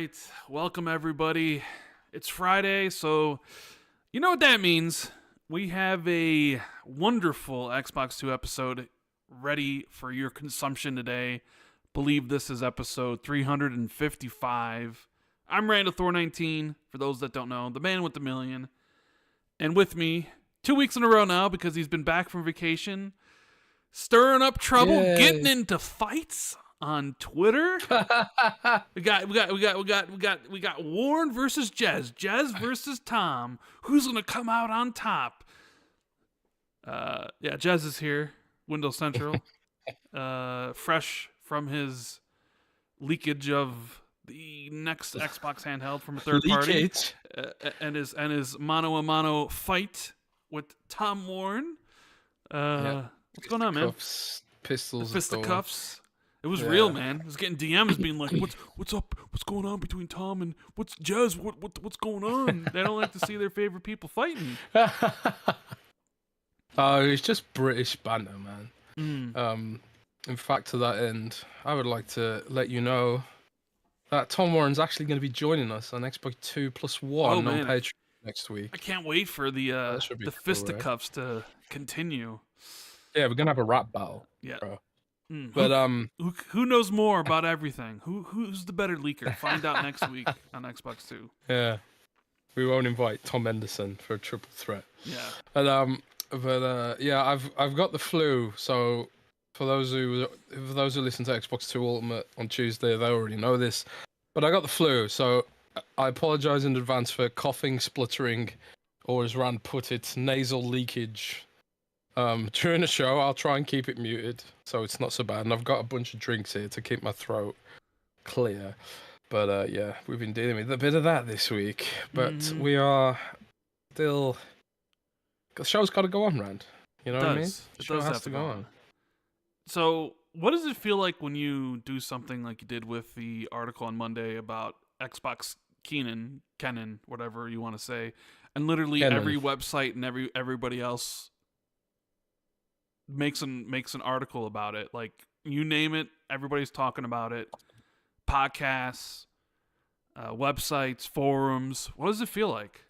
right. Welcome, everybody. It's Friday, so you know what that means. We have a wonderful Xbox 2 episode ready for your consumption today. Believe this is episode 355. I'm Rand Thor 19, for those that don't know, the man with the million. And with me, 2 weeks in a row now, because he's been back from vacation, stirring up trouble, getting into fights on Twitter. we got Warren versus Jez versus Tom. Who's gonna come out on top? Jez is here, Windows Central, fresh from his leakage of the next Xbox handheld from a third party, and his mano a mano fight with Tom Warren. What's going on, man? Pistols, fisticuffs. It was real, man. I was getting DMs being like, "What's up? What's going on between Tom and what's Jez? What's going on?" They don't like to see their favorite people fighting. Oh, it's just British banter, man. In fact, to that end, I would like to let you know that Tom Warren's actually going to be joining us on Xbox 2 plus 1 on Patreon next week. I can't wait for the fisticuffs to continue. Yeah, we're gonna have a rap battle. Yeah. Bro. But who knows more about everything? Who's the better leaker? Find out next week on Xbox 2. Yeah, we won't invite Tom Henderson for a triple threat. Yeah, I've got the flu. So for those who listen to Xbox 2 Ultimate on Tuesday, they already know this. But I got the flu, so I apologize in advance for coughing, spluttering, or as Rand put it, nasal leakage. During the show, I'll try and keep it muted, so it's not so bad. And I've got a bunch of drinks here to keep my throat clear. But we've been dealing with a bit of that this week. But we are still... The show's got to go on, Rand. You know what I mean? The show has to go on. So, what does it feel like when you do something like you did with the article on Monday about Xbox Kennan, whatever you want to say, and literally every website and everybody else makes an article about it? Like, you name it, everybody's talking about it. Podcasts, websites, forums. What does it feel like?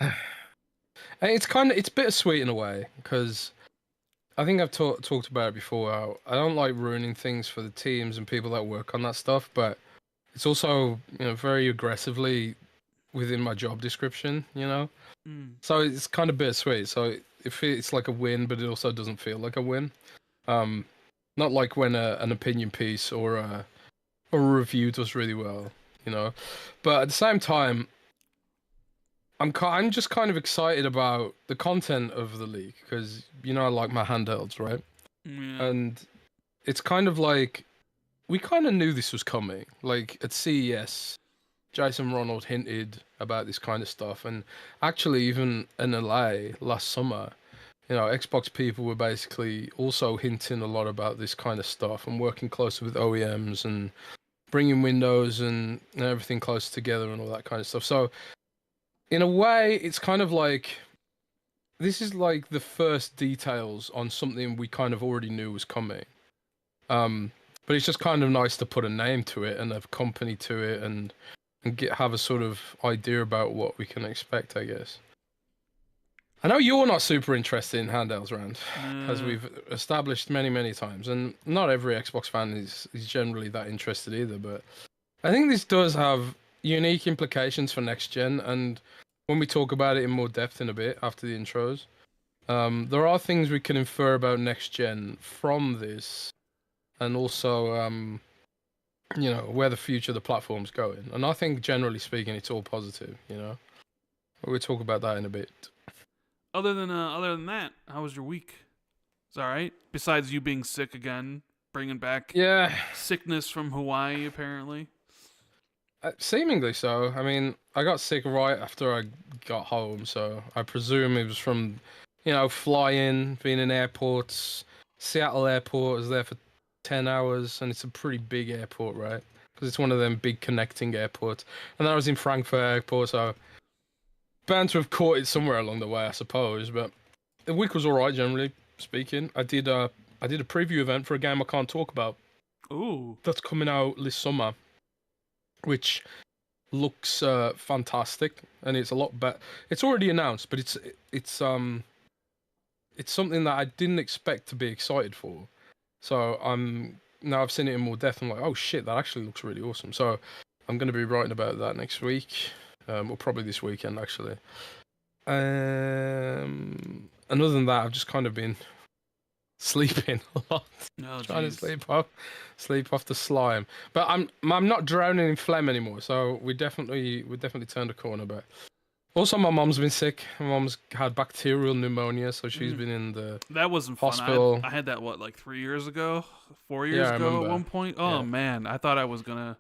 It's bittersweet in a way, because I think I've talked about it before. How I don't like ruining things for the teams and people that work on that stuff, but it's also, very aggressively within my job description, So it's kind of bittersweet. So it's like a win, but it also doesn't feel like a win. Not like when an opinion piece or a review does really well, But at the same time, I'm just kind of excited about the content of the leak, because I like my handhelds, right? Yeah. And it's kind of like we kind of knew this was coming. Like at CES, Jason Ronald hinted about this kind of stuff, and actually even in LA last summer, Xbox people were basically also hinting a lot about this kind of stuff and working closer with OEMs and bringing Windows and everything close together and all that kind of stuff. So in a way, it's kind of like this is like the first details on something we kind of already knew was coming. But it's just kind of nice to put a name to it and a company to it and have a sort of idea about what we can expect, I guess. I know you're not super interested in handhelds, Rand, as we've established many, many times, and not every Xbox fan is generally that interested either, but I think this does have unique implications for next gen, and when we talk about it in more depth in a bit after the intros, there are things we can infer about next gen from this, and also where the future of the platform's going. And I think generally speaking, it's all positive. We'll talk about that in a bit. Other than that, how was your week? It's all right. Besides you being sick again, bringing back sickness from Hawaii, apparently. Seemingly so. I mean, I got sick right after I got home, so I presume it was from, flying, being in airports. Seattle Airport, I was there for 10 hours, and it's a pretty big airport, right? Because it's one of them big connecting airports. And then I was in Frankfurt Airport, so bound to have caught it somewhere along the way, I suppose. But the week was all right, generally speaking. I did a preview event for a game I can't talk about. Ooh. That's coming out this summer, which looks fantastic, and it's a lot better. It's already announced, but it's something that I didn't expect to be excited for. So now I've seen it in more depth. I'm like, oh shit, that actually looks really awesome. So I'm going to be writing about that next week, or probably this weekend actually. And other than that, I've just kind of been sleeping a lot, trying to sleep off the slime. But I'm not drowning in phlegm anymore. So we definitely turned a corner. But also, my mom's been sick. My mom's had bacterial pneumonia, so she's been in the That wasn't hospital. fun. I had that what, like 3 years ago, 4 years Yeah, I ago remember. at one point. Oh Yeah. man, I thought I was gonna.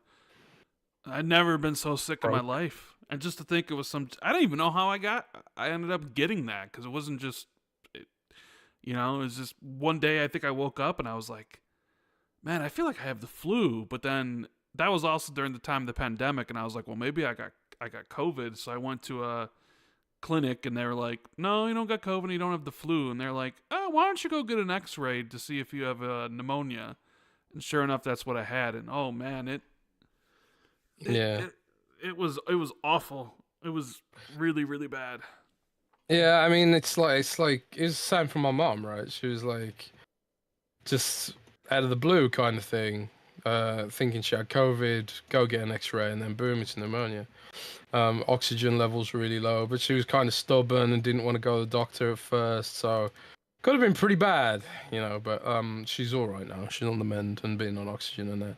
I'd never been so sick in my Broke. life, and just to think it was some. I don't even know how I ended up getting that because it wasn't just. It was just one day. I think I woke up and I was like, "Man, I feel like I have the flu." But then that was also during the time of the pandemic, and I was like, "Well, maybe I got COVID." So I went to a clinic and they were like, "No, you don't got COVID, you don't have the flu." And they're like, "Oh, why don't you go get an X-ray to see if you have pneumonia?" And sure enough, that's what I had. And oh man, it was awful. It was really really bad. Yeah, I mean, it's the same for my mom, right? She was like, just out of the blue kind of thing, thinking she had COVID, go get an X-ray, and then boom, it's pneumonia. Oxygen levels really low, but she was kind of stubborn and didn't want to go to the doctor at first, so could have been pretty bad, But she's all right now. She's on the mend and being on oxygen and that.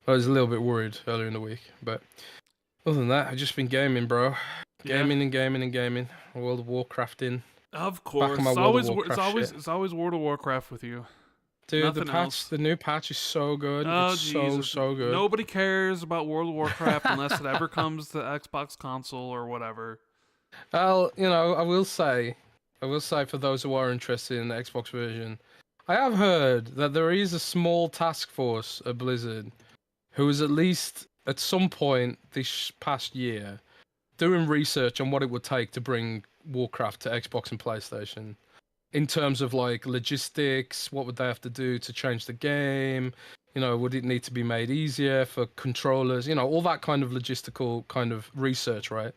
I was a little bit worried earlier in the week, but other than that, I've just been gaming, bro. Gaming and gaming and gaming. World of Warcrafting. Of course, my it's always World of Warcraft with you. Dude, Nothing else. the new patch is so good. Oh, it's Jesus. so good. Nobody cares about World of Warcraft unless it ever comes to Xbox console or whatever. Well, I will say for those who are interested in the Xbox version, I have heard that there is a small task force at Blizzard who is at least at some point this past year doing research on what it would take to bring Warcraft to Xbox and PlayStation. In terms of like logistics, what would they have to do to change the game? Would it need to be made easier for controllers? All that kind of logistical kind of research, right?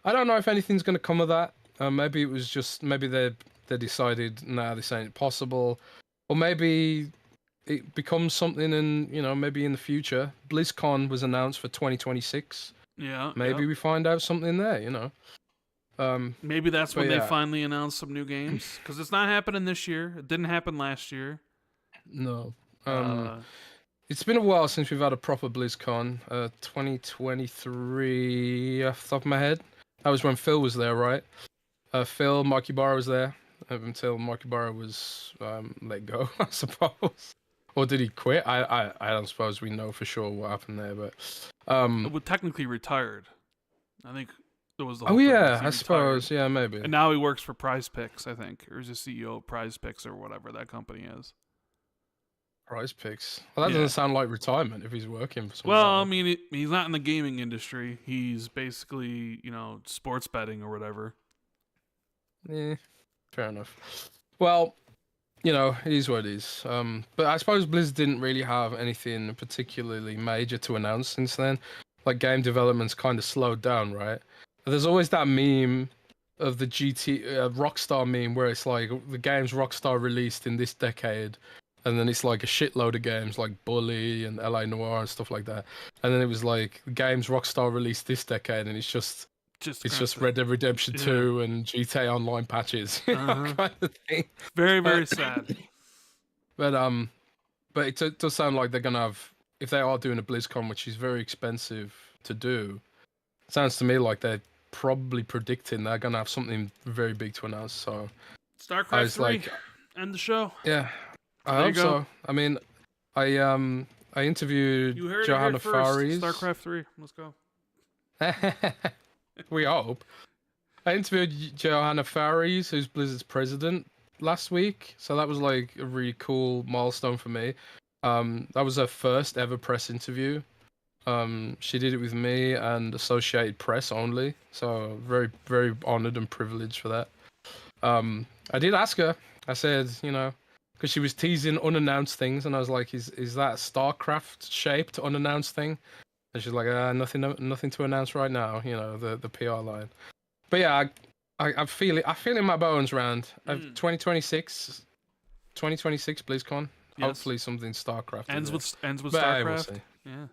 I don't know if anything's going to come of that. Maybe it was just maybe they decided nah, this ain't possible, or maybe it becomes something, and maybe in the future. BlizzCon was announced for 2026. Yeah. Maybe we find out something there. Maybe that's when they finally announce some new games, because it's not happening this year. It didn't happen last year. No. It's been a while since we've had a proper BlizzCon. 2023 off the top of my head. That was when Phil was there, right? Phil, Marky Barra was there until Marky Barra was let go, I suppose. Or did he quit? I don't suppose we know for sure what happened there, but it was technically retired. I think it was the whole oh thing, yeah, he I suppose, yeah, maybe. And now he works for Prize Picks, I think, or is the CEO of Prize Picks or whatever that company is. Prize Picks. Well, that doesn't sound like retirement if he's working for someone. Well, I mean, he's not in the gaming industry. He's basically, sports betting or whatever. Yeah, fair enough. Well, it is what it is. But I suppose Blizz didn't really have anything particularly major to announce since then. Like, game development's kind of slowed down, right? There's always that meme of the Rockstar meme where it's like the games Rockstar released in this decade, and then it's like a shitload of games like Bully and LA Noire and stuff like that. And then it was like games Rockstar released this decade, and it's just Red Dead Redemption 2 and GTA Online patches, kind of thing. Very, very sad. But it does sound like they're gonna have, if they are doing a BlizzCon, which is very expensive to do. It sounds to me like they're probably predicting they're gonna have something very big to announce. So StarCraft 3, end the show. Yeah, I hope so. I mean, I interviewed Johanna Faries. StarCraft 3, let's go. We hope. I interviewed Johanna Faries, who's Blizzard's president, last week, so that was like a really cool milestone for me. That was her first ever press interview. She did it with me and Associated Press only, so very, very honored and privileged for that. I did ask her. I said, because she was teasing unannounced things, and I was like, "Is that a StarCraft shaped unannounced thing?" And she's like, nothing to announce right now. You know, the PR line. But yeah, I feel it. I feel it in my bones, Rand. 2026 BlizzCon. Yes. Hopefully something StarCraft. Ends with but StarCraft. We'll see. Yeah.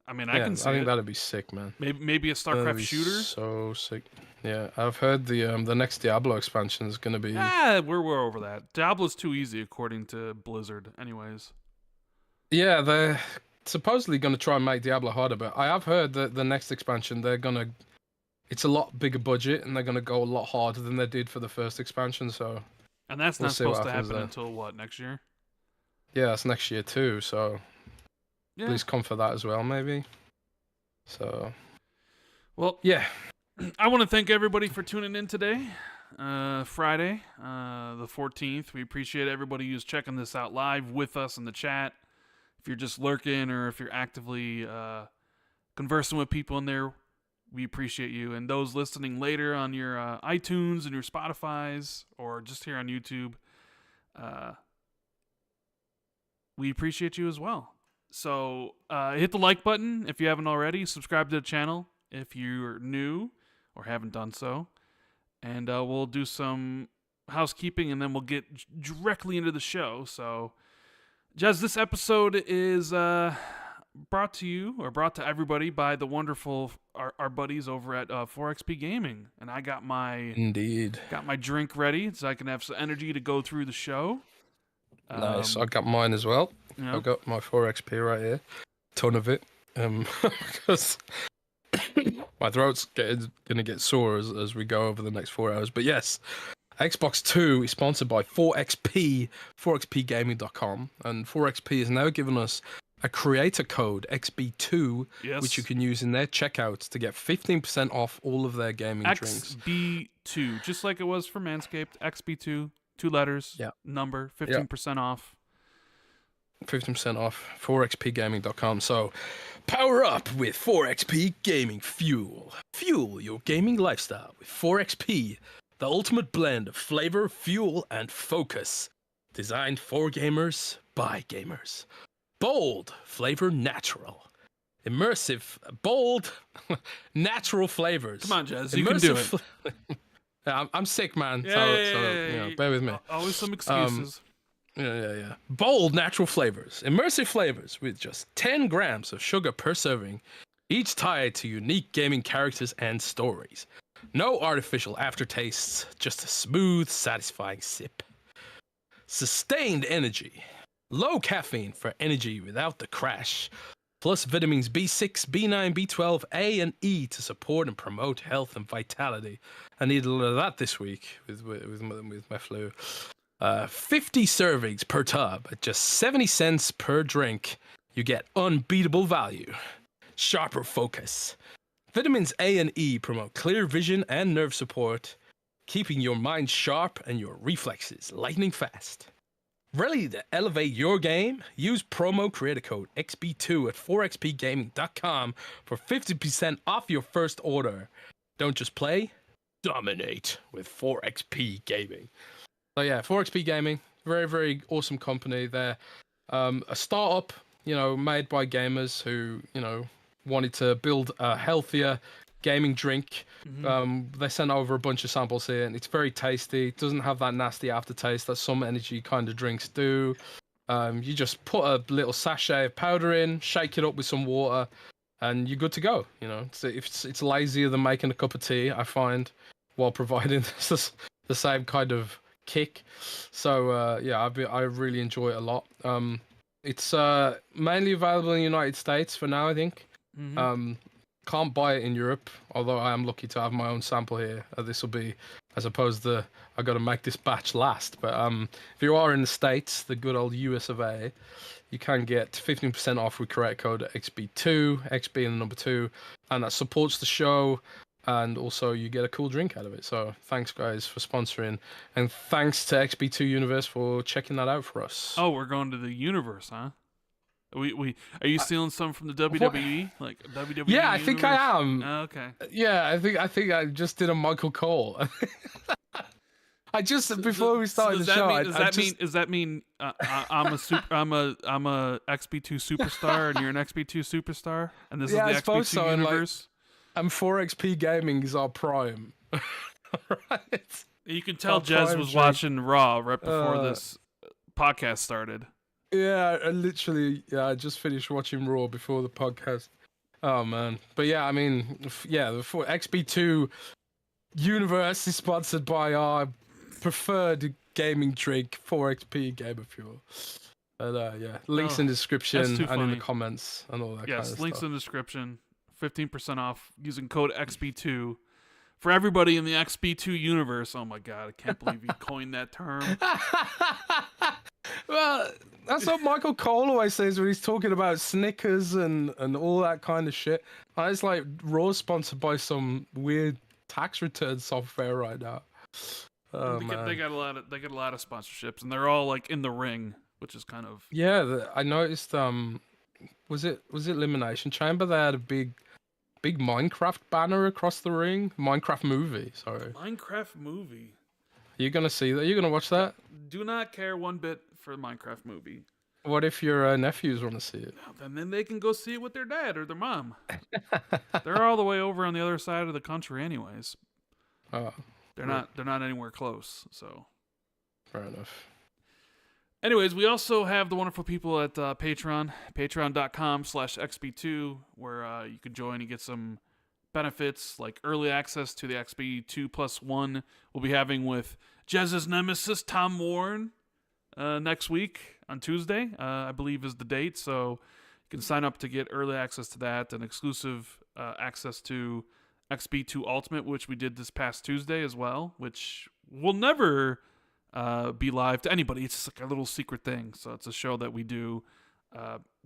I mean, I can see I think it. that'd be sick, man. Maybe a StarCraft shooter. So sick. Yeah, I've heard the next Diablo expansion is gonna be. We're over that. Diablo's too easy according to Blizzard, anyways. Yeah, they're supposedly gonna try and make Diablo harder, but I have heard that the next expansion it's a lot bigger budget and they're gonna go a lot harder than they did for the first expansion. So. And that's not supposed to happen until what, next year? Yeah, it's next year too. So. Yeah. Please come for that as well, maybe. So. Well, yeah. I want to thank everybody for tuning in today, Friday, the 14th. We appreciate everybody who's checking this out live with us in the chat. If you're just lurking or if you're actively conversing with people in there, we appreciate you. And those listening later on your iTunes and your Spotifys or just here on YouTube, we appreciate you as well. So hit the like button if you haven't already. Subscribe to the channel if you're new or haven't done so. And we'll do some housekeeping and then we'll get directly into the show. So, Jez, this episode is brought to everybody by the wonderful our buddies over at 4XP Gaming. And I got my drink ready so I can have some energy to go through the show. Nice. I got mine as well. Yeah. I've got my 4XP right here. Ton of it. Because my throat's gonna get sore as we go over the next 4 hours. But yes, Xbox 2 is sponsored by 4XP, 4xpgaming.com, and 4XP has now given us a creator code XB2, which you can use in their checkouts to get 15% off all of their gaming drinks. XB2, just like it was for Manscaped. XB2. 2 letters, number, 15% off. 15% off, 4xpgaming.com. So, power up with 4XP Gaming Fuel. Fuel your gaming lifestyle with 4XP, the ultimate blend of flavor, fuel, and focus. Designed for gamers, by gamers. Bold, flavor natural. Immersive, bold, natural flavors. Come on, Jez, you can do it. I'm sick, man. So bear with me. Always some excuses. Yeah. Bold, natural flavors. Immersive flavors with just 10 grams of sugar per serving, each tied to unique gaming characters and stories. No artificial aftertastes, just a smooth, satisfying sip. Sustained energy. Low caffeine for energy without the crash. Plus vitamins B6, B9, B12, A, and E to support and promote health and vitality. I need a lot of that this week with my flu. 50 servings per tub at just 70 cents per drink. You get unbeatable value. Sharper focus. Vitamins A and E promote clear vision and nerve support, keeping your mind sharp and your reflexes lightning fast. Ready to elevate your game? Use promo creator code XB2 at 4xpgaming.com for 50% off your first order. Don't just play, dominate with 4XP Gaming. So yeah, 4XP Gaming, very, very awesome company. They're a startup, made by gamers who, wanted to build a healthier gaming drink. They sent over a bunch of samples here, and it's very tasty. It doesn't have that nasty aftertaste that some energy kind of drinks do. You just put a little sachet of powder in, shake it up with some water, and you're good to go. It's lazier than making a cup of tea, I find, while providing the same kind of kick. So I really enjoy it a lot. It's mainly available in the United States for now, I think. Can't buy it in Europe, although I am lucky to have my own sample here. This will be, I suppose, I got to make this batch last. But if you are in the States, the good old US of A, you can get 15% off with correct code XB2, XB and the number 2, and that supports the show, and also you get a cool drink out of it. So thanks, guys, for sponsoring, and thanks to XB2 Universe for checking that out for us. Oh, we're going to the universe, huh? We are you stealing some from the WWE, like WWE? Yeah, I universe? think I am. Oh, okay. Yeah, I think I just did a Michael Cole. I just before we started the show, does that mean I'm a XB2 superstar and you're an XB2 superstar and this is the I suppose XB2 so, universe? And 4XP Gaming is our prime. Right? You can tell Our Jez prime was streak. watching Raw right before this podcast started. Yeah, I just finished watching Raw before the podcast. Oh man, but yeah, I mean, the XB2 universe is sponsored by our preferred gaming drink, 4XP Gamer Fuel. And links in the description and in the comments and all that kind of stuff. Yes, links in the description. 15% off using code XB2 for everybody in the XB2 universe. Oh my god, I can't believe you coined that term. Well, that's what Michael Cole always says when he's talking about Snickers and all that kind of shit. It's like Raw sponsored by some weird tax return software right now. Oh, they got a lot of sponsorships, and they're all like in the ring, which is kind of I noticed. Was it Elimination Chamber? They had a big Minecraft banner across the ring. Minecraft movie. Sorry. Minecraft movie. You're gonna see that? You're gonna watch that? Do not care one bit for the Minecraft movie. What if your nephews want to see it? And then they can go see it with their dad or their mom. They're all the way over on the other side of the country, anyways. Oh, they're not anywhere close. So, fair enough. Anyways, we also have the wonderful people at Patreon, patreon.com/XB2, where you can join and get some benefits like early access to the XB2 plus 1 we'll be having with Jez's nemesis, Tom Warren, next week on Tuesday, I believe is the date. So you can sign up to get early access to that and exclusive access to XB2 Ultimate, which we did this past Tuesday as well, which will never be live to anybody. It's just like a little secret thing. So it's a show that we do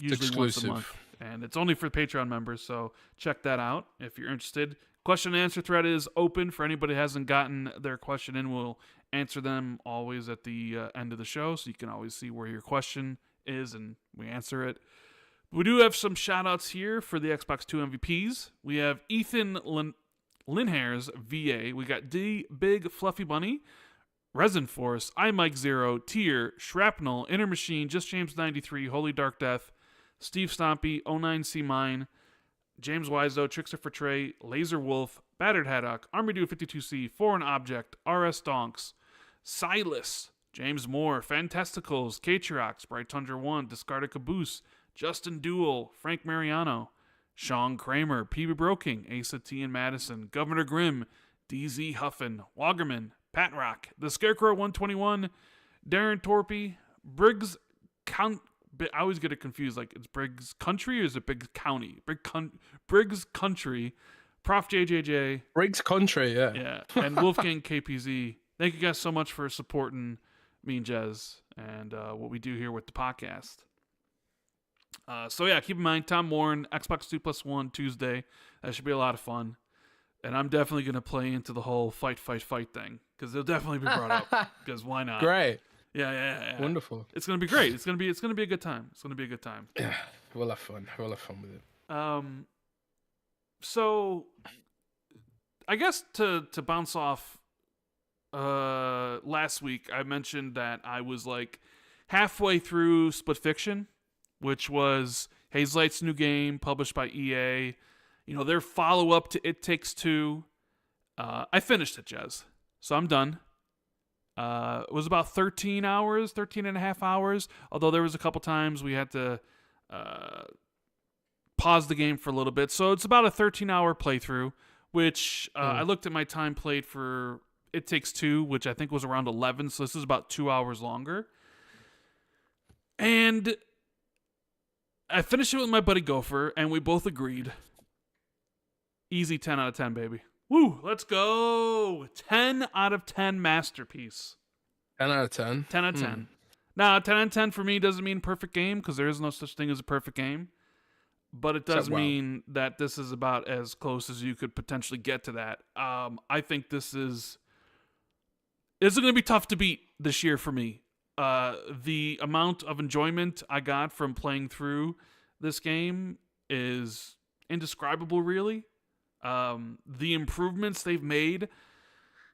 usually once a month. And it's only for Patreon members, so check that out if you're interested. Question and answer thread is open for anybody who hasn't gotten their question in. We'll answer them always at the end of the show, so you can always see where your question is and we answer it. We do have some shout-outs here for the Xbox 2 MVPs. We have Ethan Linhair's VA. We got D Big Fluffy Bunny, Resin Force, iMike0, Tier, Shrapnel, Inner Machine, Just James 93, Holy Dark Death, Steve Stompy, 09C Mine, James Wiseau, Trickster for Trey, Laser Wolf, Battered Haddock, Army Dude 52C, Foreign Object, RS Donks, Silas, James Moore, Fantasticals, Katrox, Bright Tundra 1, Discarded Caboose, Justin Duel, Frank Mariano, Sean Kramer, PB Broking, Asa T and Madison, Governor Grimm, DZ Huffin, Wagerman, Pat Rock, The Scarecrow 121, Darren Torpy, Briggs I always get it confused. Like, it's Briggs Country or is it Briggs County? Briggs Country, Prof JJJ. Briggs Country, yeah. Yeah, and Wolfgang KPZ. Thank you guys so much for supporting me and Jez and what we do here with the podcast. So yeah, keep in mind, Tom Warren, Xbox 2 plus 1 Tuesday. That should be a lot of fun. And I'm definitely going to play into the whole fight thing because it'll definitely be brought up because why not? Great. Yeah. Wonderful. It's gonna be great. It's gonna be a good time. Yeah, we'll have fun. We'll have fun with it. So I guess to bounce off last week, I mentioned that I was like halfway through Split Fiction, which was Hazelight's new game published by EA. You know, their follow-up to It Takes Two. I finished it, Jez. So I'm done. It was about 13 and a half hours, although there was a couple times we had to pause the game for a little bit. So it's about a 13-hour playthrough, which I looked at my time played for It Takes Two, which I think was around 11, so this is about 2 hours longer. And I finished it with my buddy Gopher, and we both agreed. Easy 10 out of 10, baby. Woo, let's go. 10 out of 10 masterpiece. 10 out of 10? 10 out of 10. Now, 10 out of 10 for me doesn't mean perfect game because there is no such thing as a perfect game. But it does mean that this is about as close as you could potentially get to that. I think this is going to be tough to beat this year for me. The amount of enjoyment I got from playing through this game is indescribable, really. The improvements they've made.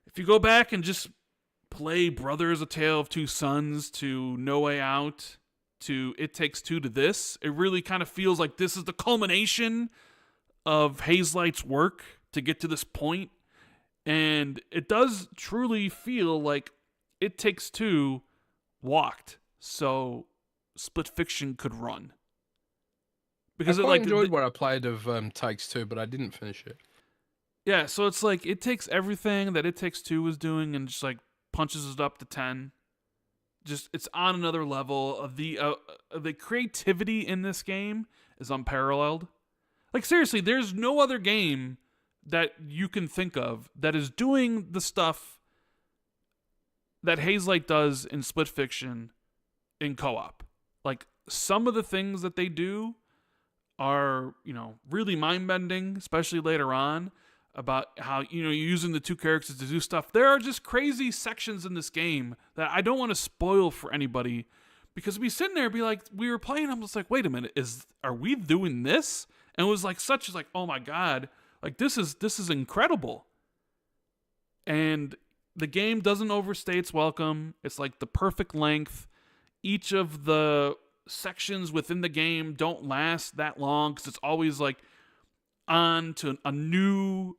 If you go back and just play Brothers: A Tale of Two Sons to No Way Out to It Takes Two to this, it really kind of feels like this is the culmination of Hazelight's work to get to this point. And it does truly feel like It Takes Two walked so Split Fiction could run. Because I it quite like enjoyed what I played of Takes Two, but I didn't finish it. yeah, so it's like it takes everything that It Takes Two was doing and just like punches it up to 10. Just it's on another level. Of the creativity in this game is unparalleled. Like seriously, there's no other game that you can think of that is doing the stuff that Hazelight does in Split Fiction in co-op. Like some of the things that they do are, really mind-bending, especially later on about how, you're using the two characters to do stuff. There are just crazy sections in this game that I don't want to spoil for anybody because we sitting there and be like, we were playing, I'm just like, wait a minute, are we doing this? And it was like such like, oh my God, like this is incredible. And the game doesn't overstay its welcome. It's like the perfect length. Each of the sections within the game don't last that long because it's always like on to a new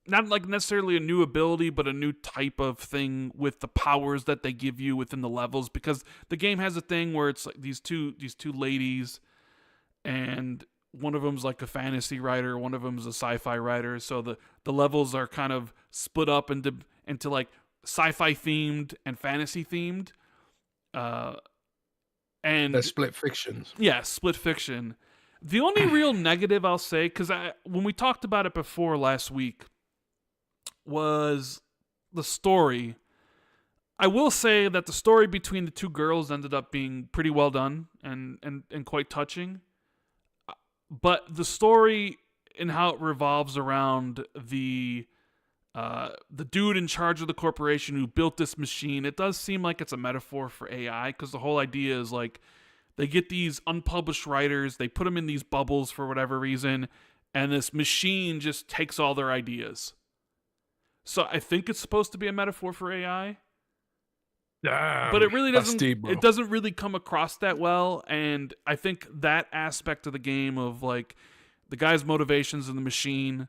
not like necessarily a new ability but a new type of thing with the powers that they give you within the levels, because the game has a thing where it's like these two ladies, and one of them's like a fantasy writer, one of them's a sci-fi writer, so the levels are kind of split up into like sci-fi themed and fantasy themed, and They're Split Fictions. Yeah, Split Fiction. The only real negative I'll say, because when we talked about it before last week, was the story. I will say that the story between the two girls ended up being pretty well done and quite touching. But the story and how it revolves around the dude in charge of the corporation who built this machine, it does seem like it's a metaphor for AI, because the whole idea is like, they get these unpublished writers, they put them in these bubbles for whatever reason, and this machine just takes all their ideas. So I think it's supposed to be a metaphor for AI. Damn, but it really doesn't. Deep, it doesn't really come across that well, and I think that aspect of the game of like the guy's motivations in the machine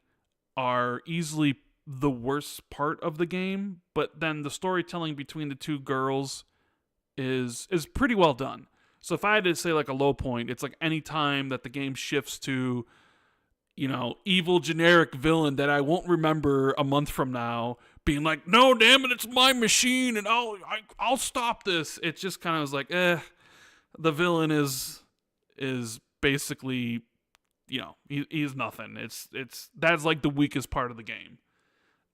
are easily the worst part of the game. But then the storytelling between the two girls is pretty well done. So if I had to say like a low point, it's like any time that the game shifts to, evil generic villain that I won't remember a month from now being like, no, damn it, it's my machine and I'll stop this. It just kind of was like, the villain is basically, he's nothing. That's like the weakest part of the game.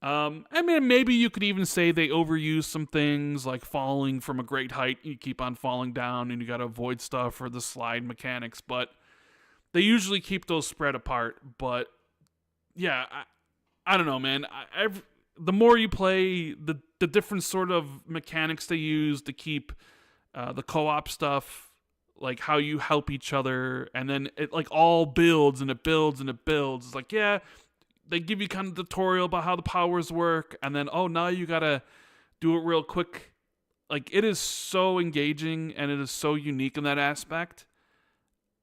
I mean, maybe you could even say they overuse some things like falling from a great height. You keep on falling down and you got to avoid stuff, or the slide mechanics, but they usually keep those spread apart. But yeah, I don't know, man. The more you play, the different sort of mechanics they use to keep the co-op stuff, like how you help each other, and then it like all builds and it builds and it builds. It's like, yeah, they give you kind of a tutorial about how the powers work, and then, now you gotta do it real quick. Like, it is so engaging, and it is so unique in that aspect,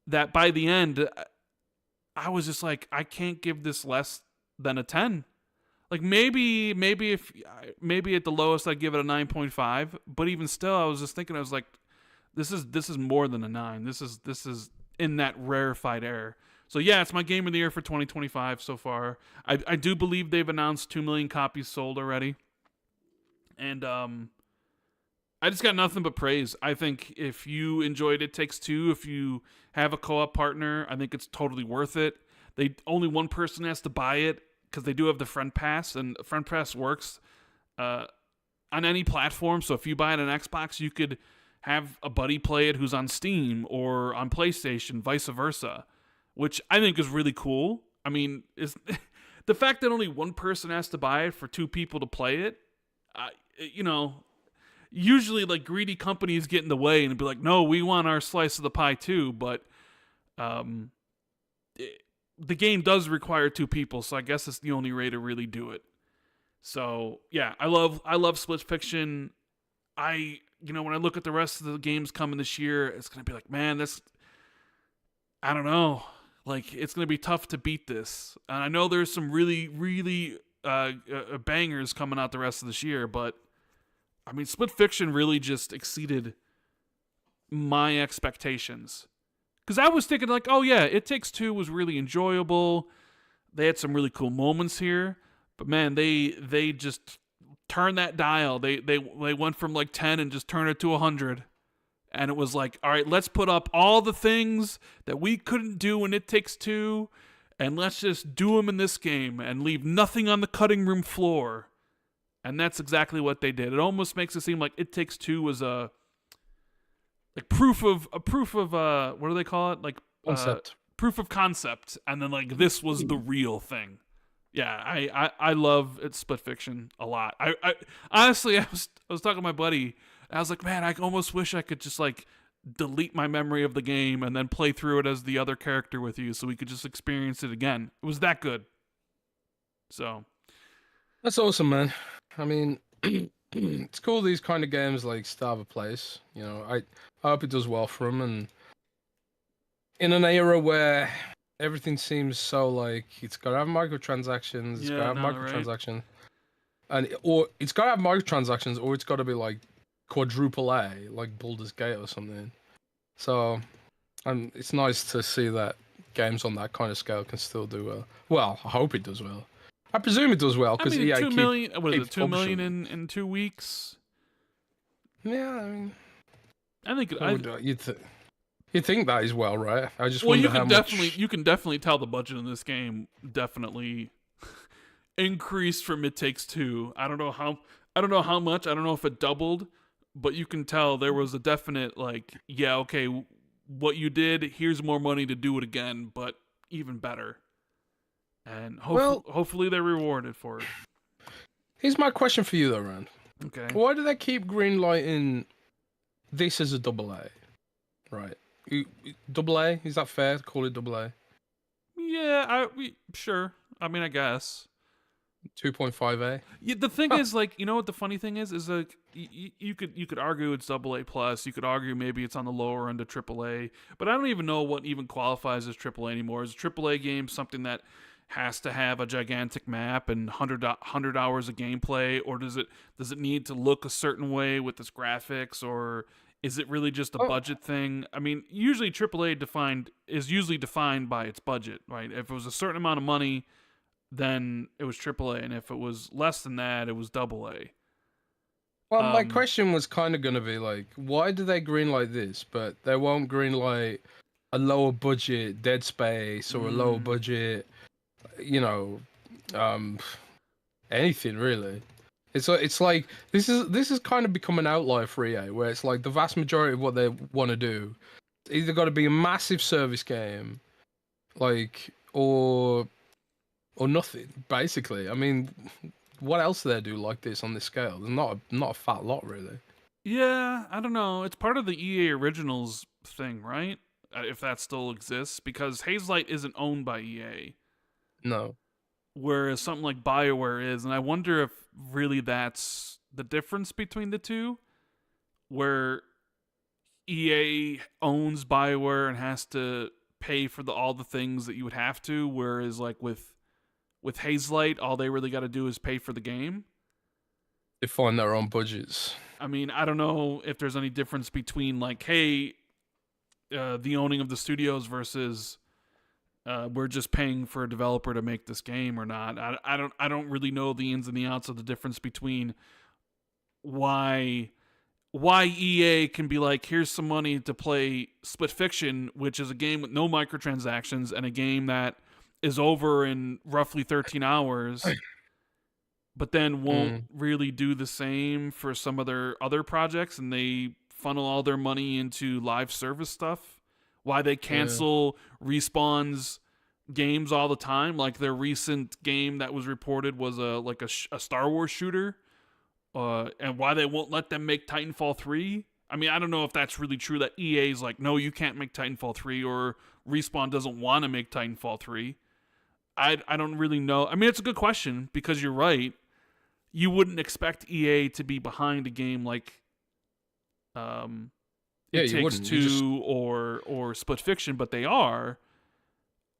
that by the end, I was just like, I can't give this less than a 10. Like, maybe at the lowest I'd give it a 9.5, but even still, I was just thinking, I was like, this is more than a 9. This is in that rarefied air. So yeah, it's my game of the year for 2025 so far. I do believe they've announced 2 million copies sold already. And I just got nothing but praise. I think if you enjoyed It Takes Two, if you have a co-op partner, I think it's totally worth it. Only one person has to buy it because they do have the Friend Pass, and Friend Pass works on any platform. So if you buy it on Xbox, you could have a buddy play it who's on Steam or on PlayStation, vice versa, which I think is really cool. I mean, is the fact that only one person has to buy it for two people to play it, usually like greedy companies get in the way and be like, no, we want our slice of the pie too. But the game does require two people, so I guess it's the only way to really do it. So yeah, I love Split Fiction. When I look at the rest of the games coming this year, it's gonna be like, man, I don't know. Like, it's going to be tough to beat this. And I know there's some really, really bangers coming out the rest of this year, but I mean, Split Fiction really just exceeded my expectations. Because I was thinking, like, oh yeah, It Takes Two was really enjoyable. They had some really cool moments here. But man, they just turned that dial. They went from like 10 and just turned it to 100. And it was like, all right, let's put up all the things that we couldn't do in It Takes Two, and let's just do them in this game and leave nothing on the cutting room floor. And that's exactly what they did. It almost makes it seem like It Takes Two was a proof of what do they call it? Like Concept. Proof of concept, and then like this was the real thing. Yeah, I love It's Split Fiction a lot. I honestly, I was talking to my buddy. I was like, man, I almost wish I could just like delete my memory of the game and then play through it as the other character with you so we could just experience it again. It was that good. So That's awesome, man. I mean, it's cool these kind of games like Starve a Place. You know, I hope it does well for them. And in an era where everything seems so like it's got to have microtransactions, it's got to have microtransactions, right? Or it's got to have microtransactions, or it's got to be like quadruple A, like Baldur's Gate or something. So, it's nice to see that games on that kind of scale can still do well. Well, I hope it does well. I presume it does well because EA 2 million. What is it? 2 publishing. million in 2 weeks. Yeah, I mean, I think you'd think that as well, right? I just well, wonder you can definitely tell the budget in this game definitely increased from It Takes Two. I don't know how much. I don't know if it doubled. But you can tell there was a definite, like, yeah, okay, what you did, here's more money to do it again, but even better. And hopefully they're rewarded for it. Here's my question for you, though, Rand. Okay. Why do they keep greenlighting this as a double A? Right. Double A? Is that fair to call it double A? Yeah, sure. I mean, I guess. 2.5A. Yeah, the thing is, like, you know what the funny thing is like you could argue it's AA plus. You could argue maybe it's on the lower end of AAA, but I don't even know what even qualifies as AAA anymore. Is a AAA game something that has to have a gigantic map and 100 hours of gameplay, or does it need to look a certain way with its graphics, or is it really just a budget thing? I mean, usually AAA is usually defined by its budget, right? If it was a certain amount of money, then it was AAA, and if it was less than that, it was AA. Well, my question was kind of going to be like, why do they greenlight this, but they won't greenlight a lower budget Dead Space or a lower budget, anything really? It's like this is kind of become an outlier for EA, where it's like the vast majority of what they want to do, it's either got to be a massive service game, like or nothing, basically. I mean, what else do they do like this on this scale? There's not a fat lot, really. Yeah, I don't know. It's part of the EA Originals thing, right? If that still exists, because Hazelight isn't owned by EA. No. Whereas something like BioWare is, and I wonder if really that's the difference between the two, where EA owns BioWare and has to pay for all the things that you would have to, whereas like with Hazelight, all they really got to do is pay for the game. They find their own budgets. I mean, I don't know if there's any difference between like, hey, the owning of the studios versus we're just paying for a developer to make this game or not. I don't really know the ins and the outs of the difference between why EA can be like, here's some money to play Split Fiction, which is a game with no microtransactions and a game that is over in roughly 13 hours, but then won't really do the same for some of their other projects, and they funnel all their money into live service stuff. Why they cancel Respawn's games all the time, like their recent game that was reported was a Star Wars shooter, and why they won't let them make Titanfall 3. I mean, I don't know if that's really true, that EA's like, no, you can't make Titanfall 3, or Respawn doesn't want to make Titanfall 3. I don't really know. I mean, it's a good question, because you're right. you wouldn't expect EA to be behind a game like It you Takes wouldn't. Two or Split Fiction, but they are.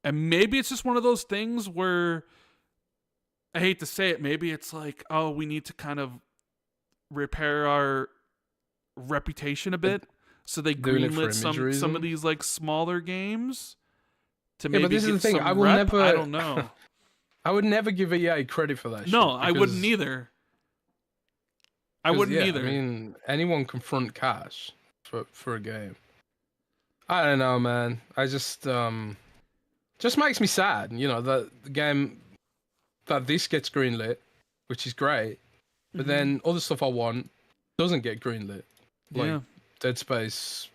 And maybe it's just one of those things where, I hate to say it, maybe it's like, oh, we need to kind of repair our reputation a bit, so they Doing it for greenlit image some reason. of these like smaller games to Yeah, maybe but this is get the thing. some I will rep. never. I don't know. I would never give EA credit for that No, shit. I wouldn't either. I wouldn't Yeah, either. I mean, anyone can front cash for a game. I don't know, man. I just makes me sad. You know, that the game that this gets greenlit, which is great, but then other stuff I want doesn't get greenlit, like Yeah. Dead Space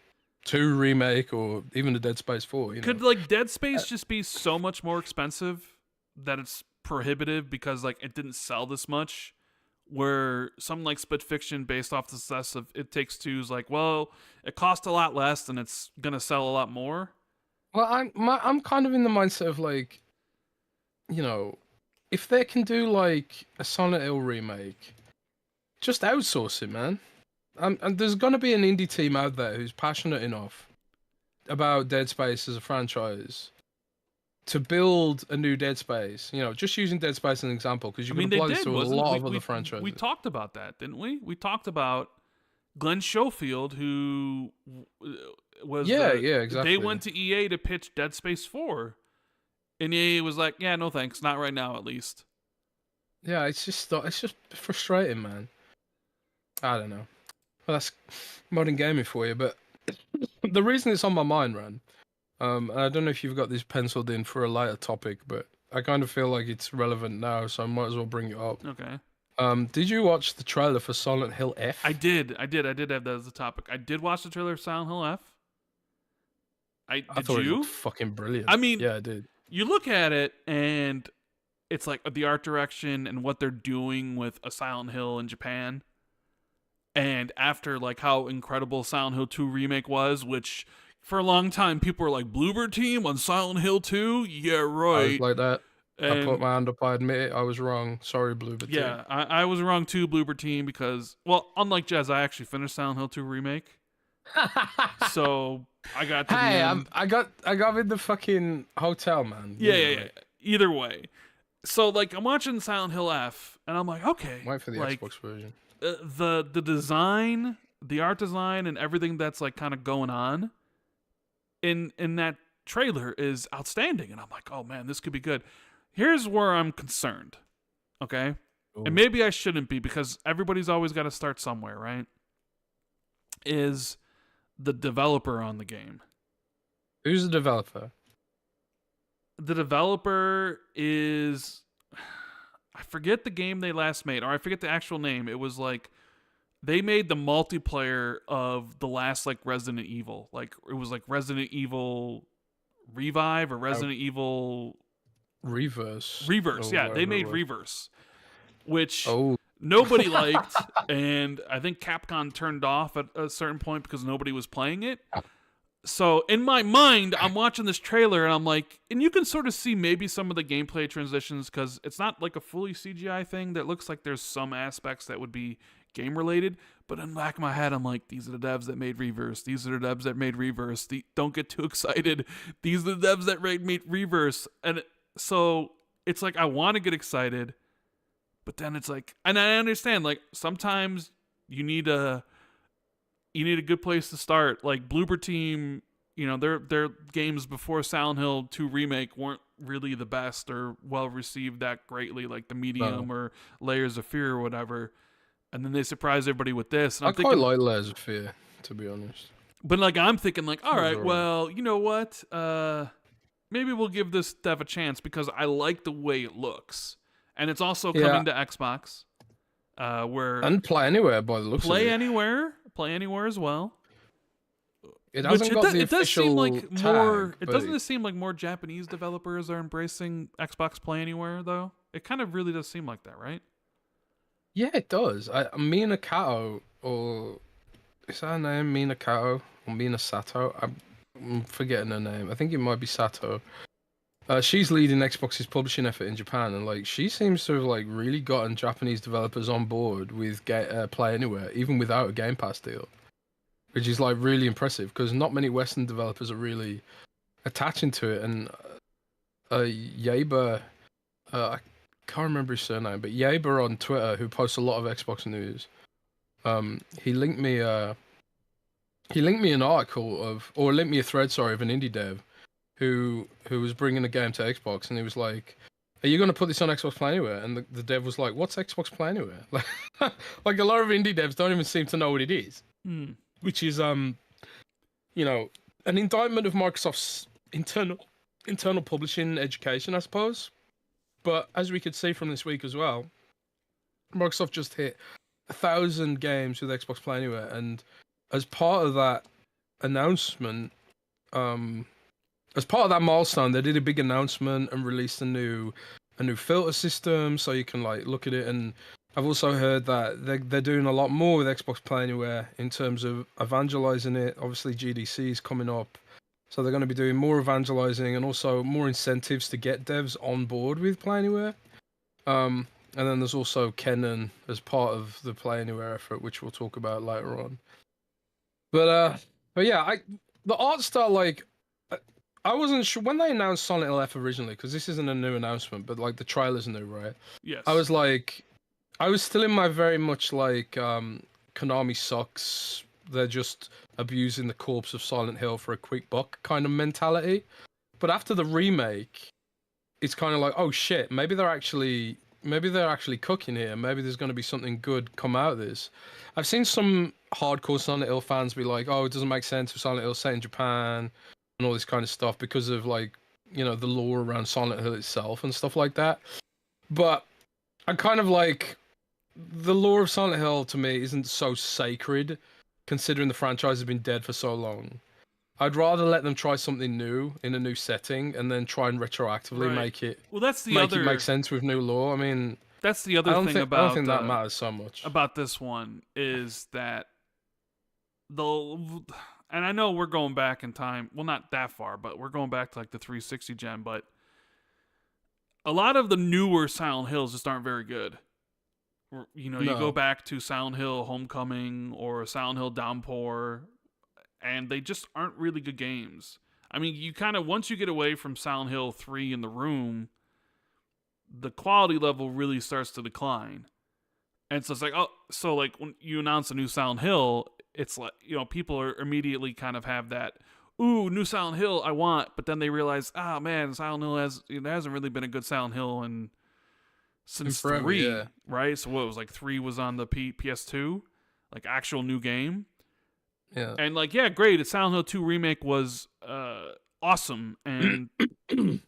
2 remake or even the Dead Space 4. You Could know, like Dead Space just be so much more expensive that it's prohibitive because like it didn't sell this much? Where something like Split Fiction, based off the success of It Takes Two, is like, well, it cost a lot less and it's gonna sell a lot more. well, I'm kind of in the mindset of like, you know, if they can do like a Silent Hill remake, just outsource it, man. And there's gonna be an indie team out there who's passionate enough about Dead Space as a franchise to build a new Dead Space. You know, just using Dead Space as an example, because you can apply this to a lot of other franchises. We talked about that, didn't we? We talked about Glenn Schofield, who was exactly. They went to EA to pitch Dead Space 4, and EA was like, "Yeah, no thanks, not right now, at least." Yeah, it's just frustrating, man. I don't know. Well, that's modern gaming for you, but the reason it's on my mind, Rand, I don't know if you've got this penciled in for a later topic, but I kind of feel like it's relevant now, so I might as well bring it up. Okay. Did you watch the trailer for Silent Hill F? I did have that as a topic. I did watch the trailer of Silent Hill F. I thought it looked fucking brilliant. I mean, yeah, I did. You look at it and it's like the art direction and what they're doing with a Silent Hill in Japan. And after like how incredible Silent Hill 2 remake was, which for a long time people were like, Bloober Team on Silent Hill 2? Yeah, right. I was like that. And I put my hand up, I admit it, I was wrong. Sorry, Bloober Team. Yeah, I was wrong too, Bloober Team, because, well, unlike Jez, I actually finished Silent Hill 2 remake. So I got to the end. I got in the fucking hotel, man. Yeah. Either way. So like I'm watching Silent Hill F and I'm like, okay. Wait for the like, Xbox version. The design, the art design and everything that's like kind of going on in that trailer is outstanding, and I'm like, oh man, this could be good. Here's where I'm concerned. Okay? Ooh. And maybe I shouldn't be, because everybody's always got to start somewhere, right? Is the developer on the game. Who's the developer? The developer is, I forget the game they last made, or I forget the actual name. It was like they made the multiplayer of the last like Resident Evil. Like it was like Resident Evil Revive or Resident Evil Reverse. Yeah, they made Reverse, which Oh. nobody liked, and I think Capcom turned off at a certain point because nobody was playing it. So in my mind, I'm watching this trailer and I'm like, and you can sort of see maybe some of the gameplay transitions, because it's not like a fully CGI thing. That looks like there's some aspects that would be game related. But in the back of my head, I'm like, these are the devs that made Reverse. These are the devs that made Reverse. Don't get too excited. These are the devs that made Reverse. And so it's like I want to get excited, but then it's like, and I understand, like sometimes you need a good place to start. Like Bloober Team, you know, their games before Silent Hill 2 remake weren't really the best or well received that greatly, like the Medium or Layers of Fear or whatever. And then they surprised everybody with this. And I quite like Layers of Fear, to be honest. But like I'm thinking, like, all right, well, you know what? Maybe we'll give this dev a chance because I like the way it looks, and it's also coming to Xbox. And Play Anywhere by the looks of it. Play Anywhere as well. It hasn't got the official tag. It doesn't seem like more Japanese developers are embracing Xbox Play Anywhere, though. It kind of really does seem like that, right? Yeah, it does. Mina Kato, or is that her name? Mina Kato or Mina Sato? I'm forgetting her name. I think it might be Sato. She's leading Xbox's publishing effort in Japan, and like she seems to have like really gotten Japanese developers on board with Play Anywhere, even without a Game Pass deal, which is like really impressive because not many Western developers are really attaching to it. And Yaber, I can't remember his surname, but Yaber on Twitter, who posts a lot of Xbox news, he linked me an article or linked me a thread, sorry, of an indie dev who was bringing a game to Xbox, and he was like, "Are you going to put this on Xbox Play Anywhere?" And the dev was like, "What's Xbox Play Anywhere?" Like a lot of indie devs don't even seem to know what it is, which is you know, an indictment of Microsoft's internal publishing education, I suppose. But as we could see from this week as well, Microsoft just hit 1,000 games with Xbox Play Anywhere, and as part of that announcement, as part of that milestone, they did a big announcement and released a new filter system, so you can like look at it. And I've also heard that they're doing a lot more with Xbox Play Anywhere in terms of evangelizing it. Obviously, GDC is coming up, so they're going to be doing more evangelizing and also more incentives to get devs on board with Play Anywhere. And then there's also Kennan as part of the Play Anywhere effort, which we'll talk about later on. But yeah, the art style, like, I wasn't sure when they announced Silent Hill F originally, because this isn't a new announcement, but like the trailer's new, right? Yes. I was still in my very much like Konami sucks. They're just abusing the corpse of Silent Hill for a quick buck kind of mentality. But after the remake, it's kind of like, oh shit, maybe they're actually cooking here. Maybe there's going to be something good come out of this. I've seen some hardcore Silent Hill fans be like, oh, it doesn't make sense for Silent Hill set in Japan and all this kind of stuff because of like, you know, the lore around Silent Hill itself and stuff like that. But I kind of like the lore of Silent Hill to me isn't so sacred considering the franchise has been dead for so long. I'd rather let them try something new in a new setting and then try and retroactively make it make sense with new lore. I mean, that's the other thing about I don't think that matters so much about this one is that and I know we're going back in time. Well, not that far, but we're going back to like the 360 gen. But a lot of the newer Silent Hills just aren't very good. You know, you go back to Silent Hill Homecoming or Silent Hill Downpour, and they just aren't really good games. I mean, you kind of, once you get away from Silent Hill 3 in the room, the quality level really starts to decline. And so it's like, oh, so like when you announce a new Silent Hill, it's like, you know, people are immediately kind of have that, ooh, new Silent Hill, I want. But then they realize, ah, man, Silent Hill hasn't really been a good Silent Hill since forever, 3, yeah. Right? So what, it was like 3 was on the PS2, like actual new game. Yeah. And like, yeah, great. Silent Hill 2 remake was awesome, and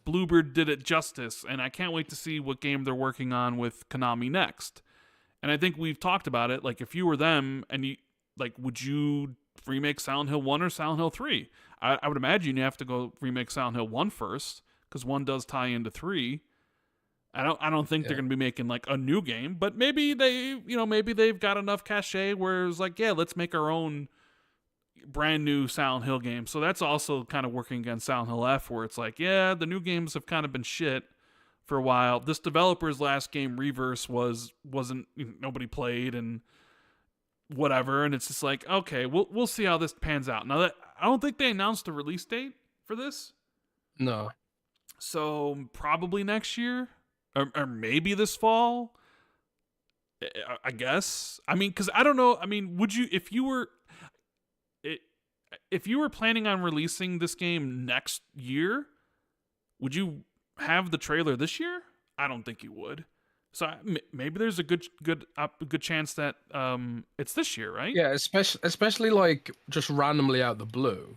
Bluebird did it justice. And I can't wait to see what game they're working on with Konami next. And I think we've talked about it. Like, if you were them, and you like, would you remake Silent Hill 1 or Silent Hill 3? I would imagine you have to go remake Silent Hill 1 first, because 1 does tie into 3. I don't think they're gonna be making like a new game, but maybe they've got enough cachet where it's like, yeah, let's make our own brand new Silent Hill game. So that's also kind of working against Silent Hill F, where it's like, yeah, the new games have kind of been shit for a while. This developer's last game, Reverse, wasn't nobody played and whatever, and it's just like, okay, we'll see how this pans out. Now that I don't think they announced a release date for this. No. So probably next year, or maybe this fall. I guess. I mean, because I don't know. I mean, would you, if you were planning on releasing this game next year, would you have the trailer this year? I don't think you would. So maybe there's a good chance that it's this year, right? Yeah, especially like just randomly out the blue.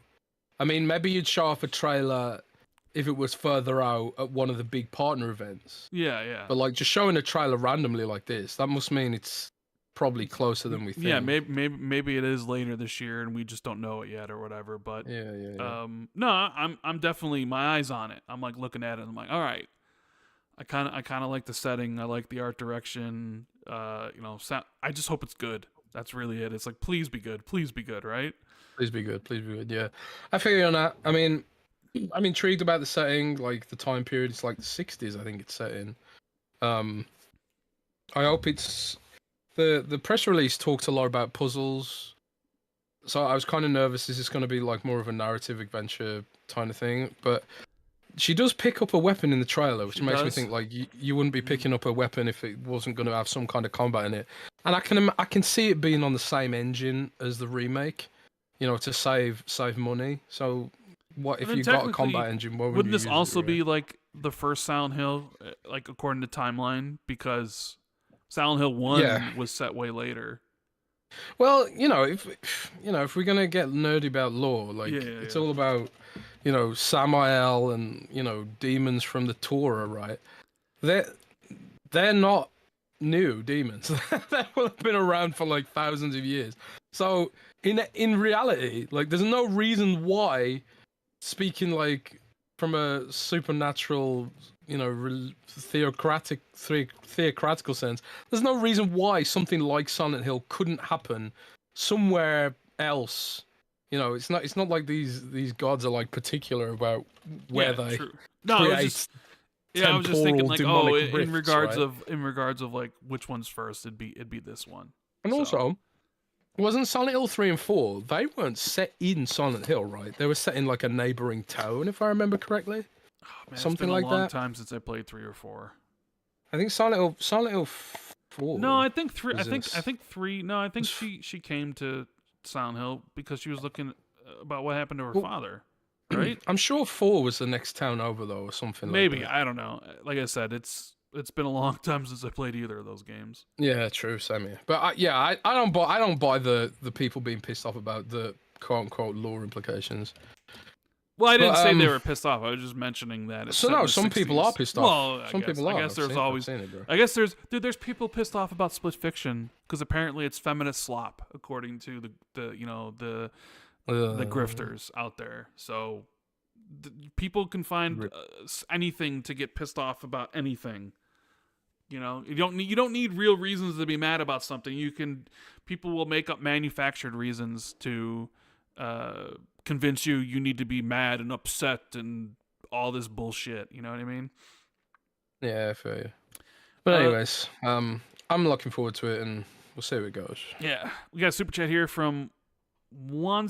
I mean, maybe you'd show off a trailer if it was further out at one of the big partner events. Yeah. But like just showing a trailer randomly like this, that must mean it's probably closer than we think. Yeah, maybe it is later this year and we just don't know it yet or whatever. But yeah. No, I'm definitely, my eyes on it. I'm like looking at it and I'm like, all right. I kind of like the setting. I like the art direction. I just hope it's good. That's really it. It's like, please be good, right? Please be good. Yeah, I figure on that. I mean, I'm intrigued about the setting, like the time period. It's like the 60s, I think it's set in. Um, I hope it's the press release talked a lot about puzzles, so I was kind of nervous. Is this going to be like more of a narrative adventure kind of thing? But she does pick up a weapon in the trailer, which She makes me does. think like you wouldn't be picking up a weapon if it wasn't going to have some kind of combat in it. And I can see it being on the same engine as the remake, you know, to save money. So what And if then you got a technically, combat engine? Why wouldn't wouldn't you this use it? also Right? be like the first Silent Hill, like according to timeline? Because Silent Hill Yeah. 1 was set way later. Well, if we're gonna get nerdy about lore, Yeah, like yeah, it's yeah. all about, Samael and demons from the Torah, right? They're they're not new demons. They've been around for like thousands of years. So in reality, like there's no reason why, speaking like from a supernatural, theocratical sense, there's no reason why something like Silent Hill couldn't happen somewhere else. It's not like these gods are like particular about where Yeah, they true. No, I was just create yeah, I was just thinking temporal like, oh, demonic in rifts, regards right? of like which one's first, it'd be this one. And So, also, wasn't Silent Hill 3 and 4, they weren't set in Silent Hill, right? They were set in like a neighboring town, if I remember correctly. oh, man, it's been Something a like long that. time since I played 3 or 4. I think Silent Hill No, 4 I think 3. was in I think 3. No, I think was, she came to Silent Hill because she was looking about what happened to her well, father, right? I'm sure 4 was the next town over though, or something like Maybe, that. I don't know. Like I said, it's been a long time since I played either of those games. Yeah, true, same here. But I don't buy the people being pissed off about the quote unquote lore implications. Well, I But didn't say they were pissed off. I was just mentioning that it's so set in no, the some people are 60s. pissed off. Well, Some people I are. guess there's I've always seen it, bro. I guess there's people pissed off about split fiction because apparently it's feminist slop according to the Uh, grifters out there. So people can find anything to get pissed off about anything. You don't need real reasons to be mad about something. People will make up manufactured reasons to convince you need to be mad and upset and all this bullshit. You know what I mean? yeah, I feel you. But Uh, anyways, I'm looking forward to it, and we'll see how it goes. yeah, we got a super chat here from one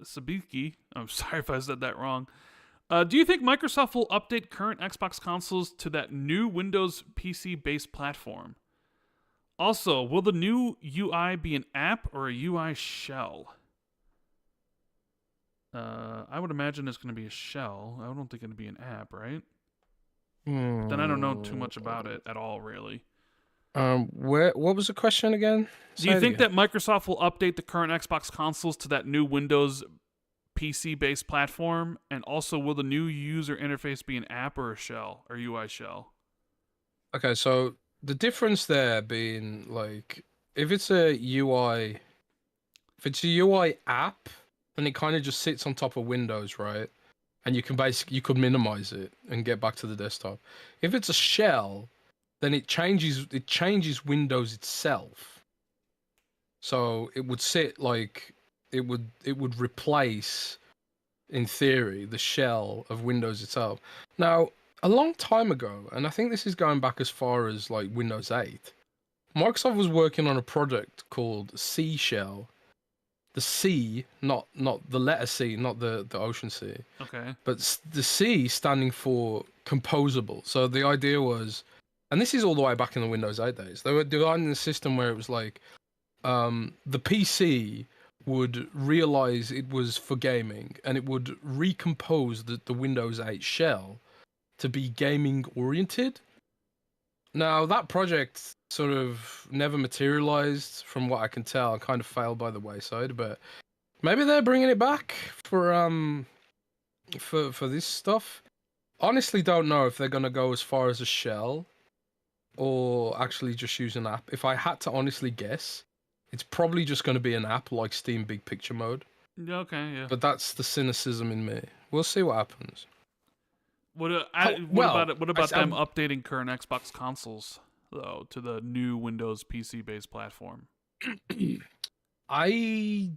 Sabiki. I'm sorry if I said that wrong. Do you think Microsoft will update current Xbox consoles to that new Windows PC-based platform? Also, will the new UI be an app or a UI shell? I would imagine it's going to be a shell. I don't think it'd be an app, right? But then I don't know too much about it at all, really. What was the question again? Do Say you it think again. that Microsoft will update the current Xbox consoles to that new Windows PC-based platform? And also, will the new user interface be an app or a shell or UI shell? Okay, so the difference there being like if it's a UI, if it's a UI app, then it kind of just sits on top of Windows, right? And you could minimize it and get back to the desktop. If it's a shell, then it changes Windows itself. So it would sit like it would replace, in theory, the shell of Windows itself. Now, a long time ago, and I think this is going back as far as like Windows 8, Microsoft was working on a project called C Shell. The C, not the letter C, not the ocean sea, Okay. but the C standing for composable. So the idea was, and this is all the way back in the Windows 8 days, they were designing a system where it was like the PC would realize it was for gaming and it would recompose the Windows 8 shell to be gaming oriented. Now, that project sort of never materialized from what I can tell, kind of failed by the wayside, but maybe they're bringing it back for this stuff. Honestly, don't know if they're going to go as far as a shell or actually just use an app. If I had to honestly guess, it's probably just going to be an app like Steam Big Picture Mode. Yeah, okay, yeah. But that's the cynicism in me. We'll see what happens. What about it? What about them I updating current Xbox consoles though to the new Windows PC-based platform? I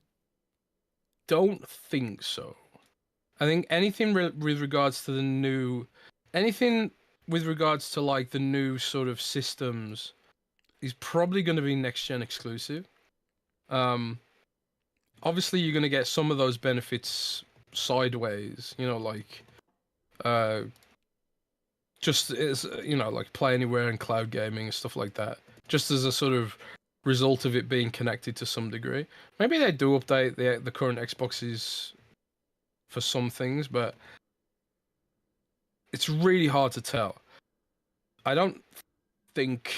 don't think so. I think anything with regards to anything with regards to like the new sort of systems is probably going to be next gen exclusive. Obviously you're going to get some of those benefits sideways, like uh, just as like play anywhere and cloud gaming and stuff like that. Just as a sort of result of it being connected to some degree. Maybe they do update the current Xboxes for some things, but it's really hard to tell. I don't think.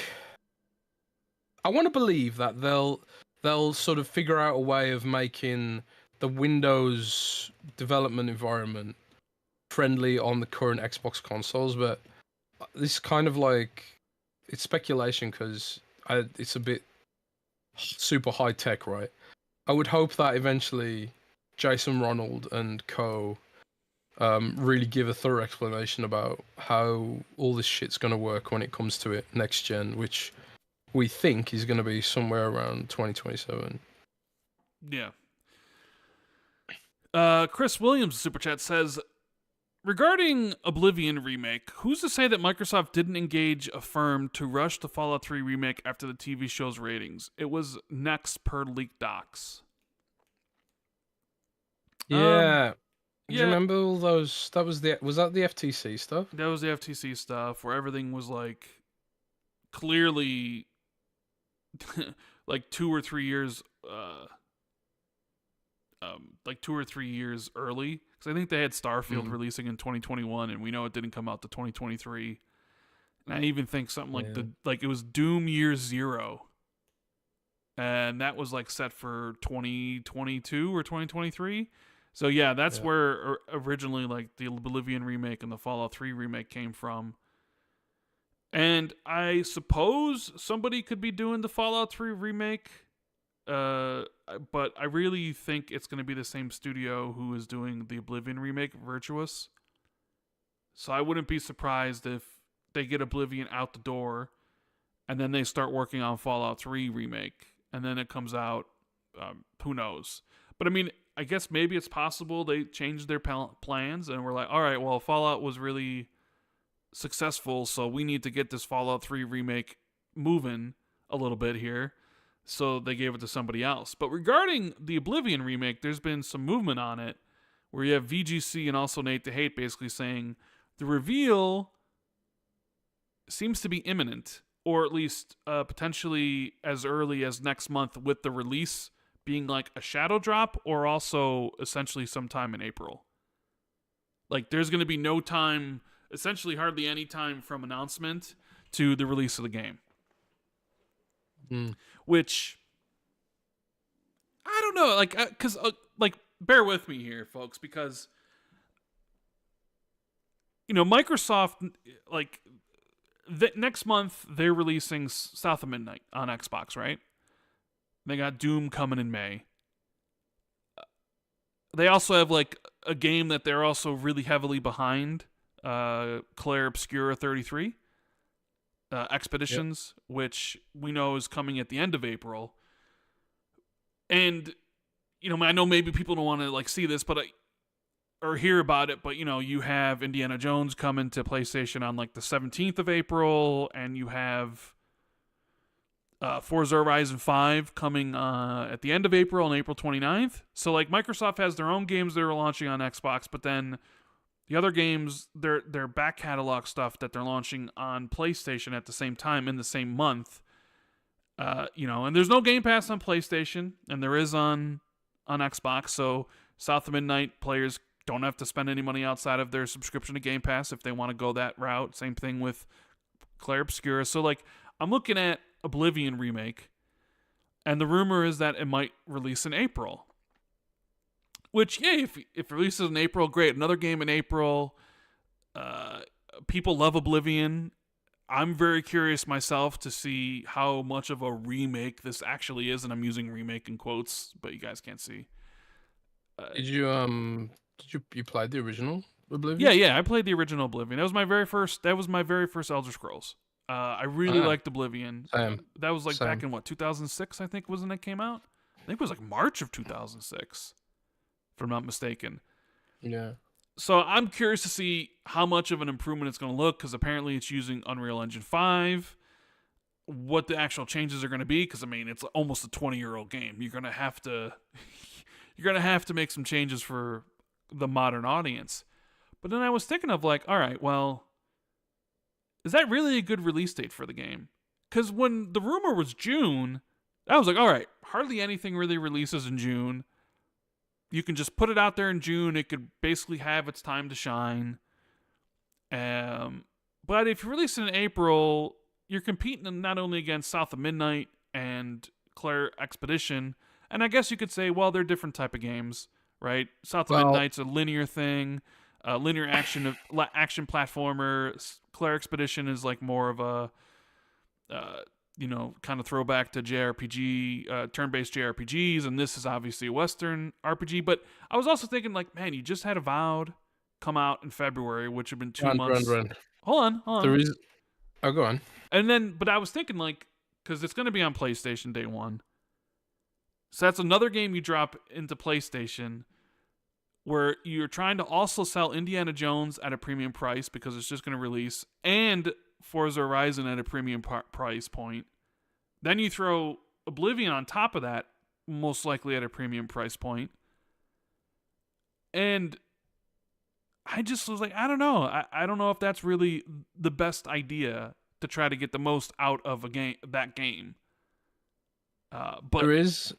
I want to believe that they'll sort of figure out a way of making the Windows development environment friendly on the current Xbox consoles, but this is kind of like it's speculation because it's a bit super high tech, right? I would hope that eventually Jason Ronald and co really give a thorough explanation about how all this shit's going to work when it comes to it next gen, which we think is going to be somewhere around 2027. Yeah. Chris Williams super chat says, regarding Oblivion Remake, who's to say that Microsoft didn't engage a firm to rush the Fallout 3 remake after the TV show's ratings? It was next per leaked docs. Yeah. Do Yeah. you remember all those? Was that the FTC stuff? That was the FTC stuff where everything was like clearly like 2 or 3 years like 2 or 3 years early, because I think they had Starfield releasing in 2021 and we know it didn't come out to 2023. And I even think something like it was Doom Year 0 and that was like set for 2022 or 2023. So yeah, that's where originally like the Oblivion remake and the Fallout 3 remake came from. And I suppose somebody could be doing the Fallout 3 remake, but I really think it's going to be the same studio who is doing the Oblivion remake, Virtuous. So I wouldn't be surprised if they get Oblivion out the door and then they start working on Fallout 3 remake and then it comes out, who knows. But I mean, I guess maybe it's possible they changed their plans and were like, all right, well, Fallout was really successful, so we need to get this Fallout 3 remake moving a little bit here. So they gave it to somebody else. But regarding the Oblivion remake, there's been some movement on it where you have VGC and also Nate the Hate basically saying the reveal seems to be imminent, or at least potentially as early as next month, with the release being like a shadow drop or also essentially sometime in April. Like there's going to be no time, essentially hardly any time from announcement to the release of the game. Which I don't know, like, because like, bear with me here, folks, because Microsoft, like, next month they're releasing South of Midnight on Xbox, right? They got Doom coming in May. They also have like a game that they're also really heavily behind, Claire Obscura 33. Expeditions, which we know is coming at the end of April. And, I know maybe people don't want to like see this, but or hear about it, but you have Indiana Jones coming to PlayStation on like the 17th of April, and you have Forza Horizon 5 coming at the end of April, on April 29th. So like Microsoft has their own games they're launching on Xbox, but then the other games, their back catalog stuff that they're launching on PlayStation at the same time in the same month. And there's no Game Pass on PlayStation, and there is on Xbox. So South of Midnight players don't have to spend any money outside of their subscription to Game Pass if they want to go that route. Same thing with Claire Obscura. So like I'm looking at Oblivion Remake, and the rumor is that it might release in April. Which, yeah, if it releases in April, great. Another game in April. People love Oblivion. I'm very curious myself to see how much of a remake this actually is, and I'm using remake in quotes, but you guys can't see. Did you play the original Oblivion? Yeah, I played the original Oblivion. That was my very first Elder Scrolls. I really liked Oblivion. Same. That was like back in 2006, I think, was when it came out. I think it was like March of 2006. If I'm not mistaken. Yeah. So I'm curious to see how much of an improvement it's going to look, because apparently it's using Unreal Engine 5. What the actual changes are going to be, because I mean it's almost a 20-year-old game. You're going to have to you're going to have to make some changes for the modern audience. But then I was thinking of like, all right, well, is that really a good release date for the game? Because when the rumor was June, I was like, all right, hardly anything really releases in June. You can just put it out there in June. It could basically have its time to shine. But if you release it in April, you're competing not only against South of Midnight and Claire Expedition, and I guess you could say, well, they're different type of games, right? South of Well, Midnight's a linear thing, linear action platformer. Claire Expedition is like more of a kind of throwback to JRPG, turn-based JRPGs, and this is obviously a Western RPG. But I was also thinking, like, man, you just had Avowed come out in February, which had been 2 months. run. Hold on. There is. Oh, go on. And then, but I was thinking, like, because it's going to be on PlayStation day one. So that's another game you drop into PlayStation where you're trying to also sell Indiana Jones at a premium price because it's just going to release, and Forza Horizon at a premium price point. Then you throw Oblivion on top of that, most likely at a premium price point. And I just was like, I don't know. I don't know if that's really the best idea to try to get the most out of that game. But There is.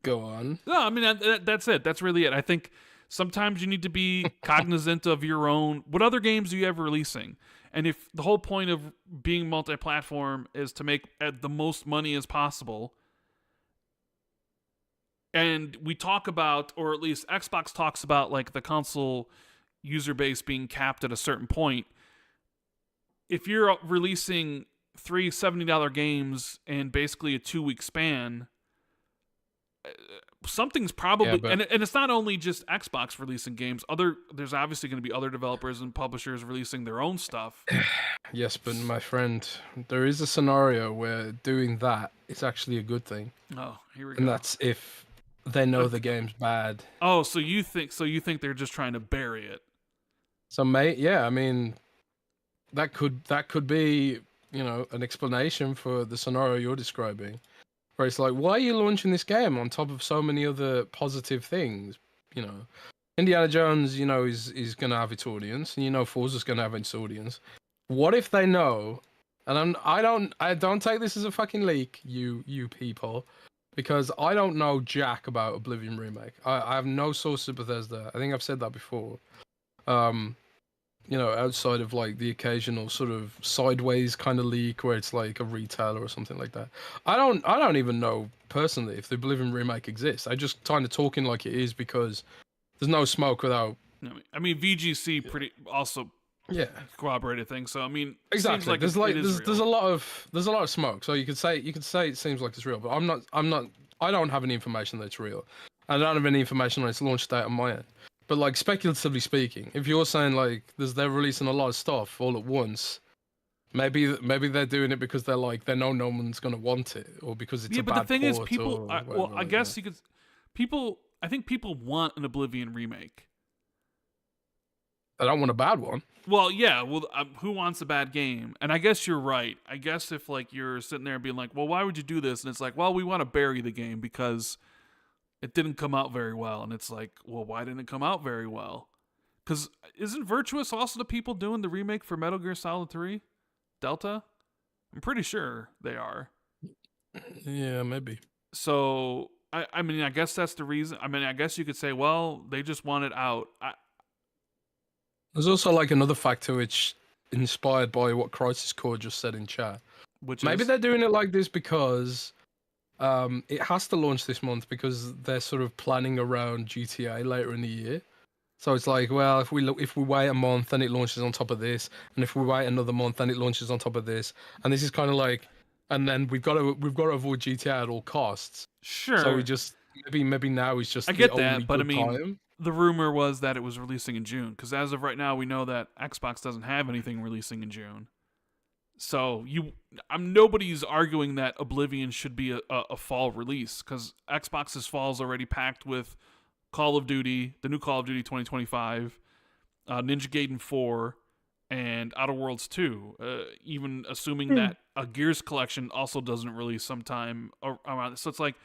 Go on. no, I mean that's it. That's really it. I think sometimes you need to be cognizant of your own. What other games do you have releasing? And if the whole point of being multi-platform is to make the most money as possible, and we talk about, or at least Xbox talks about, like the console user base being capped at a certain point. If you're releasing three $70 games in basically a 2-week span, something's probably and it's not only just Xbox releasing games. There's obviously going to be other developers and publishers releasing their own stuff. Yes, but my friend, there is a scenario where doing that is actually a good thing. Oh, here we go. And that's if they know the game's bad. Oh, so you think they're just trying to bury it? So, mate, yeah, I mean, that could be, an explanation for the scenario you're describing. Where it's like, why are you launching this game on top of so many other positive things? Indiana Jones, is going to have its audience, and Forza's going to have its audience. What if they know? And I don't take this as a fucking leak, you people, because I don't know jack about Oblivion Remake. I have no source of Bethesda. I think I've said that before. Outside of like the occasional sort of sideways kind of leak where it's like a retailer or something like that. I don't even know personally if the Oblivion Remake exists. I just kind of talking like it is because there's no smoke without. I mean, VGC pretty also corroborated things. So I mean, exactly. Like there's a lot of smoke. So you could say it seems like it's real, but I don't have any information that it's real. I don't have any information on its launch date on my end. But like speculatively speaking, if you're saying like they're releasing a lot of stuff all at once, maybe they're doing it because they know no one's gonna want it, or because it's a bad port. Yeah, but the thing is, people. I guess you could. I think people want an Oblivion remake. I don't want a bad one. Well, yeah. Well, who wants a bad game? And I guess you're right. I guess if like you're sitting there and being like, well, why would you do this? And it's like, well, we want to bury the game because it didn't come out very well. And it's like, well, why didn't it come out very well? Because isn't Virtuous also the people doing the remake for Metal Gear Solid 3? Delta? I'm pretty sure they are. Yeah, maybe. So, I mean, I guess that's the reason. I mean, I guess you could say, well, they just want it out. There's also like another factor which inspired by what Crisis Core just said in chat. Which maybe they're doing it like this because it has to launch this month because they're sort of planning around GTA later in the year. So it's like, well, if we wait a month, then it launches on top of this, and if we wait another month, then it launches on top of this, and this is kind of like, and then we've got to avoid GTA at all costs. Sure. So we just maybe now is just I get that, but I mean, time. The rumor was that it was releasing in June because as of right now, we know that Xbox doesn't have anything releasing in June. So nobody's arguing that Oblivion should be a fall release because Xbox's fall is already packed with Call of Duty, the new Call of Duty 2025, Ninja Gaiden 4, and Outer Worlds 2. Even assuming that a Gears collection also doesn't release sometime around. So it's like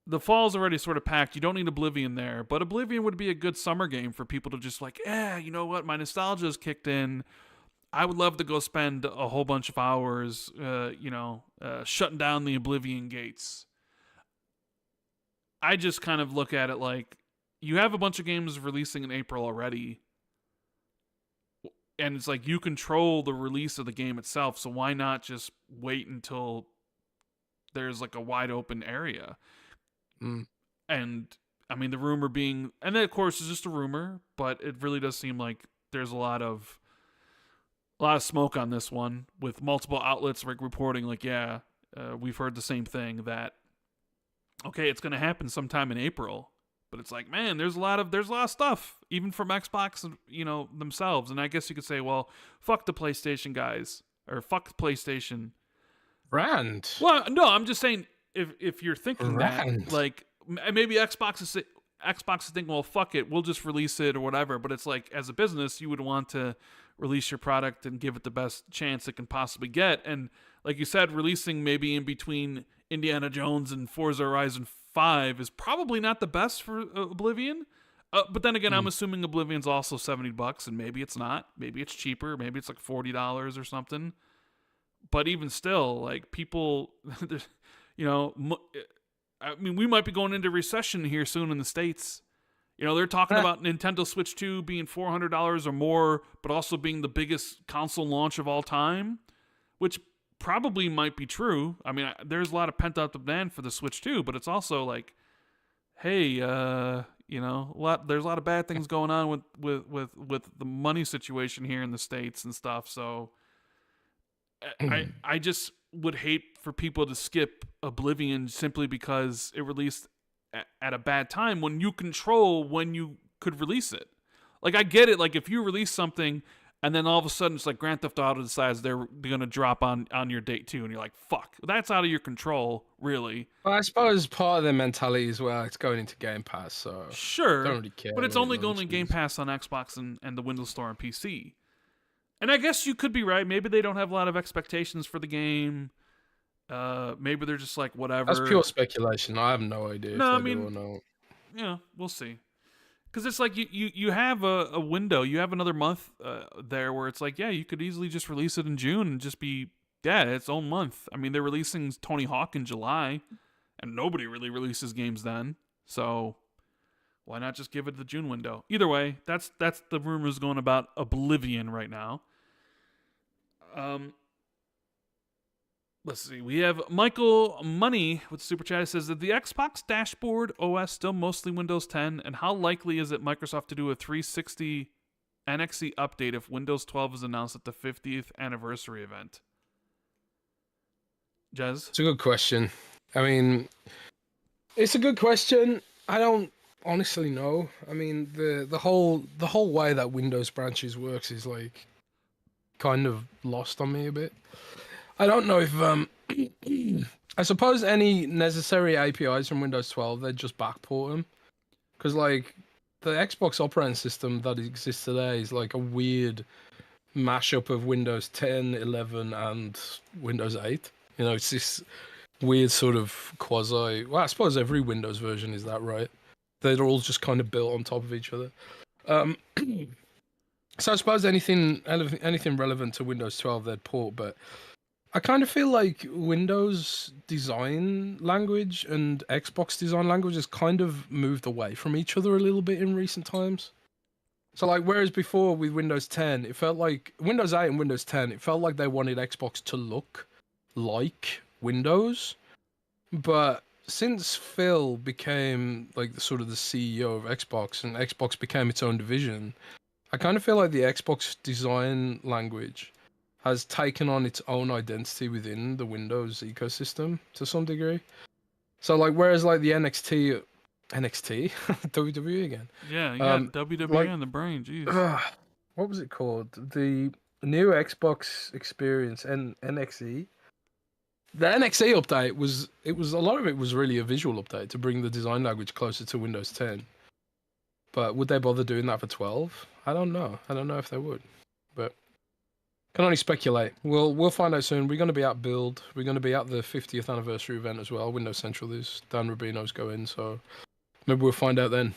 the fall's already sort of packed. You don't need Oblivion there, but Oblivion would be a good summer game for people to just like, yeah, you know what? My nostalgia has kicked in. I would love to go spend a whole bunch of hours, shutting down the Oblivion gates. I just kind of look at it like you have a bunch of games releasing in April already. And it's like you control the release of the game itself, so why not just wait until there's like a wide open area? And I mean, the rumor being, and then of course it's just a rumor, but it really does seem like there's a lot of smoke on this one, with multiple outlets like reporting like, yeah, we've heard the same thing, that okay, it's going to happen sometime in April. But it's like, man, there's a lot of stuff, even from Xbox, themselves. And I guess you could say, well, fuck the PlayStation guys, or fuck PlayStation. Rand. Well, no, I'm just saying, if you're thinking Rand. that, like, maybe Xbox is thinking, well, fuck it, we'll just release it or whatever. But it's like, as a business, you would want to release your product and give it the best chance it can possibly get. And like you said, releasing maybe in between Indiana Jones and Forza Horizon 5 is probably not the best for Oblivion. But then again, I'm assuming Oblivion's also $70, and maybe it's not. Maybe it's cheaper. Maybe it's like $40 or something. But even still, like, people, I mean, we might be going into recession here soon in the States. They're talking about Nintendo Switch 2 being $400 or more, but also being the biggest console launch of all time, which probably might be true. I mean, there's a lot of pent-up demand for the Switch 2, but it's also like, hey, there's a lot of bad things going on with the money situation here in the States and stuff. So I just would hate for people to skip Oblivion simply because it released at a bad time, when you control when you could release it. Like, I get it. Like, if you release something and then all of a sudden it's like Grand Theft Auto decides they're going to drop on your date too, and you're like, fuck, that's out of your control, really. Well, I suppose part of their mentality as well, it's going into Game Pass, so sure, don't really care. But it's only going to Game Pass on Xbox and the Windows Store and PC. And I guess you could be right. Maybe they don't have a lot of expectations for the game. Maybe they're just like, whatever. That's pure speculation. I have no idea. No, if I they mean, do or not. Yeah, we'll see. Because it's like you have a window. You have another month there where it's like, yeah, you could easily just release it in June and just be, yeah, its own month. I mean, they're releasing Tony Hawk in July, and nobody really releases games then. So why not just give it the June window? Either way, that's the rumors going about Oblivion right now. Let's see. We have Michael Money with Super Chat. It says that the Xbox dashboard OS still mostly Windows 10, and how likely is it Microsoft to do a 360 NXE update if Windows 12 is announced at the 50th anniversary event? Jez? It's a good question. I mean, it's a good question. I don't honestly know. I mean, the whole way that Windows branches works is like kind of lost on me a bit. I don't know if I suppose any necessary APIs from Windows 12, they'd just backport them, because like the Xbox operating system that exists today is like a weird mashup of Windows 10, 11, and Windows 8. It's this weird sort of quasi. Well, I suppose every Windows version is that, right? They're all just kind of built on top of each other. So I suppose anything relevant to Windows 12 they'd port, but I kind of feel like Windows design language and Xbox design language has kind of moved away from each other a little bit in recent times. So like, whereas before with Windows 10, it felt like Windows 8 and Windows 10, it felt like they wanted Xbox to look like Windows. But since Phil became like the CEO of Xbox and Xbox became its own division, I kind of feel like the Xbox design language has taken on its own identity within the Windows ecosystem to some degree. So like, whereas like the NXT WWE again. Yeah, you got WWE on the brain. Jeez. What was it called? The new Xbox experience and NXE. The NXE update was a lot of it was really a visual update to bring the design language closer to Windows 10. But would they bother doing that for 12? I don't know. I don't know if they would. But can only speculate. We'll find out soon. We're going to be at Build. We're going to be at the 50th anniversary event as well. Windows Central is Dan Rubino's going, so maybe we'll find out then.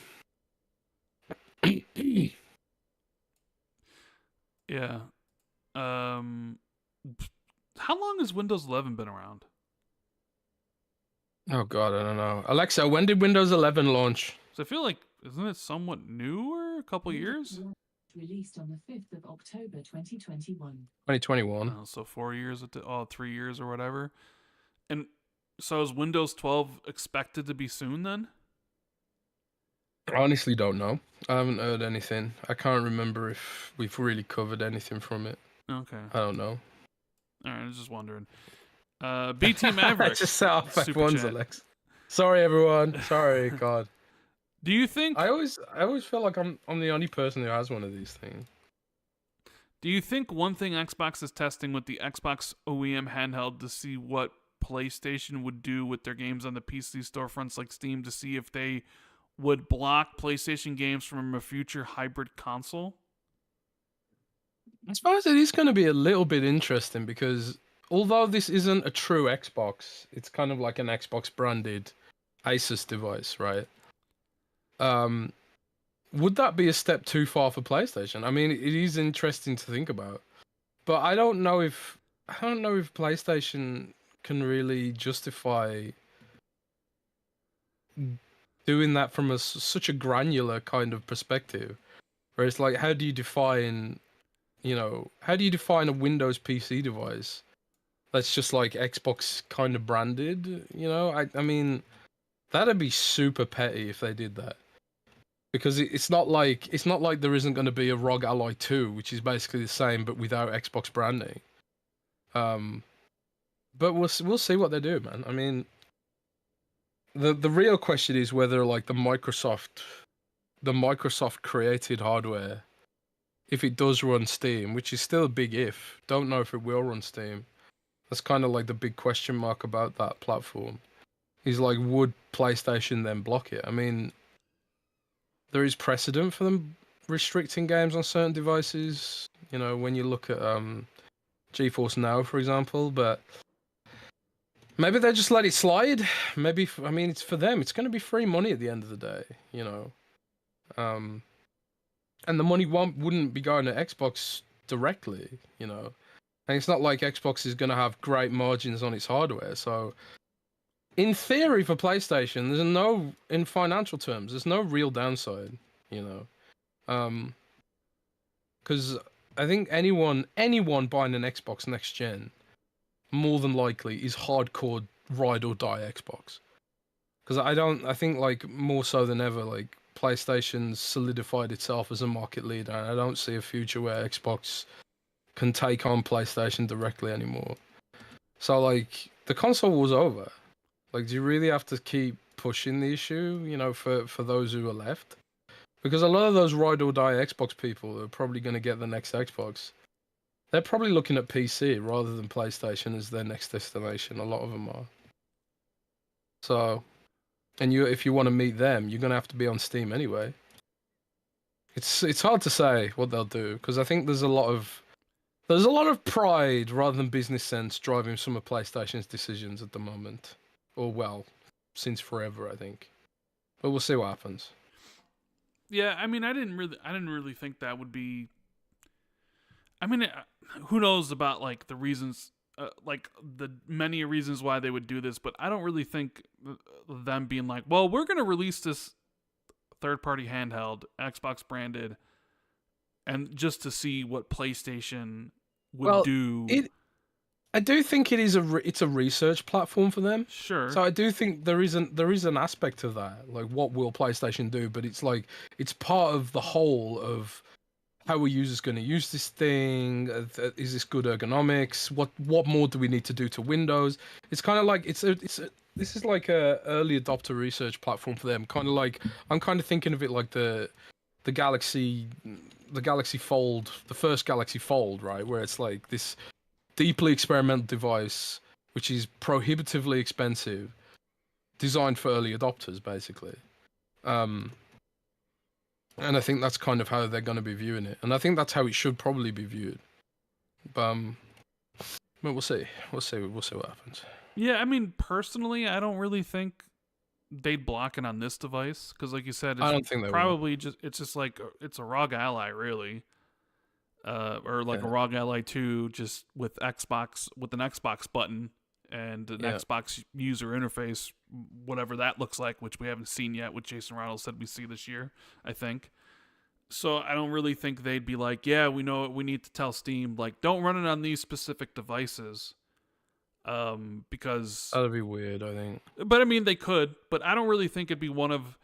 Yeah. How long has Windows 11 been around? Oh god, I don't know. Alexa, when did Windows 11 launch? So I feel like, isn't it somewhat newer? A couple years? Released on the 5th of October 2021. 2021. Oh, so 4 years, 3 years or whatever. And so is Windows 12 expected to be soon then? I honestly don't know. I haven't heard anything. I can't remember if we've really covered anything from it. Okay. I don't know. Alright, I was just wondering. BT Maverick. Just set off Super F1s, chat. Alex. Sorry, everyone. Sorry, God. Do you think I always feel like I'm the only person who has one of these things. Do you think one thing Xbox is testing with the Xbox OEM handheld to see what PlayStation would do with their games on the PC storefronts like Steam to see if they would block PlayStation games from a future hybrid console? I suppose it is going to be a little bit interesting because although this isn't a true Xbox, it's kind of like an Xbox branded Asus device, right? Would that be a step too far for PlayStation? I mean, it is interesting to think about, but I don't know if PlayStation can really justify doing that from such a granular kind of perspective. Where it's like, how do you define a Windows PC device that's just like Xbox kind of branded? I mean, that'd be super petty if they did that. Because it's not like there isn't going to be a ROG Ally 2, which is basically the same but without Xbox branding. But we'll see what they do, man. I mean, the real question is whether like the Microsoft created hardware, if it does run Steam, which is still a big if. Don't know if it will run Steam. That's kind of like the big question mark about that platform. Is like, would PlayStation then block it? I mean, there is precedent for them restricting games on certain devices. When you look at GeForce Now, for example, but maybe they just let it slide. Maybe, I mean, it's for them. It's going to be free money at the end of the day, and the money wouldn't be going to Xbox directly, and it's not like Xbox is going to have great margins on its hardware. So, in theory, for PlayStation, in financial terms, there's no real downside, because I think anyone buying an Xbox next gen, more than likely, is hardcore ride or die Xbox. Because I think like more so than ever, like PlayStation's solidified itself as a market leader, and I don't see a future where Xbox can take on PlayStation directly anymore. So like the console was over. Like, do you really have to keep pushing the issue, for those who are left? Because a lot of those ride or die Xbox people are probably going to get the next Xbox. They're probably looking at PC rather than PlayStation as their next destination. A lot of them are. So, and if you want to meet them, you're going to have to be on Steam anyway. It's hard to say what they'll do because I think there's a lot of pride rather than business sense driving some of PlayStation's decisions at the moment. Or well, since forever, I think. But we'll see what happens. Yeah, I mean, I didn't really think that would be. I mean, who knows about like the reasons, like the many reasons why they would do this, but I don't really think them being like, well, we're gonna release this third-party handheld, Xbox branded, and just to see what PlayStation would do. I do think it's a research platform for them. Sure. So I do think there is an aspect of that, like what will PlayStation do? But it's like it's part of the whole of how are users going to use this thing? Is this good ergonomics? What more do we need to do to Windows? It's kind of like this is like a early adopter research platform for them. Kind of like I'm kind of thinking of it like the Galaxy Fold, the first Galaxy Fold, right? Where it's like this deeply experimental device, which is prohibitively expensive, designed for early adopters, basically. And I think that's kind of how they're going to be viewing it, and I think that's how it should probably be viewed. But we'll see. We'll see what happens. Yeah, I mean, personally, I don't really think they'd block it on this device because, like you said, I it's don't think they will. probably just like it's a ROG Ally, really, or like a ROG Ally 2, just with an Xbox button and an Xbox user interface, whatever that looks like, which we haven't seen yet. What Jason Ronald said we see this year, I think. So I don't really think they'd be like, yeah, we know we need to tell Steam, like, don't run it on these specific devices. Because that'd be weird, I think. But I mean, they could, but I don't really think it'd be one of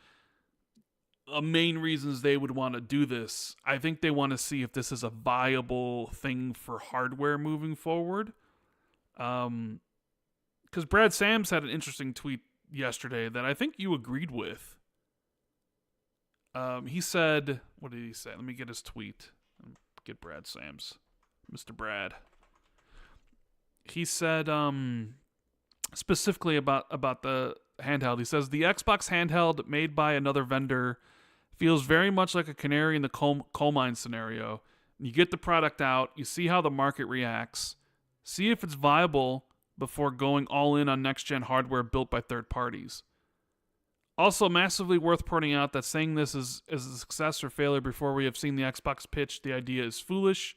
the main reasons they would want to do this. I think they want to see if this is a viable thing for hardware moving forward. Because Brad Sams had an interesting tweet yesterday that I think you agreed with. He said, what did he say? Let me get his tweet. Get Brad Sams. Mr. Brad. He said, specifically about the handheld, he says, the Xbox handheld made by another vendor feels very much like a canary in the coal mine scenario. You get the product out, you see how the market reacts, see if it's viable before going all in on next-gen hardware built by third parties. Also, massively worth pointing out that saying this is a success or failure before we have seen the Xbox pitch the idea is foolish.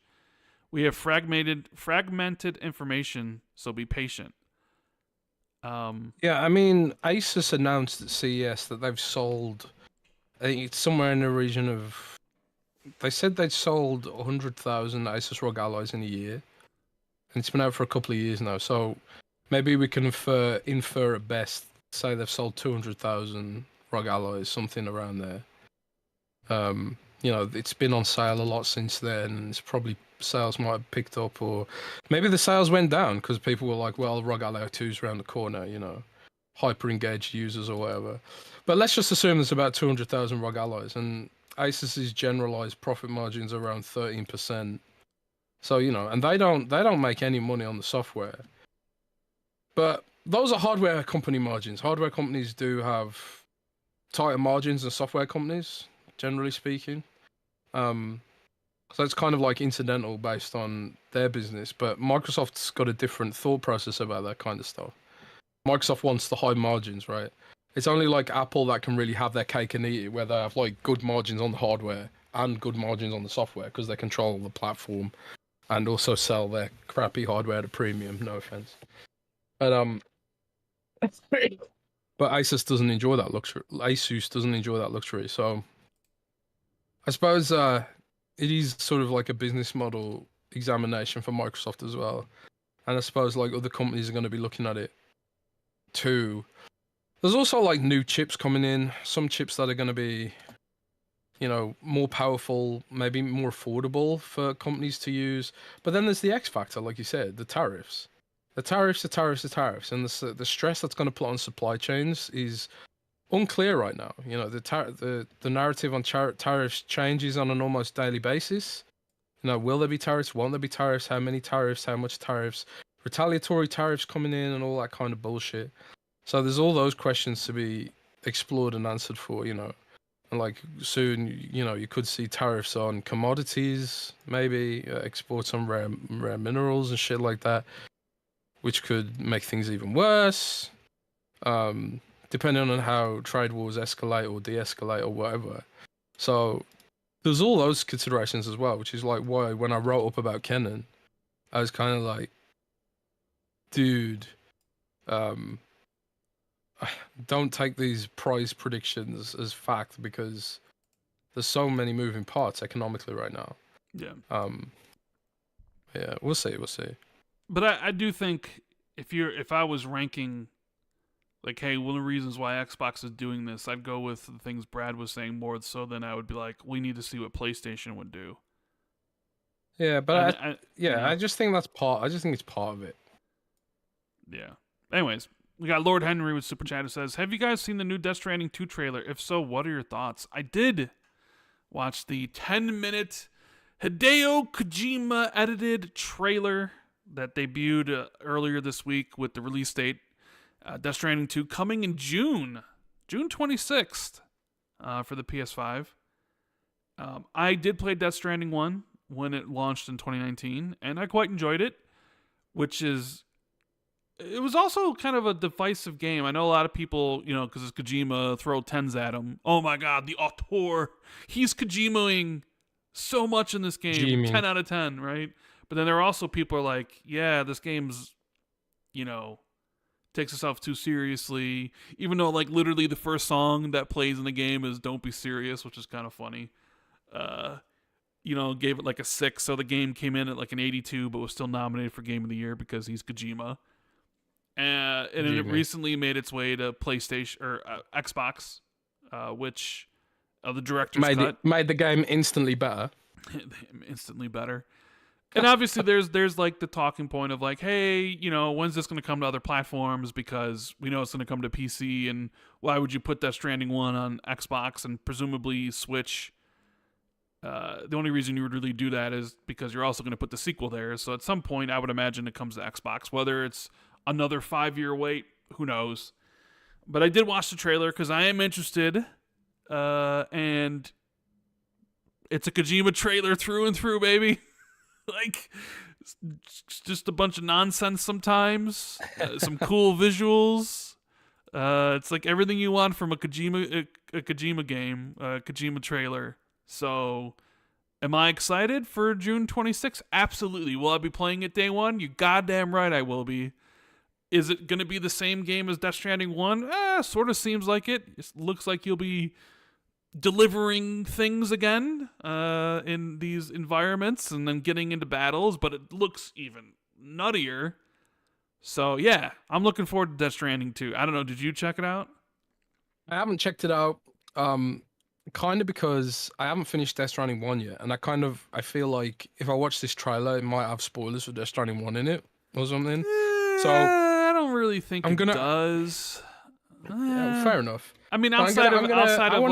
We have fragmented information, so be patient. Yeah, I mean, Asus announced at CES that they've sold, I think it's somewhere in the region of, they said they'd sold 100,000 Asus ROG Alloys in a year. And it's been out for a couple of years now, so maybe we can infer at best, say they've sold 200,000 ROG Alloys, something around there. You know, it's been on sale a lot since then, and it's probably sales might have picked up, or maybe the sales went down because people were like, well, ROG Ally 2's around the corner, you know, hyper engaged users or whatever. But let's just assume there's about 200,000 ROG Alloys, and Asus's generalized profit margins are around 13%. So, you know, and they don't make any money on the software. But those are hardware company margins. Hardware companies do have tighter margins than software companies, generally speaking. So it's kind of like incidental based on their business, but Microsoft's got a different thought process about that kind of stuff. Microsoft wants the high margins, right? It's only like Apple that can really have their cake and eat it, where they have like good margins on the hardware and good margins on the software because they control the platform and also sell their crappy hardware at a premium. No offense, but but Asus doesn't enjoy that luxury. So I suppose it is sort of like a business model examination for Microsoft as well. And I suppose like other companies are going to be looking at it too. There's also like new chips coming in, some chips that are going to be, you know, more powerful, maybe more affordable for companies to use. But then there's the X factor, like you said, the tariffs. The tariffs. And the stress that's going to put on supply chains is unclear right now. You know, the narrative on tariffs changes on an almost daily basis. You know, will there be tariffs? Won't there be tariffs? How many tariffs? How much tariffs? Retaliatory tariffs coming in and all that kind of bullshit. So there's all those questions to be explored and answered for, you know. And like soon, you know, you could see tariffs on commodities, maybe exports on rare minerals and shit like that, which could make things even worse. Depending on how trade wars escalate or de-escalate or whatever. So there's all those considerations as well, which is like why when I wrote up about Kennan, I was kind of like, dude, don't take these price predictions as fact because there's so many moving parts economically right now. Yeah. Yeah, we'll see. But I do think if I was ranking, like, hey, one of the reasons why Xbox is doing this, I'd go with the things Brad was saying more so than I would be like, we need to see what PlayStation would do. Yeah, but I just think that's part. I just think it's part of it. Yeah. Anyways, we got Lord Henry with Super Chat who says, have you guys seen the new Death Stranding 2 trailer? If so, what are your thoughts? I did watch the 10-minute Hideo Kojima edited trailer that debuted earlier this week with the release date. Death Stranding 2 coming in June 26th for the PS5. I did play Death Stranding 1 when it launched in 2019, and I quite enjoyed it, which is... It was also kind of a divisive game. I know a lot of people, because it's Kojima, throw tens at him. Oh my god, the auteur. He's Kojimaing so much in this game. Kojiming. 10 out of 10, right? But then there are also people who are like, yeah, this game's, takes itself too seriously. Even though, like, literally the first song that plays in the game is Don't Be Serious, which is kind of funny. Gave it like a 6, so the game came in at like an 82, but was still nominated for Game of the Year because he's Kojima. And it recently made its way to PlayStation or Xbox, which the director's cut made the game instantly better. Instantly better. And obviously, there's like the talking point of like, hey, when's this going to come to other platforms? Because we know it's going to come to PC, and why would you put Death Stranding 1 on Xbox and presumably Switch? The only reason you would really do that is because you're also going to put the sequel there. So at some point, I would imagine it comes to Xbox, whether it's another 5-year wait, who knows? But I did watch the trailer because I am interested, and it's a Kojima trailer through and through, baby. Like, it's just a bunch of nonsense sometimes, some cool visuals. It's like everything you want from a Kojima game, a Kojima trailer. So, am I excited for June 26th? Absolutely. Will I be playing it day one? You goddamn right I will be. Is it going to be the same game as Death Stranding 1? Sort of seems like it. It looks like you'll be delivering things again in these environments and then getting into battles, but it looks even nuttier. So, yeah, I'm looking forward to Death Stranding 2. I don't know, did you check it out? I haven't checked it out, kind of because I haven't finished Death Stranding 1 yet, and I feel like if I watch this trailer, it might have spoilers for Death Stranding 1 in it or something. So I don't really think it does. Yeah, fair enough. I mean, I want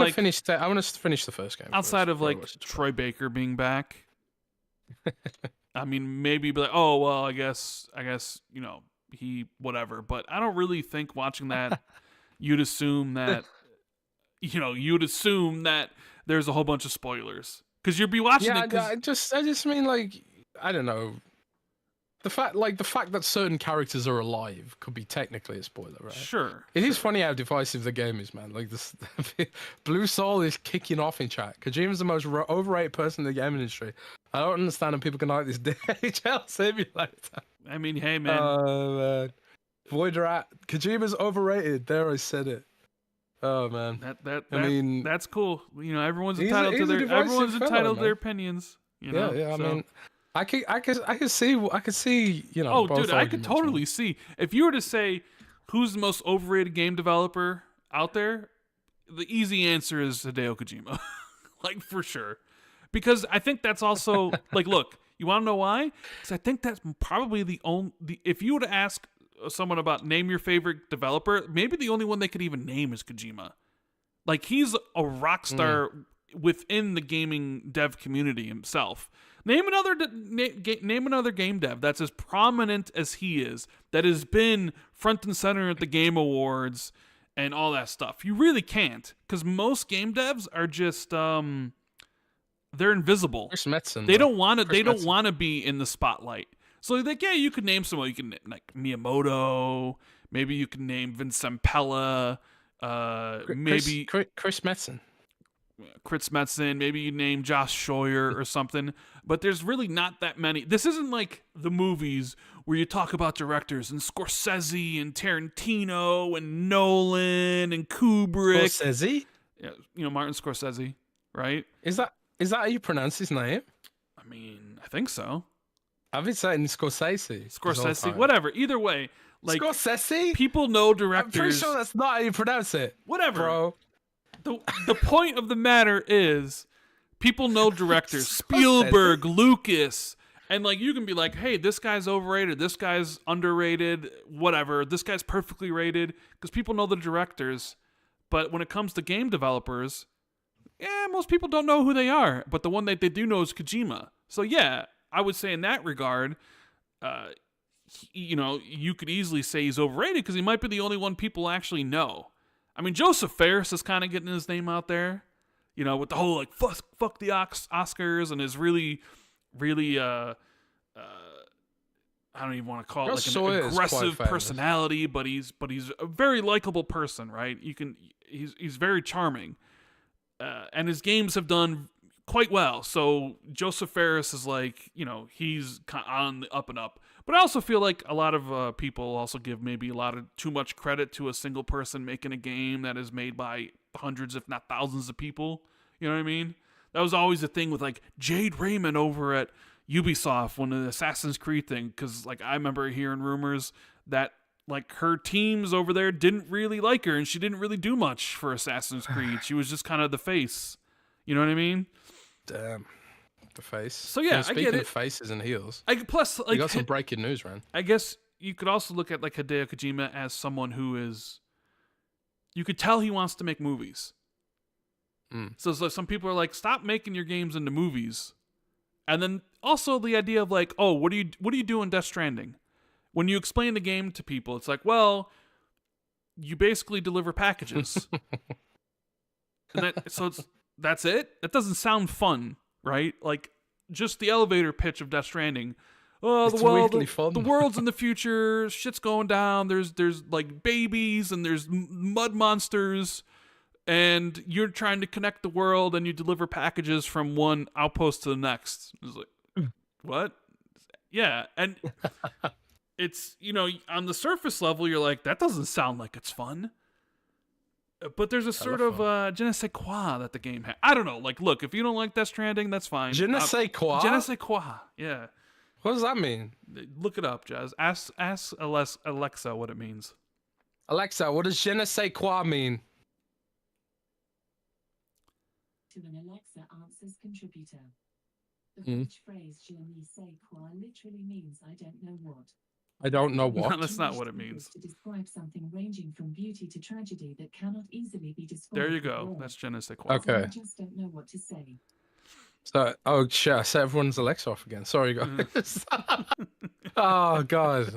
to finish the first game. Outside of like Troy Baker being back, I mean, maybe be like, oh well, I guess he whatever. But I don't really think watching that, you'd assume that there's a whole bunch of spoilers because you'd be watching it. I just mean, like, I don't know. The fact that certain characters are alive could be technically a spoiler, right? Sure. It is funny how divisive the game is, man. Like, this Blue Soul is kicking off in chat. Kojima's the most overrated person in the game industry. I don't understand how people can like this DHL simulator. I mean, hey, man. Man. Void Rat. Kojima's overrated. There, I said it. Oh man. That's cool. Everyone's entitled to their opinions. Yeah. I mean, I could see. Oh, dude, I could totally see if you were to say who's the most overrated game developer out there. The easy answer is Hideo Kojima, like for sure, because I think that's also like, look, you want to know why? Because I think that's probably the only. If you were to ask someone about name your favorite developer, maybe the only one they could even name is Kojima. Like, he's a rock star within the gaming dev community himself. Name another game dev that's as prominent as he is, that has been front and center at the Game Awards and all that stuff. You really can't, because most game devs are just they're invisible. Chris Metzen, they don't want to. They don't want to be in the spotlight. So, like, yeah, you could name someone. You can like Miyamoto. Maybe you can name Vincent Pella. Maybe Chris Metzen. Chris Metzen, maybe you name Josh Scheuer or something, but there's really not that many. This isn't like the movies where you talk about directors and Scorsese and Tarantino and Nolan and Kubrick. Scorsese? Yeah, Martin Scorsese, right? Is that how you pronounce his name? I mean, I think so. I've been saying Scorsese, whatever. Either way, like, Scorsese? People know directors. I'm pretty sure that's not how you pronounce it. Whatever, bro. The point of the matter is, people know directors. Spielberg, Lucas, and like, you can be like, hey, this guy's overrated, this guy's underrated, whatever. This guy's perfectly rated, because people know the directors. But when it comes to game developers, most people don't know who they are. But the one that they do know is Kojima. So yeah, I would say in that regard, you could easily say he's overrated because he might be the only one people actually know. I mean, Joseph Ferris is kind of getting his name out there. You know, with the whole like fuck the Oscars and his really I don't even want to call it Russ like Sawyer an is quite aggressive famous. personality, but he's a very likable person, right? He's very charming, and his games have done quite well. So Joseph Ferris is like, you know, he's on the up and up. But I also feel like a lot of people also give maybe a lot of too much credit to a single person making a game that is made by hundreds, if not thousands, of people. You know what I mean? That was always the thing with like Jade Raymond over at Ubisoft when the Assassin's Creed thing, because like I remember hearing rumors that like her teams over there didn't really like her and she didn't really do much for Assassin's Creed. She was just kind of the face. You know what I mean? Damn. The face. So yeah, I speaking get of it. faces and heels, Plus, like, you got some breaking news, Rand. I guess you could also look at like Hideo Kojima as someone who is. You could tell he wants to make movies. So some people are like, stop making your games into movies. And then also the idea of like, oh, what do you do in Death Stranding? When you explain the game to people, it's like, well, you basically deliver packages. That's it? That doesn't sound fun, right? Like just the elevator pitch of Death Stranding. Oh, It's weirdly fun. The world's in the future, shit's going down, there's like babies and there's mud monsters. And you're trying to connect the world, and you deliver packages from one outpost to the next. It's like, what? Yeah, and it's, you know, on the surface level, you're like, that doesn't sound like it's fun. But there's a sort of je ne sais quoi that the game has. I don't know. Like, look, if you don't like Death Stranding, that's fine. Je ne sais quoi? Je ne sais quoi. Yeah. What does that mean? Look it up, Jez. Ask Alexa what it means. Alexa, what does je ne sais quoi mean? To an Alexa Answers contributor. The French phrase je ne sais quoi literally means I don't know what. I don't know what. No, that's not what it means. To describe something ranging from beauty to tragedy that cannot easily be described. There you with go. words. That's je ne sais quoi. Okay. I just don't know what to say. So, oh shit! I set everyone's Alexa off again. Sorry, guys. Oh god!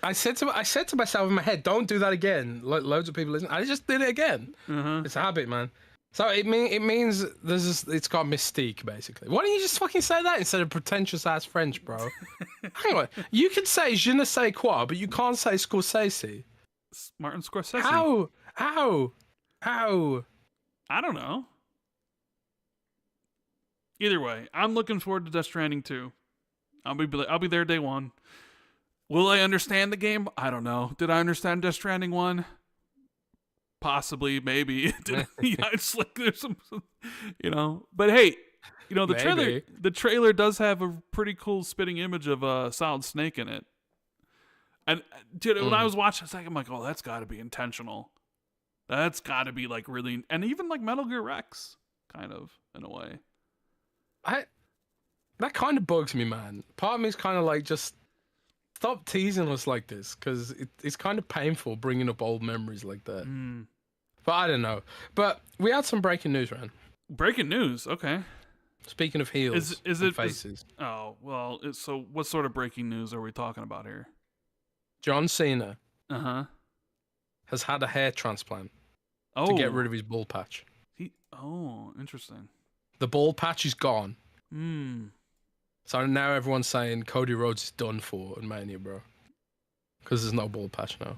I said to myself in my head, "Don't do that again." Loads of people listen. I just did it again. It's a habit, man. So it means it's got mystique basically. Why don't you just fucking say that instead of pretentious ass French, bro? Hang on, you can say je ne sais quoi, but you can't say Scorsese. Martin Scorsese. How? I don't know. Either way, I'm looking forward to Death Stranding 2. I'll be there day one. Will I understand the game? I don't know. Did I understand Death Stranding 1? Possibly, maybe. It's like there's some, you know. But hey, you know, the trailer does have a pretty cool spitting image of a Solid Snake in it. And dude, when I was watching, I'm like, oh, that's got to be intentional. That's got to be like really, and even like Metal Gear Rex, kind of in a way. That kind of bugs me, man. Part of me is kind of like, just stop teasing us like this, because it's kind of painful bringing up old memories like that. But I don't know. But we had some breaking news, Ran. Breaking news, okay. Speaking of heels and faces. Oh, well, so what sort of breaking news are we talking about here? John Cena has had a hair transplant to get rid of his bald patch. Interesting. The bald patch is gone. Hmm. So now everyone's saying Cody Rhodes is done for in Mania, bro. Because there's no bald patch now.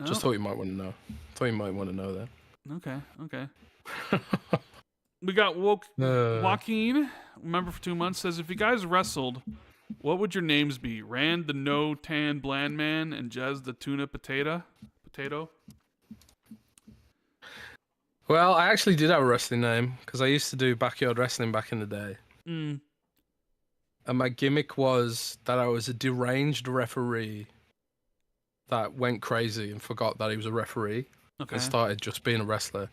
Oh. Just thought you might want to know. Thought you might want to know that. Okay. We got Joaquin, member for 2 months, says, if you guys wrestled, what would your names be? Rand the no-tan bland man and Jez the tuna potato? Well, I actually did have a wrestling name because I used to do backyard wrestling back in the day. And my gimmick was that I was a deranged referee that went crazy and forgot that he was a referee and started just being a wrestler.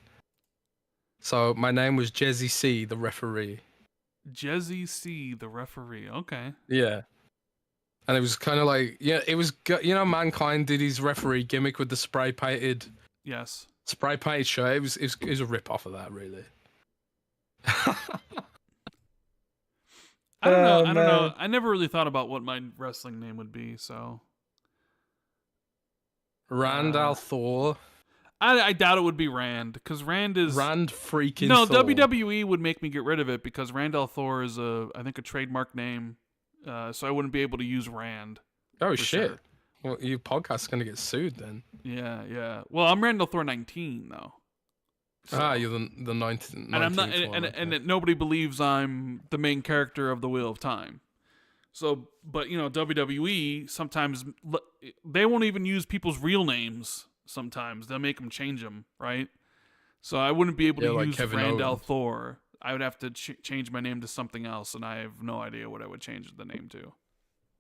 So my name was Jezzy C, the referee. Jezzy C, the referee. Okay. Yeah. And it was kind of like, it was, Mankind did his referee gimmick with the spray painted shirt. It was a rip off of that, really. I don't know. I never really thought about what my wrestling name would be, so. Randall Thor. I doubt it would be Rand, because Rand is Rand freaking no Thor. WWE would make me get rid of it because Randall Thor is I think a trademark name, so I wouldn't be able to use Rand. Oh for shit! sure. Well, your podcast's gonna get sued then. Yeah. Well, I'm Randall Thor 19 though. So- You're the 19th. and I'm not, and nobody believes I'm the main character of the Wheel of Time. So, but WWE sometimes they won't even use people's real names. Sometimes they'll make them change them, right? So I wouldn't be able to like use Kevin Randall Owens. Thor. I would have to change my name to something else, and I have no idea what I would change the name to.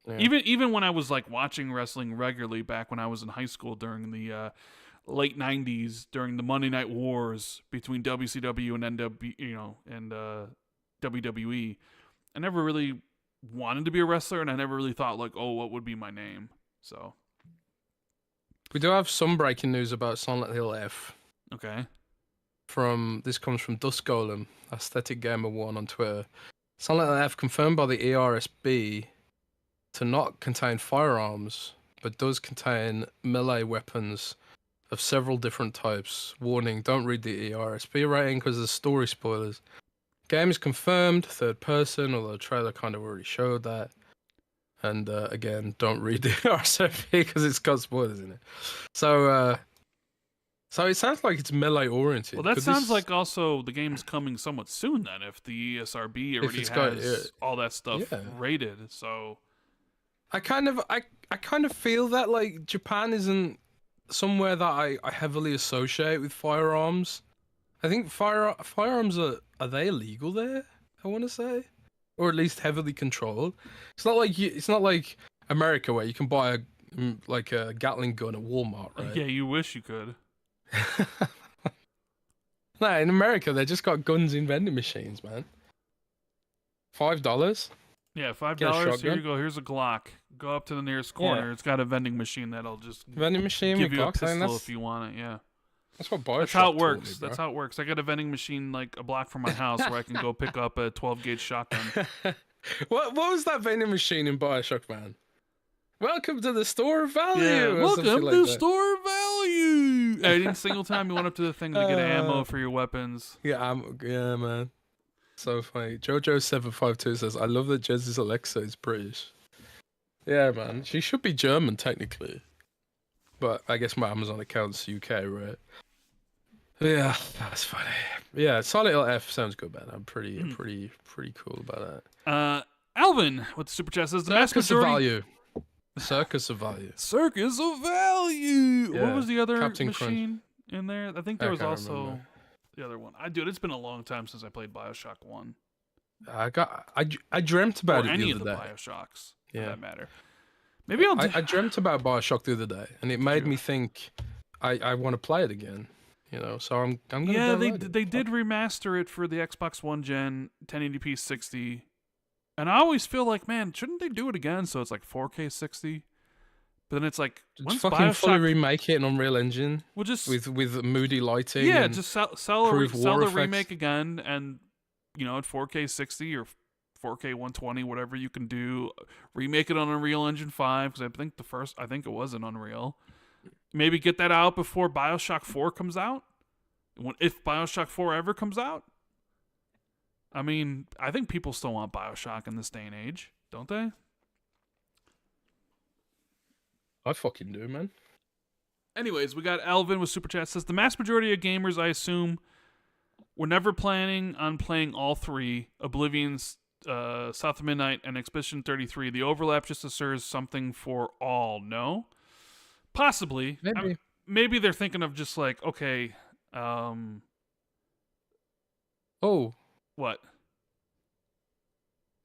Yeah. Even when I was like watching wrestling regularly back when I was in high school during the late '90s, during the Monday Night Wars between WCW and WWE, I never really wanted to be a wrestler, and I never really thought like, oh, what would be my name? So We do have some breaking news about Silent Hill F. okay, This comes from Dust Golem, Aesthetic Gamer 1 on Twitter. Silent Hill F confirmed by the ERSB to not contain firearms, but does contain melee weapons of several different types. Warning, don't read the ERSB rating because there's story spoilers. Game is confirmed, third person, although the trailer kind of already showed that. And again, don't read the ERSB because it's got spoilers in it. So it sounds like it's melee oriented. well that sounds like also the game's coming somewhat soon then if the ESRB already it's has got- all that stuff yeah. rated. So I kind of feel that like Japan isn't somewhere that I heavily associate with firearms. I think firearms are they illegal there? I want to say, or at least heavily controlled. It's not like America where you can buy a Gatling gun at Walmart, right? yeah, you wish you could. No, in America they just got guns in vending machines, man. $5. Yeah, Get a $5. Here shotgun. you go. Here's a Glock. Go up to the nearest corner. Yeah. It's got a vending machine that'll just Vending machine give with you a Glocks. I mean, pistol if you want it. Yeah, that's what Bioshock that's how it taught me, works. bro. That's how it works. I got a vending machine like a block from my house where I can go pick up a 12 gauge shotgun. What was that vending machine in Bioshock, man? Welcome to the store of value. Yeah, or welcome something to like that. store value. Every single time you went up to the thing to get ammo for your weapons. Yeah, man. So funny. Jojo752 says, I love that Jez's Alexa is British. Yeah, man. She should be German, technically. But I guess my Amazon account's UK, right? Yeah, that's funny. Yeah, Silent Hill F sounds good, man. I'm pretty cool about that. Alvin with the super chat says the mass Circus of majority. value. Circus of value. Circus of value. Yeah, What was the other Captain Crunch. machine in there? I think there I was can't also remember. the other one. It's been a long time since I played Bioshock 1. I dreamt about Or it any the of other the day. Bioshocks, for Yeah. that matter. Maybe I'll do... I dreamt about Bioshock the other day, and it made you? me think I want to play it again. So I'm gonna. Yeah, download it. they did remaster it for the Xbox One gen, 1080p 60. And I always feel like, man, shouldn't they do it again so it's like 4K 60? But then it's like, Just when's fucking fully Bioshock... remake it in Unreal Engine We'll just... with moody lighting. Yeah, and just sell improved war the effects. remake again, and at 4K 60 or 4K 120, whatever you can do. Remake it on Unreal Engine 5 because I think it was in Unreal. Maybe get that out before Bioshock 4 comes out. If Bioshock 4 ever comes out. I mean, I think people still want Bioshock in this day and age, don't they? I fucking do, man. Anyways, we got Alvin with Super Chat says the mass majority of gamers, I assume, were never planning on playing all three, Oblivion's South of Midnight and Expedition 33. The overlap just assures something for all. No? Possibly. Maybe. Maybe they're thinking of just like, okay, Oh, what?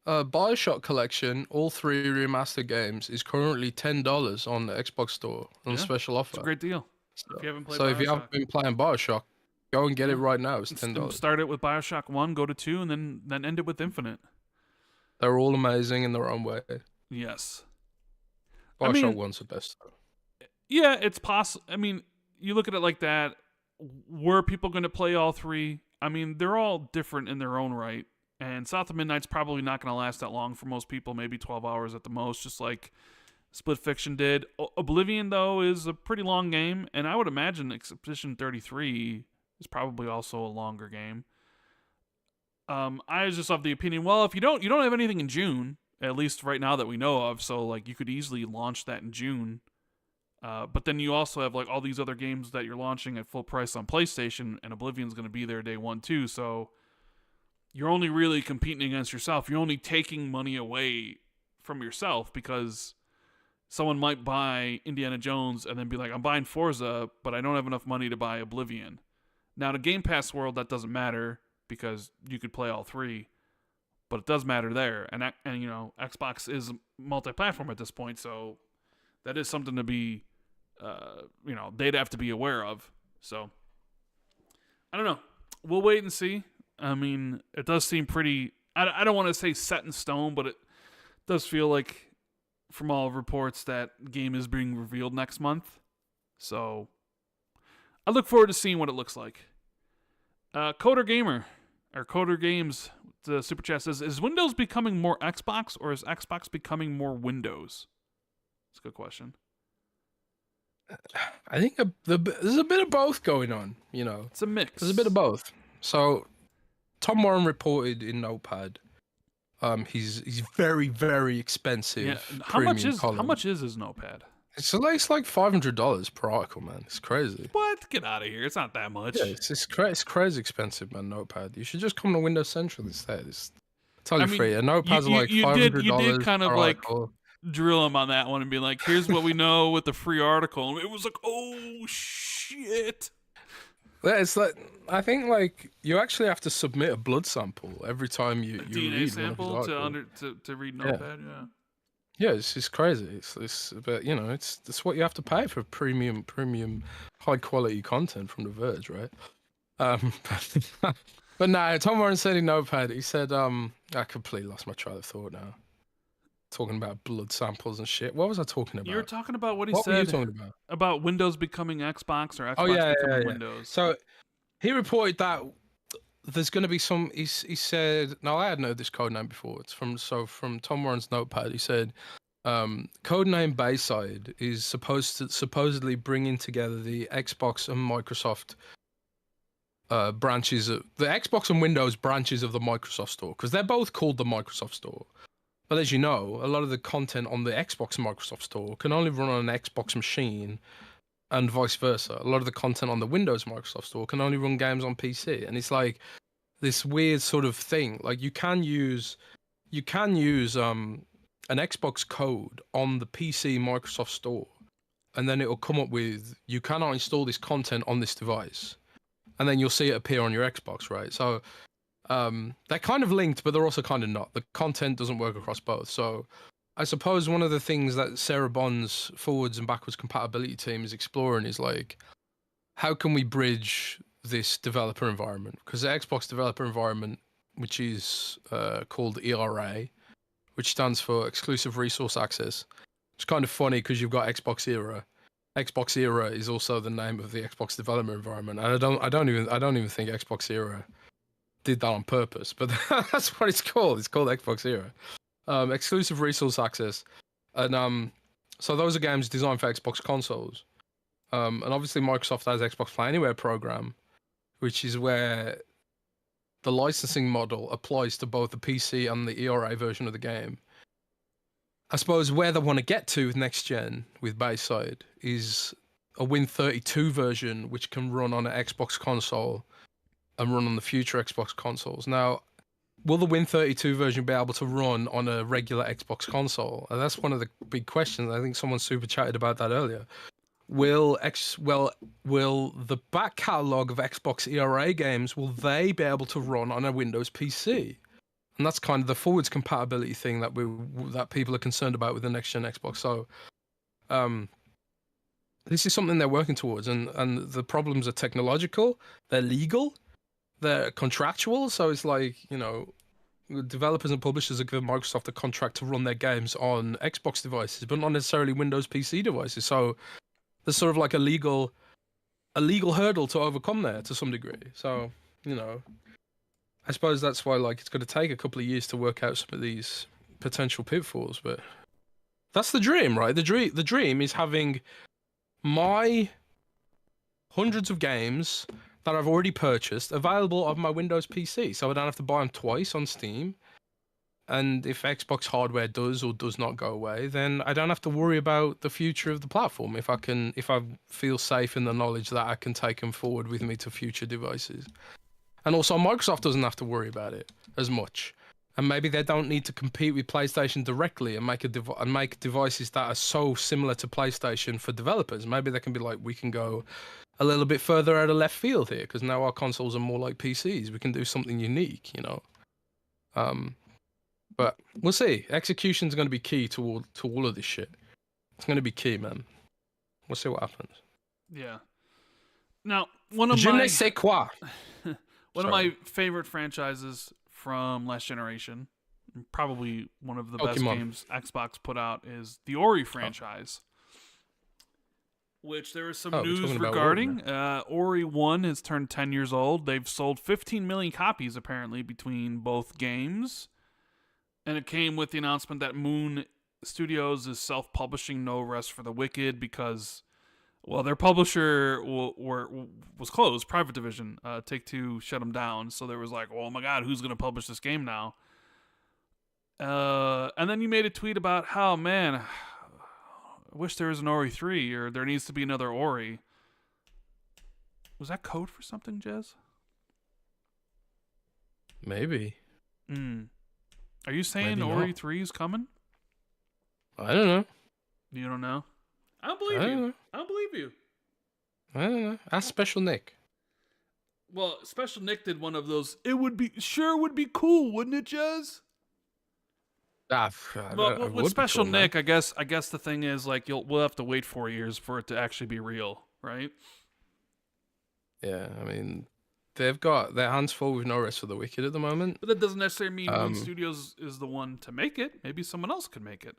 Bioshock Collection, all three remastered games, is currently $10 on the Xbox Store on a Yeah, special offer. It's a great deal. So, If you haven't played so if you Bioshock. haven't been playing Bioshock, go and get it Yeah. right now. It's $10. Start it with Bioshock 1, go to 2, and then end it with Infinite. They're all amazing in their own way. Yes. Bioshock 1's the best. Yeah, it's possible. I mean, you look at it like that. Were people going to play all three? I mean, they're all different in their own right. And South of Midnight's probably not going to last that long for most people, maybe 12 hours at the most, just like Split Fiction did. Oblivion, though, is a pretty long game, and I would imagine Expedition 33 is probably also a longer game. I was just of the opinion, well, if you don't have anything in June, at least right now that we know of, so like you could easily launch that in June. But then you also have like all these other games that you're launching at full price on PlayStation, and Oblivion's going to be there day one too. So you're only really competing against yourself. You're only taking money away from yourself because someone might buy Indiana Jones and then be like, I'm buying Forza, but I don't have enough money to buy Oblivion. Now, in a Game Pass world, that doesn't matter because you could play all three, but it does matter there. And you know, Xbox is multi-platform at this point, so that is something to be, you know, they'd have to be aware of. So I don't know. We'll wait and see. I mean, it does seem pretty. I don't want to say set in stone, but it does feel like, from all reports, that game is being revealed next month. So I look forward to seeing what it looks like. Coder Gamer, or Coder Games, the Super Chat says, is Windows becoming more Xbox, or is Xbox becoming more Windows? That's a good question. I think there's a bit of both going on, you know. It's a mix. There's a bit of both. So, Tom Warren reported in Notepad, he's very, very expensive. Yeah. How much is his Notepad? It's like $500 per article, man. It's crazy. What? Get out of here! It's not that much. Yeah, it's crazy expensive, man. Notepad. You should just come to Windows Central instead. It's totally free. A Notepad's like $500. You did kind of like article. Drill him on that one and be like, here's what we know with the free article. And it was like, oh shit. Yeah, it's like, I think like you actually have to submit a blood sample every time you DNA read sample to read Notepad. Yeah, it's crazy. It's but you know, it's what you have to pay for premium high quality content from The Verge, right? But no, Tom Warren said in Notepad, he said, I completely lost my train of thought now. Talking about blood samples and shit. What was I talking about? You were talking about what he What said were you talking about Windows becoming Xbox or Xbox becoming Windows. So he reported that there's going to be some. He said, "No, I had known this code name before. It's from Tom Warren's Notepad." He said, "Codename Bayside is supposedly bringing together the Xbox and Microsoft branches of the Xbox and Windows branches of the Microsoft Store, because they're both called the Microsoft Store." But as you know, a lot of the content on the Xbox and Microsoft Store can only run on an Xbox machine, and vice versa. A lot of the content on the Windows Microsoft Store can only run games on PC, and it's like this weird sort of thing. Like you can use an Xbox code on the PC Microsoft Store, and then it will come up with, you cannot install this content on this device, and then you'll see it appear on your Xbox, right? So they're kind of linked, but they're also kind of not. The content doesn't work across both. So I suppose one of the things that Sarah Bond's forwards and backwards compatibility team is exploring is like, how can we bridge this developer environment? Because the Xbox developer environment, which is called ERA, which stands for Exclusive Resource Access. It's kind of funny because you've got Xbox Era. Xbox Era is also the name of the Xbox development environment, and I don't even think Xbox Era did that on purpose, but that's what it's called. It's called Xbox Era. Exclusive Resource Access, and so those are games designed for Xbox consoles. And obviously Microsoft has Xbox Play Anywhere program, which is where the licensing model applies to both the PC and the ERA version of the game. I suppose where they want to get to with next gen with Bayside is a Win32 version which can run on an Xbox console and run on the future Xbox consoles. Now, will the Win32 version be able to run on a regular Xbox console? And that's one of the big questions. I think someone super chatted about that earlier. Will the back catalog of Xbox ERA games, will they be able to run on a Windows PC? And that's kind of the forwards compatibility thing that people are concerned about with the next gen Xbox. So, this is something they're working towards, and the problems are technological, they're legal, they're contractual. So it's like, you know, developers and publishers are giving Microsoft a contract to run their games on Xbox devices, but not necessarily Windows PC devices. So there's sort of like a legal hurdle to overcome there to some degree. So, you know, I suppose that's why, like, it's going to take a couple of years to work out some of these potential pitfalls, but That's the dream, right? The dream is having my hundreds of games that I've already purchased available on my Windows PC, so I don't have to buy them twice on Steam. And if Xbox hardware does or does not go away, then I don't have to worry about the future of the platform. If I feel safe in the knowledge that I can take them forward with me to future devices, and also Microsoft doesn't have to worry about it as much. And maybe they don't need to compete with PlayStation directly and make devices that are so similar to PlayStation for developers. Maybe they can be like, we can go a little bit further out of left field here because now our consoles are more like PCs. We can do something unique, you know. But we'll see. Execution's going to be key to all of this shit. It's going to be key, man. We'll see what happens. Yeah. Now, one of Je ne sais quoi. One of my favorite franchises from last generation, probably one of the best games Xbox put out, is the Ori franchise. Which there is some news regarding. Ori 1 has turned 10 years old. They've sold 15 million copies, apparently, between both games. And it came with the announcement that Moon Studios is self-publishing No Rest for the Wicked because, well, their publisher was closed, private division. Take-Two shut them down. So there was like, oh my god, who's going to publish this game now? And then you made a tweet about how, man, I wish there was an Ori 3 or there needs to be another Ori. Was that code for something, Jez? Maybe. Are you saying Ori 3 is coming? I don't know. You don't know? I don't believe you. I don't believe you. I don't know. Ask Special Nick. Well, Special Nick did one of those. It would be cool, wouldn't it, Jez? Well, with Special Nick, I guess the thing is like we'll have to wait 4 years for it to actually be real, right? Yeah, I mean, they've got their hands full with No Rest for the Wicked at the moment. But that doesn't necessarily mean Moon Studios is the one to make it. Maybe someone else could make it.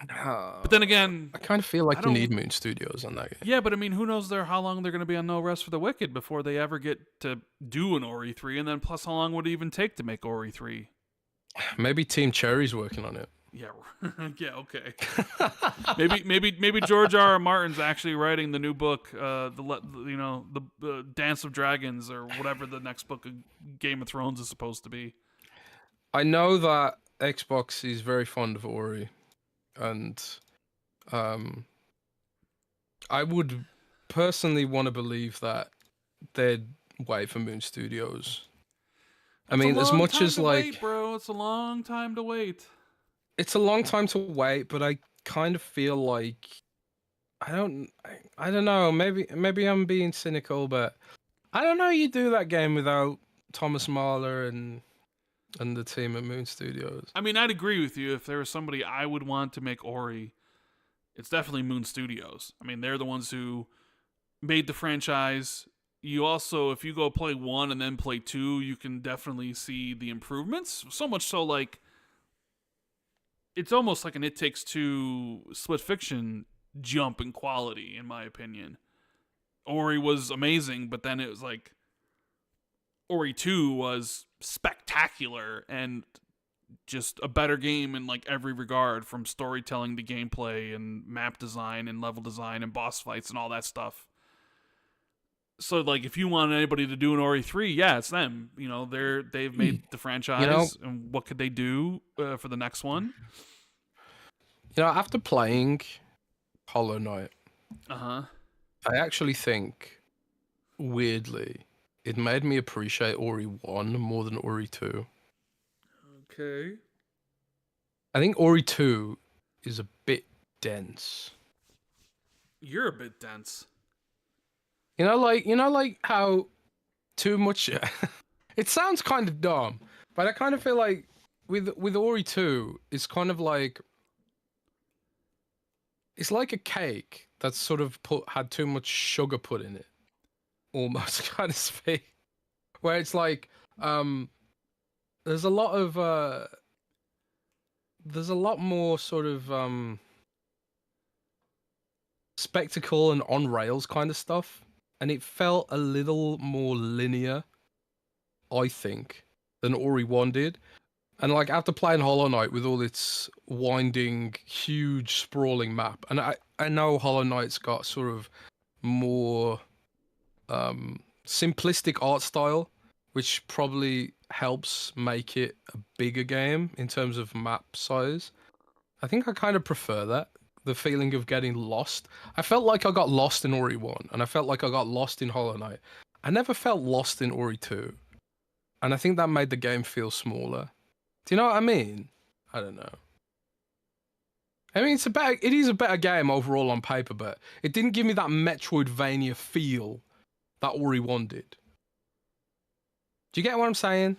But then again, I kind of feel like you need Moon Studios on that game. Yeah, but I mean, who knows how long they're going to be on No Rest for the Wicked before they ever get to do an Ori 3, and then plus how long would it even take to make Ori 3? Maybe Team Cherry's working on it. Yeah, yeah, okay. maybe George R.R. Martin's actually writing the new book, the Dance of Dragons or whatever the next book of Game of Thrones is supposed to be. I know that Xbox is very fond of Ori, and I would personally want to believe that they'd wait for Moon Studios. I mean, as much as like, wait, bro, it's a long time to wait. It's a long time to wait, but I kind of feel like I don't know. Maybe I'm being cynical, but I don't know. You do that game without Thomas Mahler and the team at Moon Studios. I mean, I'd agree with you. If there was somebody I would want to make Ori, it's definitely Moon Studios. I mean, they're the ones who made the franchise. You also, if you go play 1 and then play 2, you can definitely see the improvements. So much so, like, it's almost like an It Takes Two Split Fiction jump in quality, in my opinion. Ori was amazing, but then it was like Ori 2 was spectacular and just a better game in like every regard, from storytelling to gameplay and map design and level design and boss fights and all that stuff. So, like, if you want anybody to do an Ori 3, yeah, it's them. You know, they've made the franchise, and what could they do for the next one? You know, after playing Hollow Knight, I actually think, weirdly, it made me appreciate Ori 1 more than Ori 2. Okay. I think Ori 2 is a bit dense. You're a bit dense. You know, like how too much. It sounds kind of dumb, but I kind of feel like with Ori 2, it's kind of like it's like a cake that's sort of had too much sugar put in it, almost kind of speak. Where it's like there's a lot more sort of spectacle and on rails kind of stuff. And it felt a little more linear, I think, than Ori 1 did. And like after playing Hollow Knight with all its winding, huge, sprawling map, and I know Hollow Knight's got sort of more simplistic art style, which probably helps make it a bigger game in terms of map size. I think I kind of prefer that. The feeling of getting lost. I felt like I got lost in Ori 1, and I felt like I got lost in Hollow Knight. I never felt lost in Ori 2. And I think that made the game feel smaller. Do you know what I mean? I don't know. I mean, it is a better game overall on paper, but it didn't give me that Metroidvania feel that Ori 1 did. Do you get what I'm saying?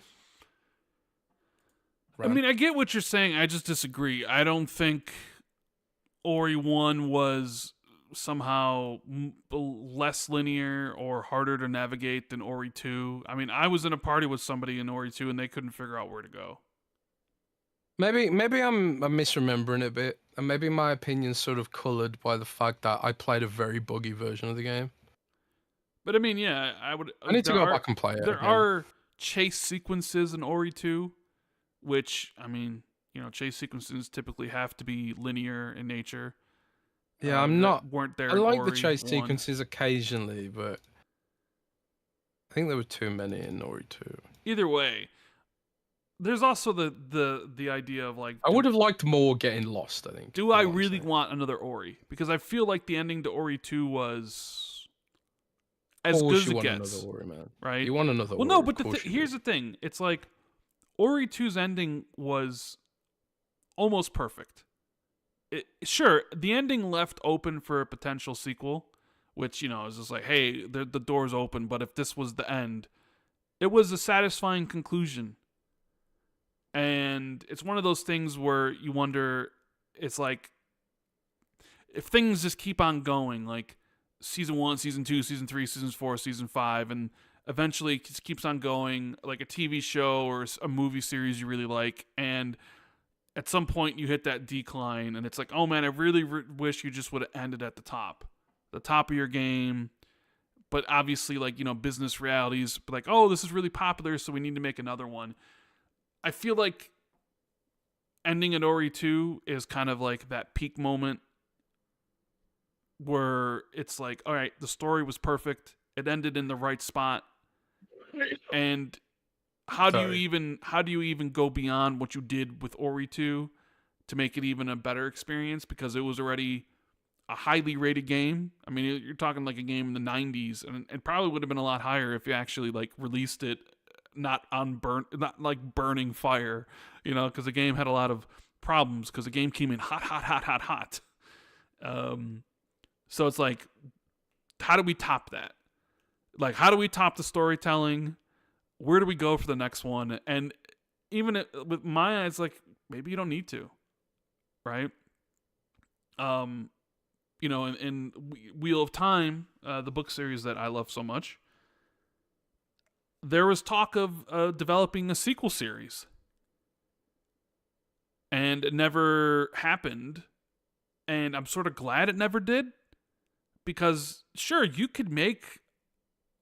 I mean, I get what you're saying. I just disagree. I don't think Ori 1 was somehow less linear or harder to navigate than Ori 2. I mean, I was in a party with somebody in Ori 2 and they couldn't figure out where to go. Maybe I'm misremembering it a bit, and maybe my opinion's sort of colored by the fact that I played a very buggy version of the game. But I mean, yeah, I would. I need to go back and play it. There are chase sequences in Ori 2, which, I mean, you know, chase sequences typically have to be linear in nature. Yeah, weren't there. I like the Ori chase 1. sequences occasionally, but I think there were too many in Ori 2. Either way, there's also the idea of like, I would have liked more getting lost, I think. Do I really want another Ori? Because I feel like the ending to Ori 2 was as good as it gets. Another Ori, man. Right? You want another Ori. Well, no, but here's the thing. It's like Ori 2's ending was almost perfect. Sure, the ending left open for a potential sequel, which, you know, is just like, hey, the door's open, but if this was the end, it was a satisfying conclusion. And it's one of those things where you wonder, it's like, if things just keep on going, like season 1, season 2, season 3, season 4, season 5, and eventually it just keeps on going, like a TV show or a movie series you really like, and at some point you hit that decline, and it's like, oh man, I really wish you just would have ended at the top of your game. But obviously, like, you know, business realities, like, oh, this is really popular, so we need to make another one. I feel like ending at Ori 2 is kind of like that peak moment where it's like, all right, the story was perfect. It ended in the right spot. And how do you even go beyond what you did with Ori 2 to make it even a better experience? Because it was already a highly rated game. I mean, you're talking like a game in the 90s, and it probably would have been a lot higher if you actually like released it not like burning fire, you know, because the game had a lot of problems because the game came in hot. So it's like, how do we top that? Like, how do we top the storytelling? Where do we go for the next one? And even with my eyes, like, maybe you don't need to, right? You know, in Wheel of Time, the book series that I love so much, there was talk of developing a sequel series. And it never happened. And I'm sort of glad it never did. Because, sure, you could make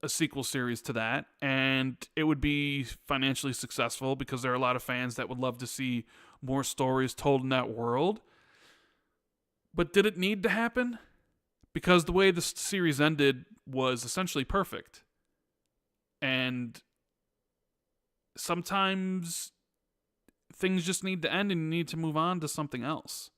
a sequel series to that, and it would be financially successful because there are a lot of fans that would love to see more stories told in that world. But did it need to happen? Because the way the series ended was essentially perfect. And sometimes things just need to end and you need to move on to something else.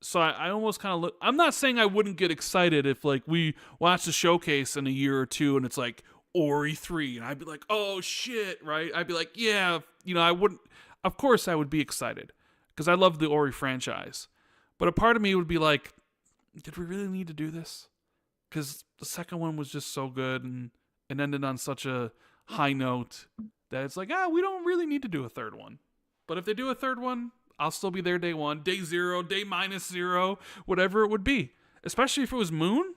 So I almost kind of look... I'm not saying I wouldn't get excited if, like, we watch the showcase in a year or two and it's like Ori 3, and I'd be like, oh shit, right? I'd be like, yeah, you know, I wouldn't... Of course I would be excited because I love the Ori franchise. But a part of me would be like, did we really need to do this? Because the second one was just so good and it ended on such a high note that it's like, we don't really need to do a third one. But if they do a third one, I'll still be there day 1, day 0, day -0, whatever it would be. Especially if it was Moon.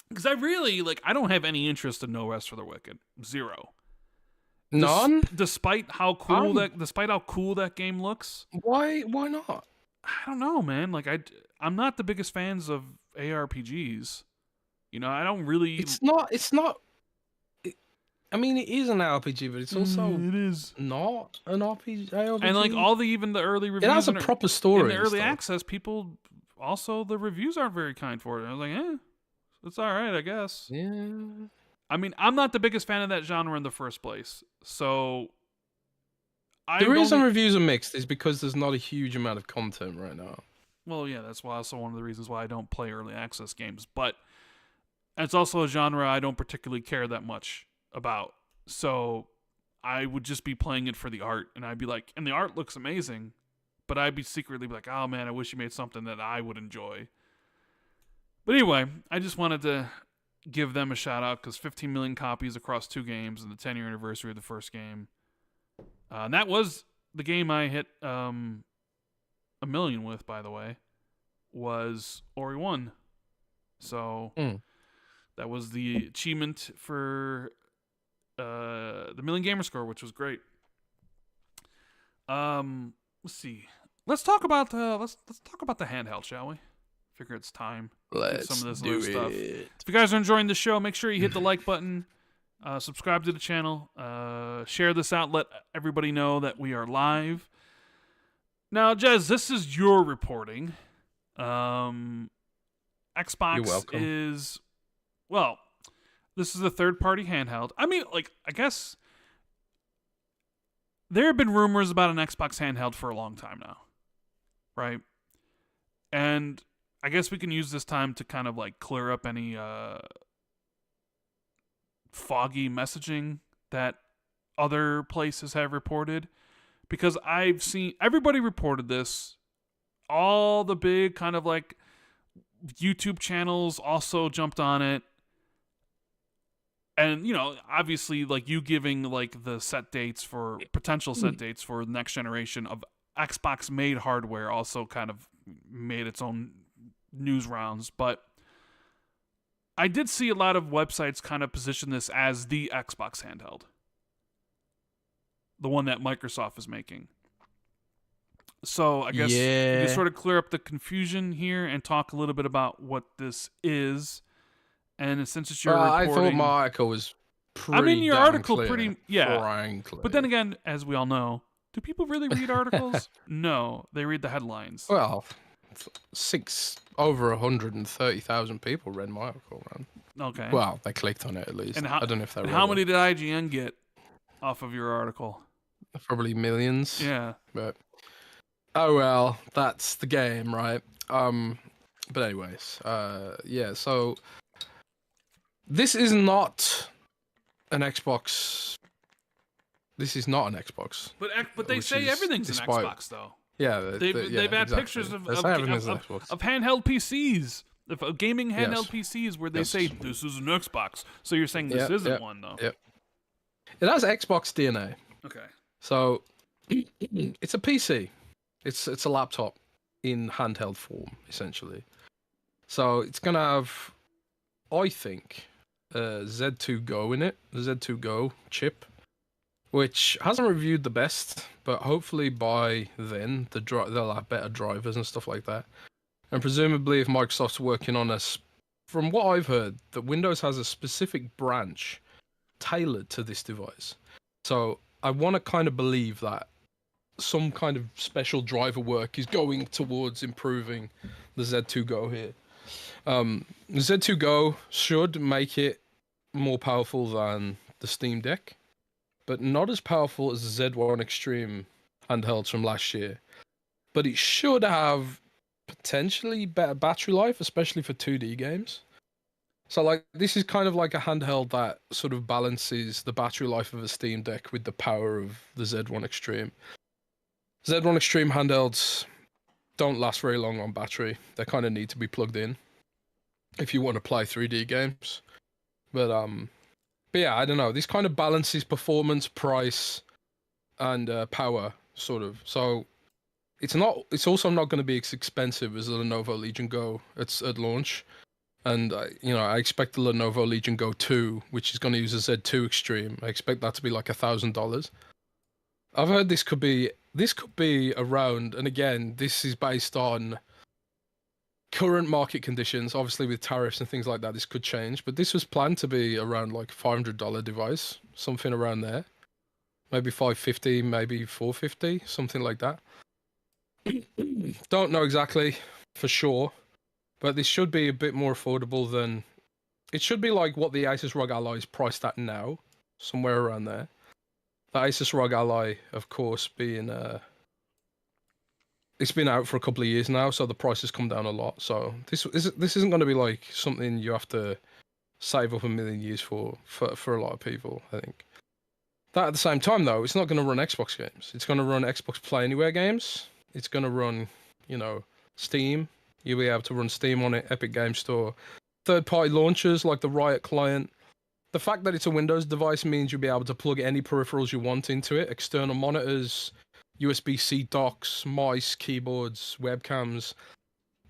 Because I really, like, I don't have any interest in No Rest for the Wicked. 0. None? Despite how cool that game looks. Why not? I don't know, man. Like, I'm not the biggest fans of ARPGs. You know, I don't really... I mean, it is an RPG, but it's also it is. not an RPG. And like even the early It reviews has a in, proper in story the and early stuff. access, people also the reviews aren't very kind for it. I was like, it's all right, I guess. Yeah. I mean, I'm not the biggest fan of that genre in the first place, so The I reason don't. reviews are mixed is because there's not a huge amount of content right now. Well, yeah, that's also one of the reasons why I don't play early access games. But it's also a genre I don't particularly care that much about. So I would just be playing it for the art, and I'd be like, and the art looks amazing, but I'd be secretly like, oh man, I wish you made something that I would enjoy. But anyway, I just wanted to give them a shout out because 15 million copies across 2 games and the 10-year anniversary of the first game. And that was the game I hit 1 million with, by the way, was Ori 1. So that was the achievement for the Million Gamer Score, which was great. Let's see. Let's talk about let's talk about the handheld, shall we? Figure it's time. Let's Some of this do other stuff. it. If you guys are enjoying the show, make sure you hit the like button, subscribe to the channel, share this out, let everybody know that we are live. Now, Jez, this is your reporting. Xbox You're welcome. is, well, this is a third-party handheld. I mean, like, I guess there have been rumors about an Xbox handheld for a long time now, right? And I guess we can use this time to kind of like clear up any foggy messaging that other places have reported, because I've seen everybody reported this. All the big kind of like YouTube channels also jumped on it. And, you know, obviously, like, you giving, like, the set dates for, potential set dates for the next generation of Xbox-made hardware also kind of made its own news rounds. But I did see a lot of websites kind of position this as the Xbox handheld. The one that Microsoft is making. So, I guess we can sort of clear up the confusion here and talk a little bit about what this is. And since it's your reporting, I thought my article was pretty. I mean, your damn article clear, pretty, yeah. frankly. But then again, as we all know, do people really read articles? No, they read the headlines. Well, over 130,000 people read my article, man. Okay. Well, they clicked on it at least. And how, I don't know if they read how many it. did IGN get off of your article? Probably millions. Yeah. But oh well, that's the game, right? But anyways, yeah. So this is not an Xbox. This is not an Xbox. But they say everything's an Xbox though. Yeah, they've had exactly. pictures of Xbox. handheld PCs, of gaming handheld PCs, where they say this is an Xbox. So you're saying this isn't one though? Yep. It has Xbox DNA. Okay. So it's a PC. It's a laptop in handheld form, essentially. So it's gonna have, I think, Z2 Go in it, the Z2 Go chip, which hasn't reviewed the best, but hopefully by then they'll have better drivers and stuff like that. And presumably, if Microsoft's working on from what I've heard, that Windows has a specific branch tailored to this device. So I want to kind of believe that some kind of special driver work is going towards improving the Z2 Go here. The Z2 Go should make it more powerful than the Steam Deck, but not as powerful as the Z1 Extreme handhelds from last year. But it should have potentially better battery life, especially for 2D games. So like this is kind of like a handheld that sort of balances the battery life of a Steam Deck with the power of the Z1 Extreme. Z1 Extreme handhelds don't last very long on battery. They kind of need to be plugged in if you want to play 3D games. But yeah, I don't know. This kind of balances performance, price, and power, sort of. So it's also not going to be as expensive as the Lenovo Legion Go at launch. And I expect the Lenovo Legion Go 2, which is going to use a Z2 Extreme. I expect that to be like $1,000. I've heard this could be around, and again, this is based on current market conditions, obviously with tariffs and things like that, this could change. But this was planned to be around like $500 device, something around there. Maybe 550, maybe 450, something like that. Don't know exactly for sure, but this should be a bit more affordable than. It should be like what the Asus ROG Ally is priced at now, somewhere around there. The Asus ROG Ally, of course, being it's been out for a couple of years now, so the price has come down a lot. So this isn't going to be like something you have to save up a million years for a lot of people, I think. That at the same time, though, it's not going to run Xbox games. It's going to run Xbox Play Anywhere games. It's going to run, Steam. You'll be able to run Steam on it, Epic Game Store. Third-party launchers like the Riot client. The fact that it's a Windows device means you'll be able to plug any peripherals you want into it. External monitors, USB-C docks, mice, keyboards, webcams.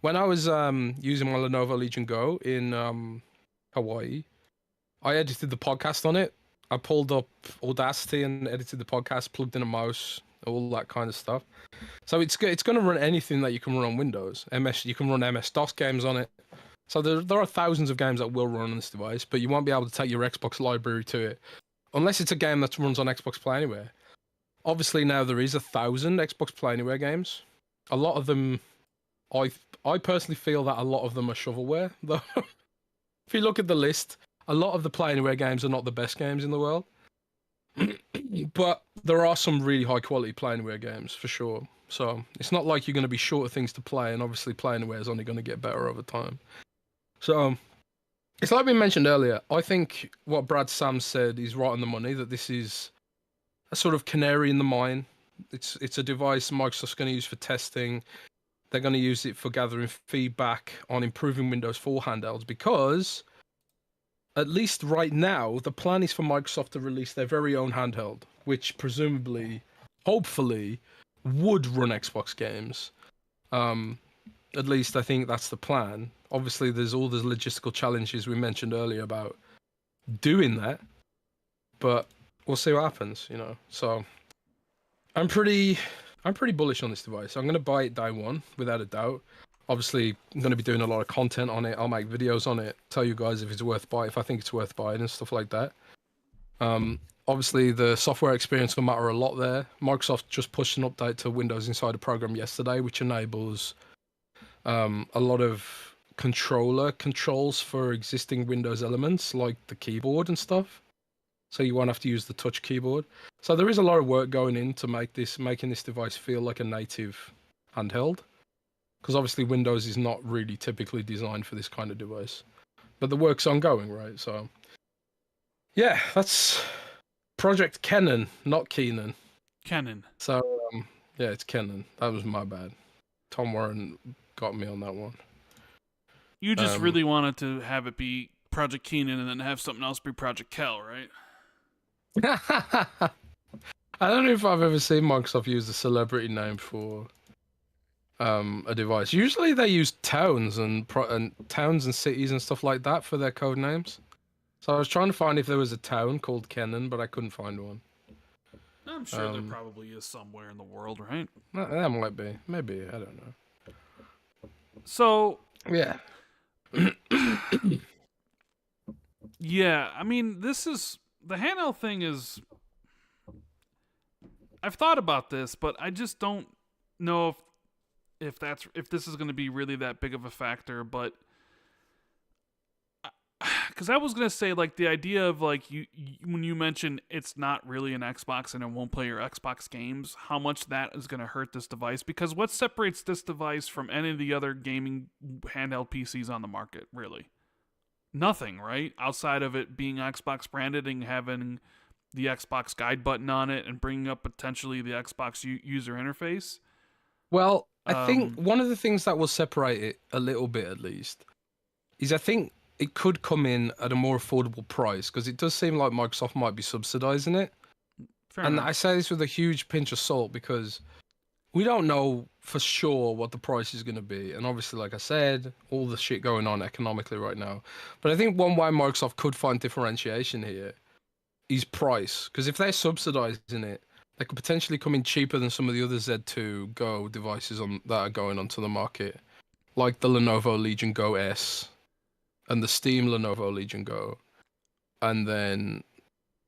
When I was using my Lenovo Legion Go in Hawaii, I edited the podcast on it. I pulled up Audacity and edited the podcast, plugged in a mouse, all that kind of stuff. So it's going to run anything that you can run on Windows. You can run MS-DOS games on it. So there are thousands of games that will run on this device, but you won't be able to take your Xbox library to it unless it's a game that runs on Xbox Play Anywhere. Obviously now there is 1,000 Xbox Play Anywhere games. A lot of them, I personally feel that a lot of them are shovelware, though. If you look at the list, a lot of the Play Anywhere games are not the best games in the world. But there are some really high quality Play Anywhere games, for sure. So it's not like you're going to be short of things to play, and obviously Play Anywhere is only going to get better over time. So it's like we mentioned earlier, I think what Brad Sam said is right on the money, that this is a sort of canary in the mine. It's a device Microsoft's going to use for testing. They're going to use it for gathering feedback on improving Windows 4 handhelds, because at least right now, the plan is for Microsoft to release their very own handheld, which presumably, hopefully, would run Xbox games. At least I think that's the plan. Obviously, there's all those logistical challenges we mentioned earlier about doing that, but we'll see what happens, So I'm pretty bullish on this device. I'm going to buy it day one, without a doubt. Obviously, I'm going to be doing a lot of content on it. I'll make videos on it, tell you guys if it's worth buying, if I think it's worth buying and stuff like that. Obviously, the software experience will matter a lot there. Microsoft just pushed an update to Windows Insider program yesterday, which enables a lot of controller controls for existing Windows elements, like the keyboard and stuff. So you won't have to use the touch keyboard. So there is a lot of work going into making this device feel like a native handheld. Because obviously Windows is not really typically designed for this kind of device. But the work's ongoing, right? So, yeah, that's Project Kennan, not Keenan. Kennan. So, yeah, it's Kennan. That was my bad. Tom Warren got me on that one. You just really wanted to have it be Project Kennan and then have something else be Project Kel, right? I don't know if I've ever seen Microsoft use a celebrity name for a device. Usually they use towns and towns and cities and stuff like that for their code names. So I was trying to find if there was a town called Kennan, but I couldn't find one. I'm sure there probably is somewhere in the world, right? That might be. Maybe. I don't know. So... yeah. Yeah, I mean, this is... The handheld thing is... I've thought about this, but I just don't know if this is going to be really that big of a factor, but... Because I was going to say, like, the idea of, like, you when you mention it's not really an Xbox and it won't play your Xbox games, how much that is going to hurt this device. Because what separates this device from any of the other gaming handheld PCs on the market, really? Nothing, right? Outside of it being Xbox branded and having the Xbox guide button on it and bringing up potentially the Xbox user interface. Well, I think one of the things that will separate it a little bit, at least, is I think it could come in at a more affordable price, because it does seem like Microsoft might be subsidizing it. Fair and enough. I say this with a huge pinch of salt, because we don't know for sure what the price is going to be. And obviously, like I said, all the shit going on economically right now. But I think one way Microsoft could find differentiation here is price. Because if they're subsidizing it, they could potentially come in cheaper than some of the other Z2 Go devices that are going onto the market. like the Lenovo Legion Go S and the Steam Lenovo Legion Go, and then,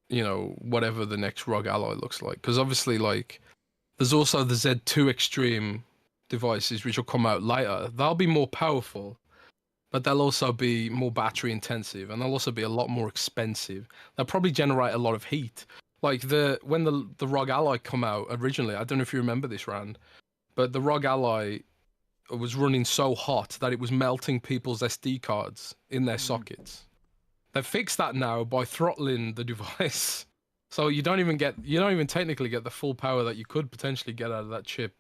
you know, whatever the next ROG Ally looks like. Because obviously, like, there's also the Z2 Extreme devices, which will come out later. They'll be more powerful, but they'll also be more battery intensive, and they'll also be a lot more expensive. They'll probably generate a lot of heat. Like when the ROG Ally come out originally, I don't know if you remember this, Rand, but the ROG Ally was running so hot that it was melting people's SD cards in their sockets. They've fixed that now by throttling the device, so you don't even technically get the full power that you could potentially get out of that chip.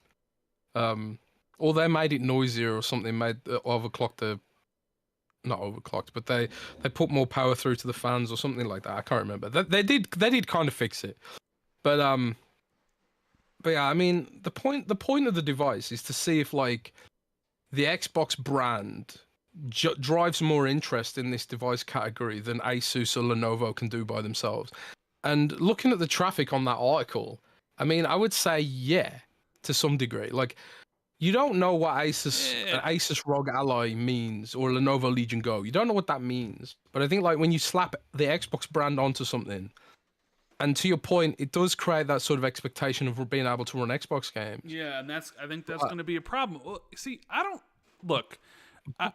Or they made it noisier or something, not overclocked, but they put more power through to the fans or something like that. I can't remember. They did kind of fix it, but yeah, I mean, the point of the device is to see if, like, the Xbox brand drives more interest in this device category than Asus or Lenovo can do by themselves. And looking at the traffic on that article, I mean, I would say yeah, to some degree. Like, you don't know what Asus ROG Ally means, or Lenovo Legion Go. You don't know what that means. But I think, like, when you slap the Xbox brand onto something, and to your point, it does create that sort of expectation of being able to run Xbox games. Yeah, and I think that's going to be a problem. Well, see,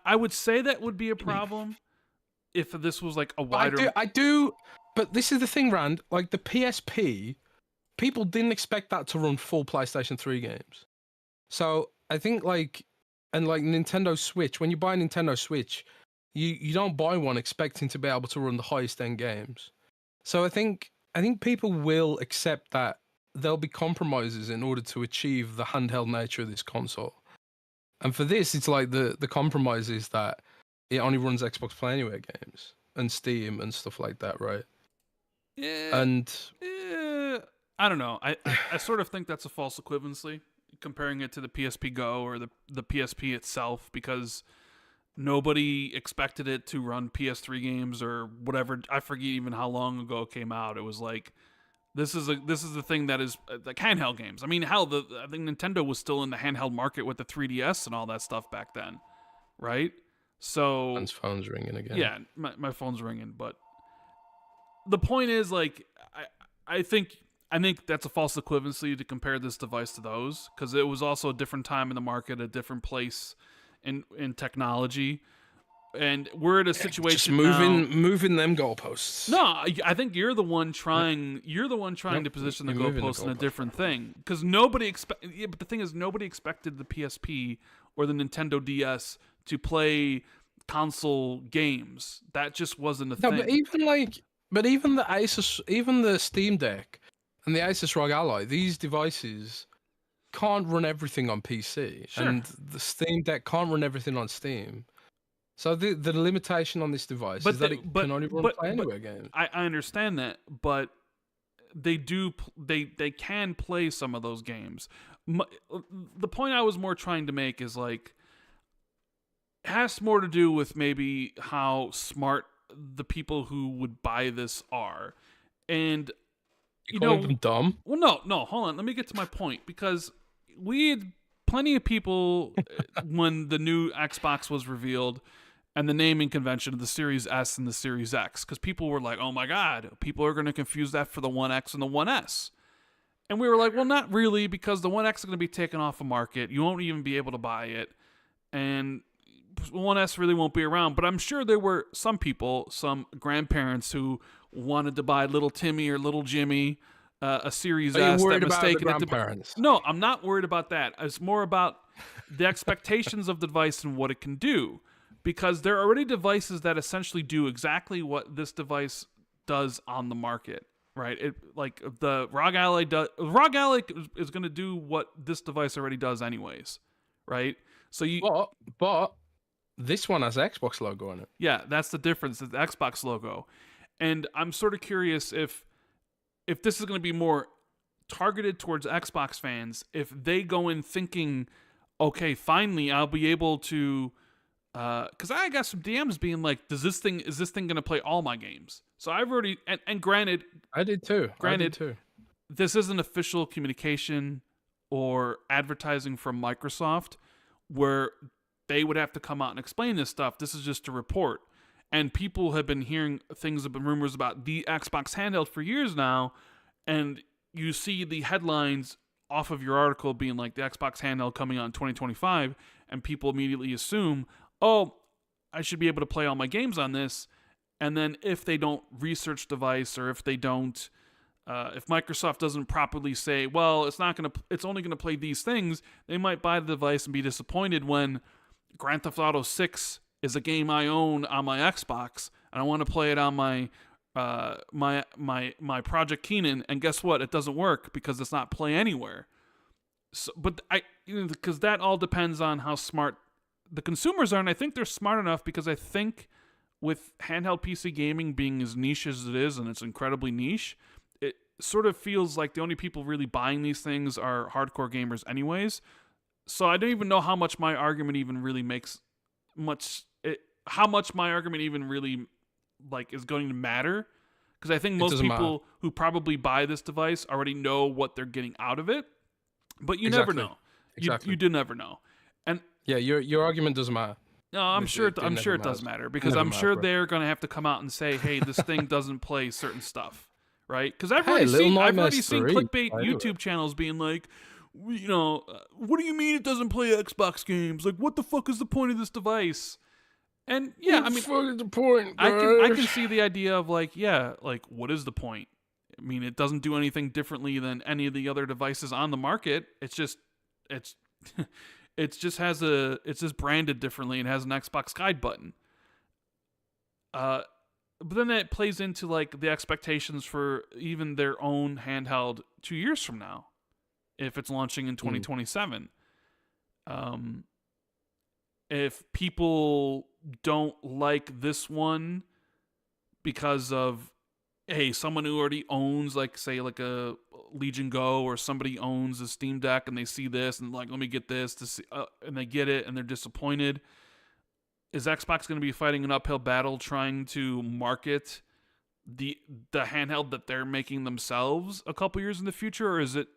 I would say that would be a problem if this was like a wider. I do, but this is the thing, Rand. Like, the PSP, people didn't expect that to run full PlayStation 3 games. So I think, like, and like Nintendo Switch, when you buy a Nintendo Switch, you don't buy one expecting to be able to run the highest end games. So I think people will accept that there'll be compromises in order to achieve the handheld nature of this console. And for this, it's like the compromise is that it only runs Xbox Play Anywhere games and Steam and stuff like that, right? Yeah. And I don't know. I sort of think that's a false equivalency, comparing it to the PSP Go or the PSP itself, because nobody expected it to run PS3 games or whatever. I forget even how long ago it came out. It was like, this is the thing that is like handheld games. I mean, hell, I think Nintendo was still in the handheld market with the 3DS and all that stuff back then, right? So Rand's phone's ringing again. Yeah, my phone's ringing. But the point is, like, I think that's a false equivalency to compare this device to those, because it was also a different time in the market, a different place in technology, and we're at a situation just now, moving them goalposts. No, I think you're the one trying. You're the one trying to position the goalposts in a different thing, because nobody Yeah, but the thing is, nobody expected the PSP or the Nintendo DS to play console games. That just wasn't a thing. But even the Asus, even the Steam Deck and the Asus ROG Ally, these devices can't run everything on PC, Sure. and the Steam Deck can't run everything on Steam. So the limitation on this device is that it can only run Play Anywhere games. I understand that, but they can play some of those games. The point I was more trying to make is, like, it has more to do with maybe how smart the people who would buy this are, and you call them dumb. Well, no, hold on. Let me get to my point, because we had plenty of people when the new Xbox was revealed and the naming convention of the Series S and the Series X, because people were like, oh my God, people are going to confuse that for the One X and the One S. And we were like, well, not really, because the One X is going to be taken off the market. You won't even be able to buy it. And One S really won't be around. But I'm sure there were some people, some grandparents, who wanted to buy little Timmy or little Jimmy a Series S that mistaken it to. No, I'm not worried about that. It's more about the expectations of the device and what it can do, because there are already devices that essentially do exactly what this device does on the market, right? It, like, the ROG Ally does. ROG Ally is going to do what this device already does, anyways, right? So but this one has Xbox logo on it. Yeah, that's the difference. It's the Xbox logo. And I'm sort of curious if this is going to be more targeted towards Xbox fans, if they go in thinking, okay, finally I'll be able to, because I got some DMs being like, is this thing going to play all my games? So I've already, and granted, I did too. This isn't official communication or advertising from Microsoft, where they would have to come out and explain this stuff. This is just a report. And people have been hearing rumors about the Xbox Handheld for years now, and you see the headlines off of your article being like the Xbox Handheld coming out in 2025, and people immediately assume, oh, I should be able to play all my games on this. And then if they don't research device, or if they don't, if Microsoft doesn't properly say, well, it's only gonna play these things, they might buy the device and be disappointed when Grand Theft Auto 6 is a game I own on my Xbox, and I want to play it on my my Project Kennan, and guess what? It doesn't work because it's not Play Anywhere. So, but because that all depends on how smart the consumers are, and I think they're smart enough, because I think with handheld PC gaming being as niche as it is, and it's incredibly niche, it sort of feels like the only people really buying these things are hardcore gamers anyways. So I don't even know how much my argument even really makes how much my argument even really is going to matter, because I think most people who probably buy this device already know what they're getting out of it, but you never know. You do never know. And yeah, your argument doesn't matter. No, I'm sure it does matter, because I'm sure they're going to have to come out and say, hey, this thing doesn't play certain stuff, right? Because I've already seen clickbait YouTube channels being like, what do you mean it doesn't play Xbox games? Like, what the fuck is the point of this device? And yeah, I mean, what is the point, I can see the idea of what is the point? I mean, it doesn't do anything differently than any of the other devices on the market. It's just branded differently and has an Xbox guide button. But then that plays into the expectations for even their own handheld 2 years from now, if it's launching in 2027. If people don't like this one because of, hey, someone who already owns a Legion Go, or somebody owns a Steam Deck, and they see this and let me get this to see, and they get it and they're disappointed, is Xbox going to be fighting an uphill battle trying to market the handheld that they're making themselves a couple years in the future? Or is it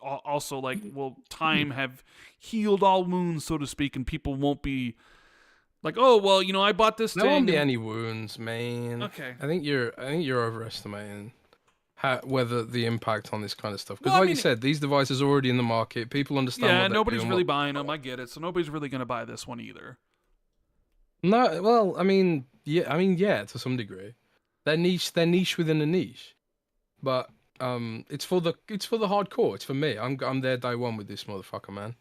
also will time have healed all wounds, so to speak, and people won't be like, oh, well, I bought this thing. There won't be any wounds, man. Okay. I think you're overestimating whether the impact on this kind of stuff. Because you said, these devices are already in the market. People understand. Yeah, nobody's really buying them. I get it. So nobody's really going to buy this one either. No, well, yeah, to some degree. They're niche within a niche. But it's for the hardcore. It's for me. I'm there day one with this motherfucker, man.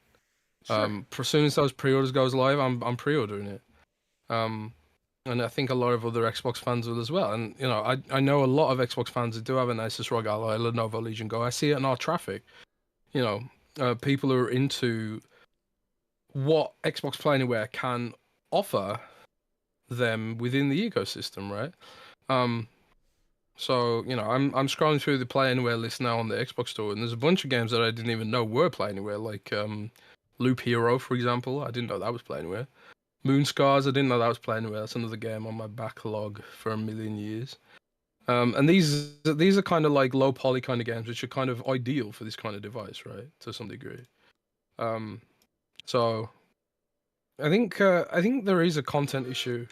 Sure. As soon as those pre-orders goes live, I'm pre-ordering it. And I think a lot of other Xbox fans will as well. And I know a lot of Xbox fans that do have an Asus ROG Ally, Lenovo Legion Go. I see it in our traffic. People are into what Xbox Play Anywhere can offer them within the ecosystem, right? So I'm scrolling through the Play Anywhere list now on the Xbox Store, and there's a bunch of games that I didn't even know were Play Anywhere, like Loop Hero, for example. I didn't know that was Play Anywhere. Moon Scars, I didn't know that was Play Anywhere. That's another game on my backlog for a million years. And these are kind of like low poly kind of games, which are kind of ideal for this kind of device, right? To some degree. So I think there is a content issue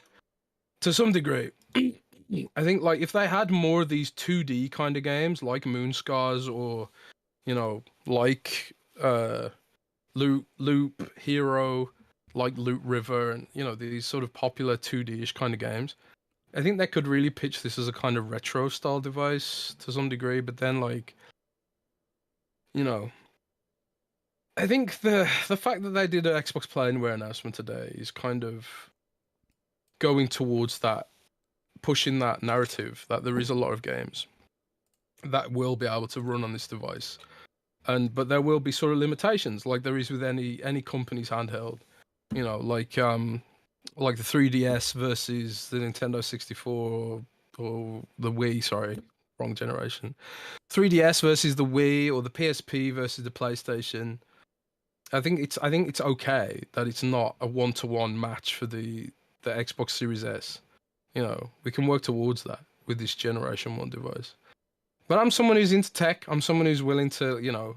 to some degree. I think if they had more of these 2D kind of games, like Moon Scars, or like Loop Hero, like Loot River, and these sort of popular 2D-ish kind of games, I think they could really pitch this as a kind of retro style device to some degree. But then I think the fact that they did an Xbox Play Anywhere announcement today is kind of going towards that, pushing that narrative that there is a lot of games that will be able to run on this device, but there will be sort of limitations, like there is with any company's handheld. Like the 3DS versus the Nintendo 64 or the Wii. Sorry, wrong generation. 3DS versus the Wii, or the PSP versus the PlayStation. I think it's okay that it's not a 1-to-1 match for the Xbox Series S. We can work towards that with this Generation 1 device. But I'm someone who's into tech. I'm someone who's willing to,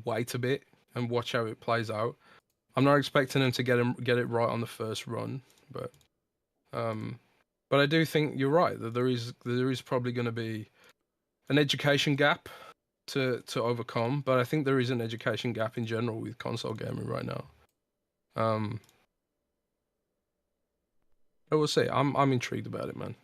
wait a bit and watch how it plays out. I'm not expecting them to get it right on the first run, but I do think you're right that there is probably going to be an education gap to overcome, but I think there is an education gap in general with console gaming right now. But we'll see. I'm intrigued about it, man.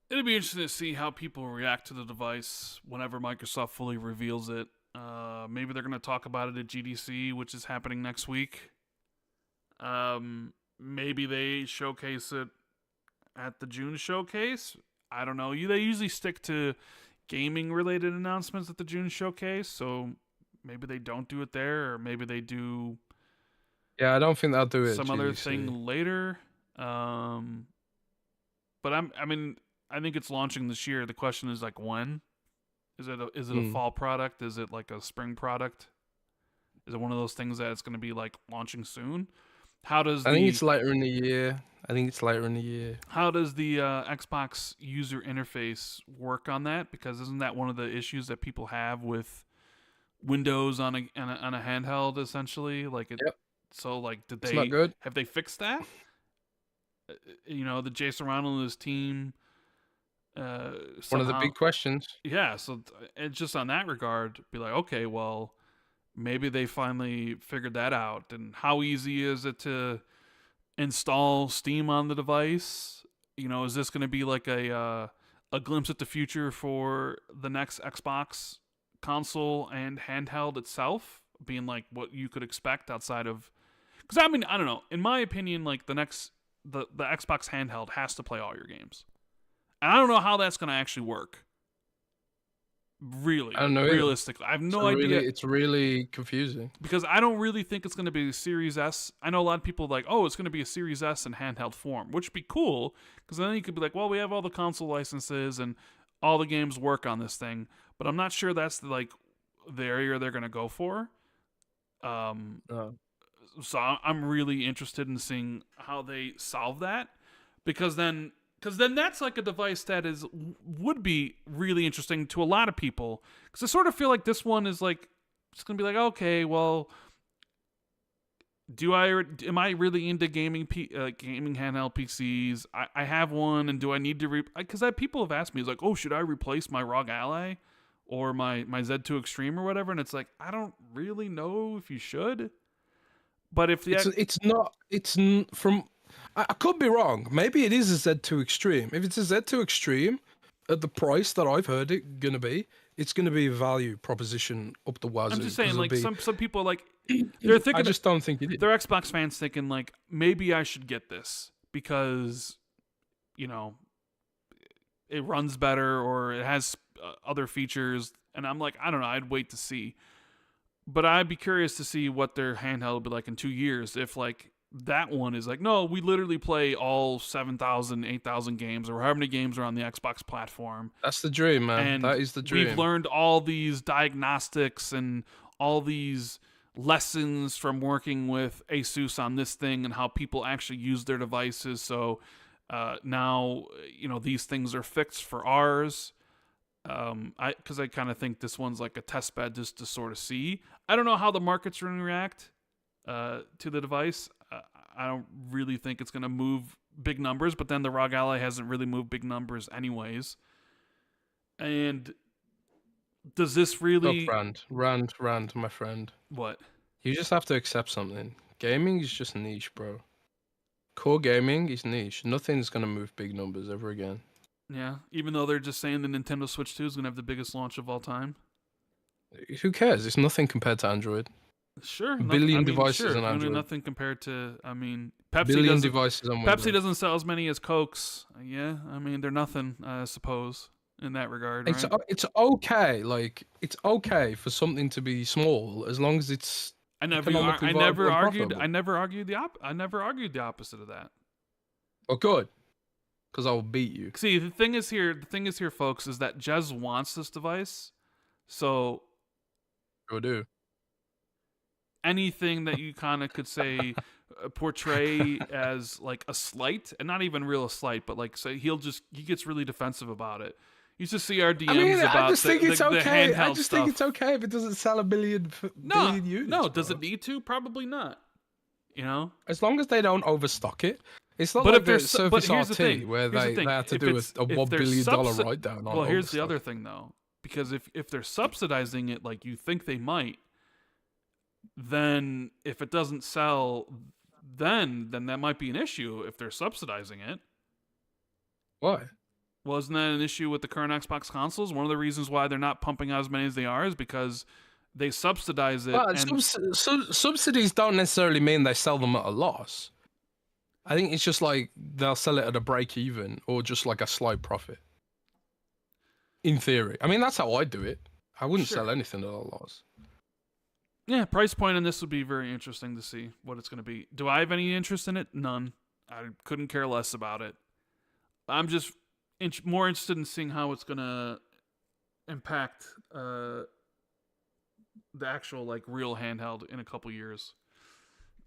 It'll be interesting to see how people react to the device whenever Microsoft fully reveals it. Maybe they're going to talk about it at GDC, which is happening next week. Maybe they showcase it at the June showcase. I don't know. They usually stick to gaming-related announcements at the June showcase, so maybe they don't do it there, or maybe they do. Yeah, I don't think they'll do it. Some other thing later. But I think it's launching this year. The question is like when? Is it a fall product? Is it like a spring product? Is it one of those things that it's going to be like launching soon? I think it's later in the year. How does the Xbox user interface work on that? Because isn't that one of the issues that people have with Windows on a handheld essentially? Like it. Yep. So like, It's not good. Have they fixed that? The Jason Ronald and his team. One of the big questions. Yeah, so it's just on that regard, be like, okay, well, maybe they finally figured that out. And how easy is it to install Steam on the device? Is this going to be like a glimpse at the future for the next Xbox console and handheld itself, being like what you could expect outside of? Because I don't know. In my opinion, like the Xbox handheld has to play all your games. And I don't know how that's going to actually work. Really, I don't know. Realistically, I have no idea. It's really confusing because I don't really think it's going to be a Series S. I know a lot of people like, oh, it's going to be a Series S in handheld form, which would be cool because then you could be like, well, we have all the console licenses and all the games work on this thing, but I'm not sure that's the area they're going to go for. So I'm really interested in seeing how they solve that because then that's like a device that would be really interesting to a lot of people. Because I sort of feel like this one is like, it's going to be like, okay, well, am I really into gaming handheld PCs? I have one, and do I need to because people have asked me, it's like, oh, should I replace my ROG Ally or my Z2 Extreme or whatever? And it's like, I don't really know if you should. But if I could be wrong. Maybe it is a Z2 Extreme. If it's a Z2 Extreme at the price that I've heard it gonna be, it's gonna be a value proposition up the wazoo. I'm just saying, like some people like they're thinking. I just don't think it is. They're Xbox fans thinking like maybe I should get this because it runs better or it has other features, and I'm like, I don't know. I'd wait to see. But I'd be curious to see what their handheld will be like in 2 years. If like that one is like, no, we literally play all 7,000, 8,000 games or however many games are on the Xbox platform. That's the dream, man. And that is the dream. We've learned all these diagnostics and all these lessons from working with Asus on this thing and how people actually use their devices. So now, these things are fixed for ours. Because I kind of think this one's like a test bed just to sort of see. I don't know how the market's going to react to the device. I don't really think it's going to move big numbers, but then the ROG Ally hasn't really moved big numbers anyways. And does this really... Rand, my friend. What? You just have to accept something. Gaming is just niche, bro. Core gaming is niche. Nothing's going to move big numbers ever again. Yeah, even though they're just saying the Nintendo Switch 2 is going to have the biggest launch of all time. Who cares? It's nothing compared to Android. Sure. Billion devices on Android. Nothing compared to, Pepsi devices on Windows. Pepsi doesn't sell as many as Cokes. Yeah, they're nothing, I suppose, in that regard. Right? It's okay. Like, it's okay for something to be small as long as it's I never argued the opposite of that. Oh, good. Because I will beat you. See, the thing is here, folks, is that Jez wants this device. So, go do. Anything that you kind of could say, portray as like a slight, and not even real a slight, but like say he gets really defensive about it. used to see our DMs I mean, about I just think it's the okay. handheld I just think stuff. it's okay if it doesn't sell a billion units. No, does bro. it need to? Probably not. You know. As long as they don't overstock it. It's not But like if the there's but Surface here's the thing. RT where Here's the they thing. had to If do it's a if $1 they're billion write down on well, here's the overstock. other thing though, because if they're subsidizing it like you think they might, then if it doesn't sell, then that might be an issue if they're subsidizing it. Why? Well, isn't that an issue with the current Xbox consoles? One of the reasons why they're not pumping out as many as they are is because they subsidize it. Well, And subsidies don't necessarily mean they sell them at a loss. I think it's just like they'll sell it at a break even or just like a slight profit. In theory. I mean, that's how I do it. I wouldn't Sure. sell anything at a loss. yeah, price point on this would be very interesting to see what it's going to be. Do I have any interest in it? None. I couldn't care less about it. I'm just more interested in seeing how it's going to impact the actual like real handheld in a couple years.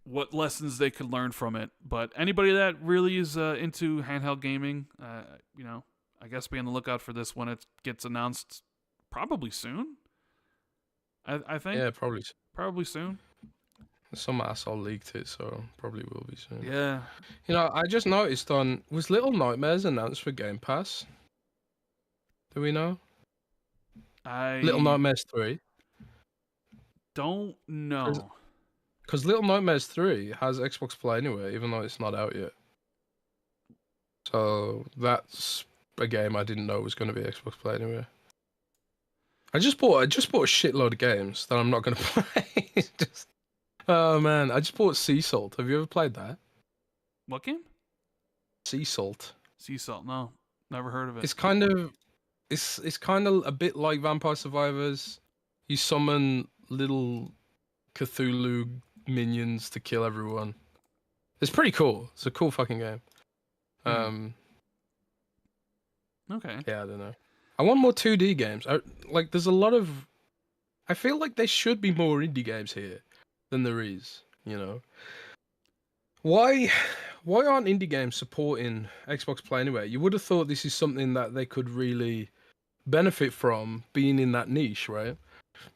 What lessons they could learn from it. But anybody that really is into handheld gaming, I guess be on the lookout for this when it gets announced probably soon. I think. Yeah, probably. Probably soon. Some asshole leaked it, so probably will be soon. Yeah. You know, I just noticed was Little Nightmares announced for Game Pass? Do we know? Little Nightmares 3? Don't know. Because Little Nightmares 3 has Xbox Play Anywhere, even though it's not out yet. So that's a game I didn't know was going to be Xbox Play Anywhere. I just bought a shitload of games that I'm not going to play. Oh man, I just bought Sea Salt. Have you ever played that? What game? Sea Salt. Sea Salt. No, never heard of it. It's kind of a bit like Vampire Survivors. You summon little Cthulhu minions to kill everyone. It's pretty cool. It's a cool fucking game. Okay. Yeah, I don't know. I want more 2D games. There's a lot of. I feel like there should be more indie games here than there is. You know. Why aren't indie games supporting Xbox Play Anywhere? You would have thought this is something that they could really benefit from being in that niche, right?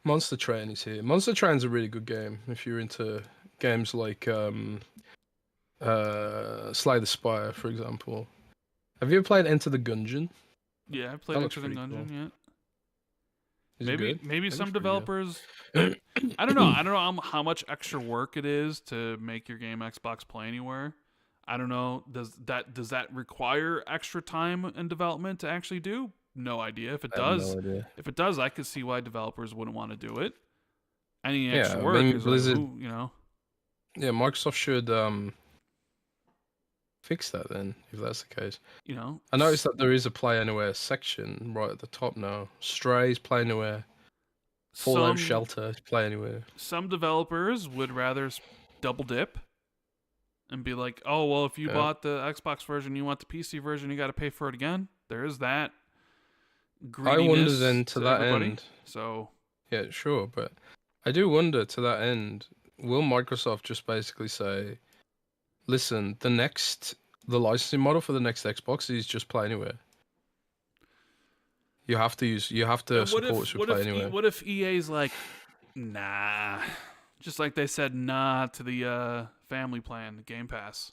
Monster Train is here. Monster Train's a really good game if you're into games like Slay the Spire, for example. Have you ever played Enter the Gungeon? Yeah, I played Enter the Gungeon. Cool. Yeah. Is it good? Maybe It some looks pretty good. developers. I don't know how much extra work it is to make your game Xbox Play Anywhere. I don't know. Does that require extra time and development to actually do? No idea. If it does, I could see why developers wouldn't want to do it. Any extra work is Blizzard, like, ooh, you know. Yeah, Microsoft should fix that then, if that's the case. You know, I noticed that there is a Play Anywhere section right at the top now. Strays, Play Anywhere. Fallout Shelter, Play Anywhere. Some developers would rather double dip and be like, oh, well, if you bought the Xbox version, you want the PC version, you got to pay for it again. There is that greediness. I wonder then to that everybody. end. So yeah, sure, but I do wonder to that end, will Microsoft just basically say, listen, the licensing model for the next Xbox is just Play Anywhere. You have to support Play Anywhere. What if EA's like, nah, just like they said nah to the family plan, the Game Pass.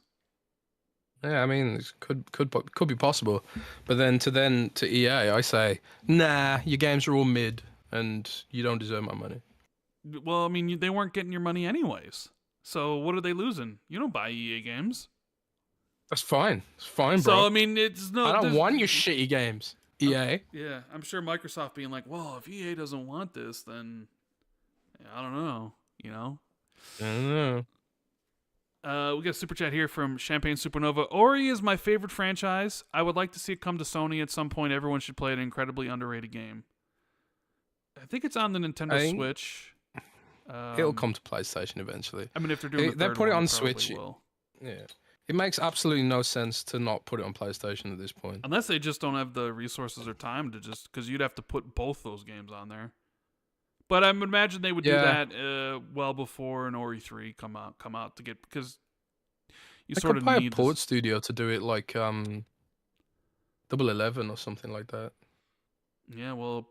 Yeah, I mean, it could be possible, but then to EA, I say, nah, your games are all mid, and you don't deserve my money. Well, I mean, they weren't getting your money anyways. So what are they losing? You don't buy EA games. That's fine. It's fine, so, bro. So I mean, it's no. I don't want your shitty games, EA. Yeah, I'm sure Microsoft being like, well, if EA doesn't want this, then I don't know. You know. I don't know. We got a super chat here from Champagne Supernova. Ori is my favorite franchise. I would like to see it come to Sony at some point. Everyone should play an incredibly underrated game. I think it's on the Nintendo Switch. It'll come to PlayStation eventually. I mean, if they're doing they put it on Switch. Will. Yeah, it makes absolutely no sense to not put it on PlayStation at this point. Unless they just don't have the resources or time to just because you'd have to put both those games on there. But I would imagine they would do that well before an Ori 3 come out to get because you I sort could of buy need a port studio to do it like 11 or something like that. Yeah, well,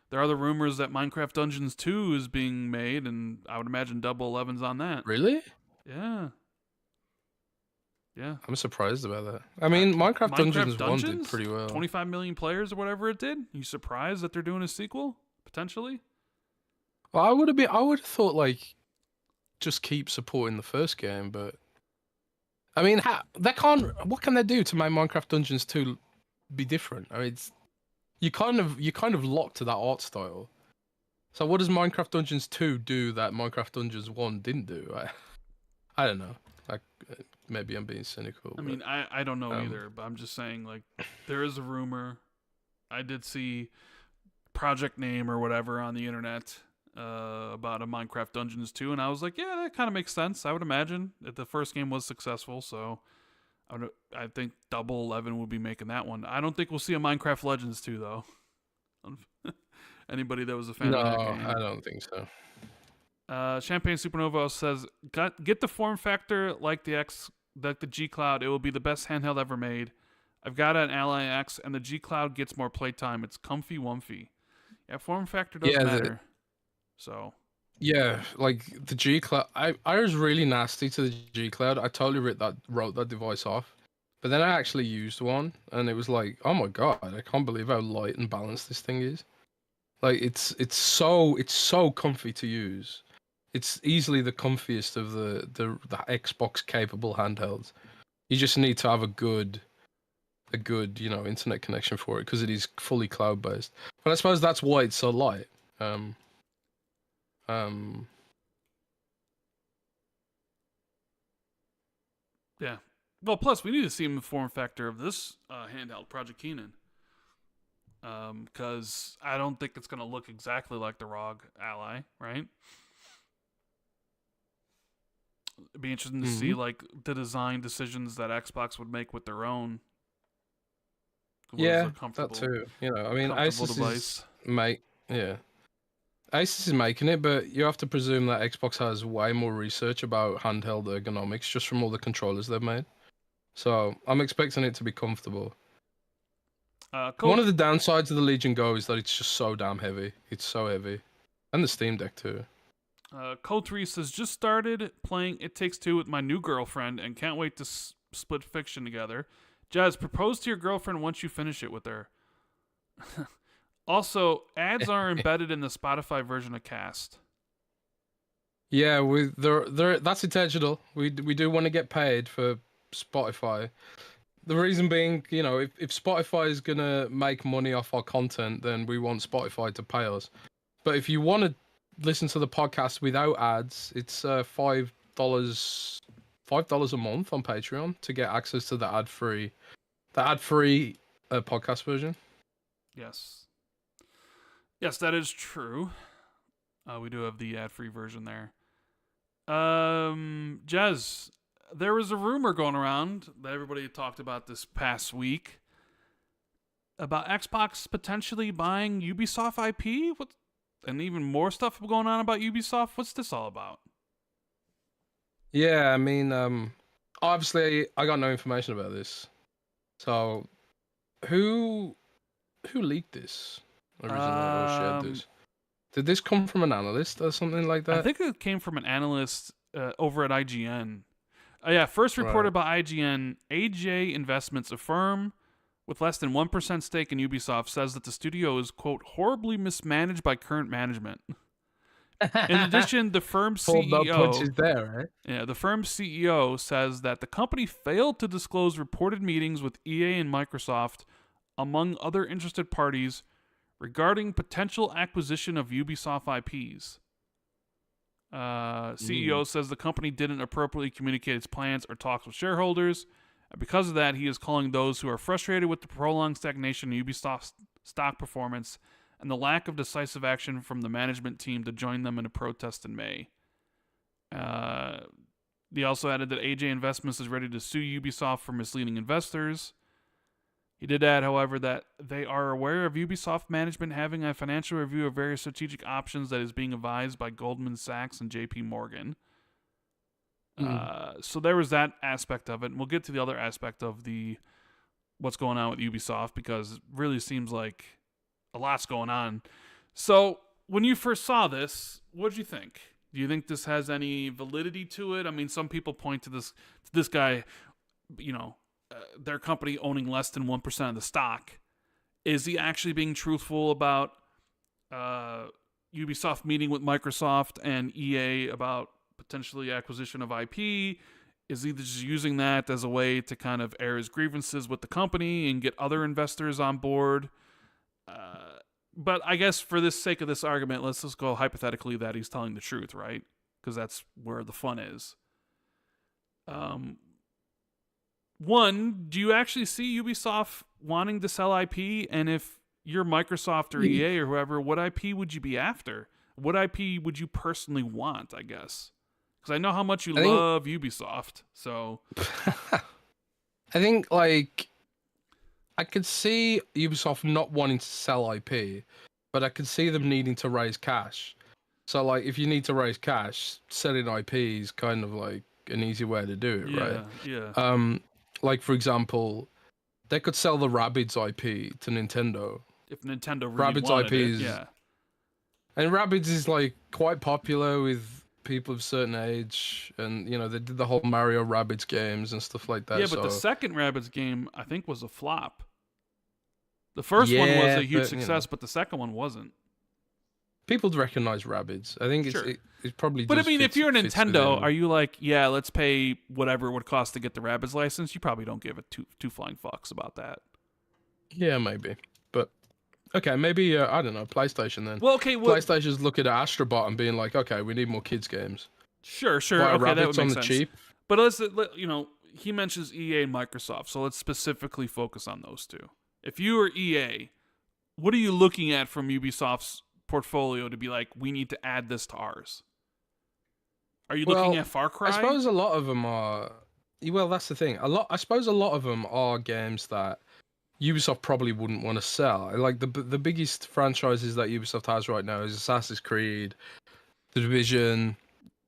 there are the rumors that Minecraft Dungeons 2 is being made, and I would imagine Double Eleven's on that. Really? Yeah. Yeah. I'm surprised about that. I mean, Minecraft Dungeons 1 did Dungeons? pretty well. 25 million players or whatever it did? You surprised that they're doing a sequel? Potentially? Well, I would have thought, like, just keep supporting the first game, but I mean, what can they do to make Minecraft Dungeons 2 be different? I mean, you kind of locked to that art style. So what does Minecraft Dungeons 2 do that Minecraft Dungeons 1 didn't do? I don't know. Like, maybe I'm being cynical. I mean, I don't know um, either, but I'm just saying, like, there is a rumor. I did see project name or whatever on the internet about a Minecraft Dungeons 2, and I was like, yeah, that kind of makes sense. I would imagine that the first game was successful, so I think Double 11 will be making that one. I don't think we'll see a Minecraft Legends 2, though. Anybody that was a fan no, of that game. I don't think so. Champagne Supernova says, get the form factor like the G Cloud. It will be the best handheld ever made. I've got an Ally X, and the G Cloud gets more playtime. It's comfy wumpy. Yeah, form factor does matter. So. Yeah, like the G Cloud. I was really nasty to the G Cloud. I totally wrote that device off. But then I actually used one, and it was like, oh my god, I can't believe how light and balanced this thing is. Like it's so comfy to use. It's easily the comfiest of the Xbox capable handhelds. You just need to have a good internet connection for it because it is fully cloud based. But I suppose that's why it's so light. Yeah. Well, plus we need to see the form factor of this handheld, Project Kennan. Because I don't think it's going to look exactly like the ROG Ally, right? It'd be interesting to see like the design decisions that Xbox would make with their own. Yeah, that too. You know, I mean, Asus is Asus is making it, but you have to presume that Xbox has way more research about handheld ergonomics just from all the controllers they've made. So I'm expecting it to be comfortable. One of the downsides of the Legion Go is that it's just so damn heavy. It's so heavy. And the Steam Deck too. Code 3 says, just started playing It Takes Two with my new girlfriend and can't wait to split fiction together. Jez, propose to your girlfriend once you finish it with her. Also, ads are embedded in the Spotify version of Cast. Yeah, that's intentional. We do want to get paid for Spotify. The reason being, you know, if Spotify is gonna make money off our content, then we want Spotify to pay us. But if you want to listen to the podcast without ads, it's $5 a month on Patreon to get access to the ad-free podcast version. Yes, that is true. We do have the ad-free version there. Jez, there was a rumor going around that everybody talked about this past week about Xbox potentially buying Ubisoft IP. And even more stuff going on about Ubisoft. What's this all about? Yeah, I mean, obviously, I got no information about this. So, who leaked this originally or shared this? Did this come from an analyst or something like that? I think it came from an analyst over at IGN. First reported by IGN, AJ Investments, a firm with less than 1% stake in Ubisoft, says that the studio is, quote, horribly mismanaged by current management. In addition, the firm's CEO... there, right? Yeah, the firm's CEO says that the company failed to disclose reported meetings with EA and Microsoft, among other interested parties, regarding potential acquisition of Ubisoft IPs. CEO says the company didn't appropriately communicate its plans or talks with shareholders. And because of that, he is calling those who are frustrated with the prolonged stagnation in Ubisoft's stock performance and the lack of decisive action from the management team to join them in a protest in May. He also added that AJ Investments is ready to sue Ubisoft for misleading investors. He did add, however, that they are aware of Ubisoft management having a financial review of various strategic options that is being advised by Goldman Sachs and JP Morgan. So there was that aspect of it, and we'll get to the other aspect of what's going on with Ubisoft, because it really seems like a lot's going on. So when you first saw this, what did you think? Do you think this has any validity to it? I mean, some people point to this guy, their company owning less than 1% of the stock. Is he actually being truthful about Ubisoft meeting with Microsoft and EA about potentially acquisition of IP? Is he just using that as a way to kind of air his grievances with the company and get other investors on board? But I guess for the sake of this argument, let's just go hypothetically that he's telling the truth, right? Because that's where the fun is. One, do you actually see Ubisoft wanting to sell IP? And if you're Microsoft or EA or whoever, what IP would you be after? What IP would you personally want, I guess? Because I know how much you love Ubisoft, so... I think, like... I could see Ubisoft not wanting to sell IP, but I could see them needing to raise cash. So, like, if you need to raise cash, selling IP is kind of like an easy way to do it, right? Yeah. Like, for example, they could sell the Rabbids IP to Nintendo. If Nintendo really Rabbids wanted IP it, is, yeah. And Rabbids is, like, quite popular with people of a certain age, and, you know, they did the whole Mario Rabbids games and stuff like that. Yeah, but the second Rabbids game, I think, was a flop. The first one was a huge success, but the second one wasn't. People recognize Rabbids. I think it's probably. But just I mean, fits, if you're Nintendo, within... are you like, yeah, let's pay whatever it would cost to get the Rabbids license? You probably don't give a two flying fucks about that. Yeah, maybe. But okay, maybe I don't know. PlayStation then. Well, okay, PlayStation's looking at Astrobot and being like, okay, we need more kids games. Sure. Buy Okay, that would make on the sense. cheap. But he mentions EA and Microsoft, so let's specifically focus on those two. If you are EA, what are you looking at from Ubisoft's portfolio to be like, we need to add this to ours? Are you looking at Far Cry? I suppose a lot of them are. Well, that's the thing. I suppose a lot of them are games that Ubisoft probably wouldn't want to sell. Like the biggest franchises that Ubisoft has right now is Assassin's Creed, The Division,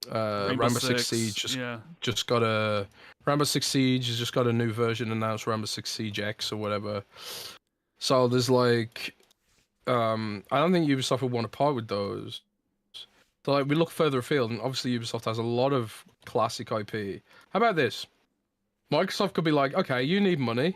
Rainbow Six Siege. Just got a Rainbow Six Siege has just got a new version announced, Rainbow Six Siege X or whatever. So there's like, I don't think Ubisoft would want to part with those. So like we look further afield, and obviously Ubisoft has a lot of classic IP. How about this? Microsoft could be like, okay, you need money.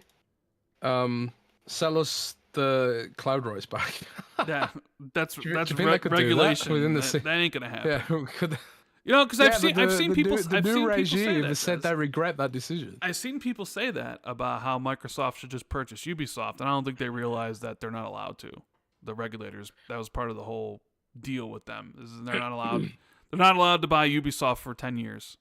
Sell us the cloud rights back. Yeah, that's regulation. That ain't gonna happen. Yeah, could... Because I've seen people say that. Has said they regret that decision. I've seen people say that about how Microsoft should just purchase Ubisoft, and I don't think they realize that they're not allowed to. The regulators, that was part of the whole deal with them. They're not allowed. They're not allowed to buy Ubisoft for 10 years.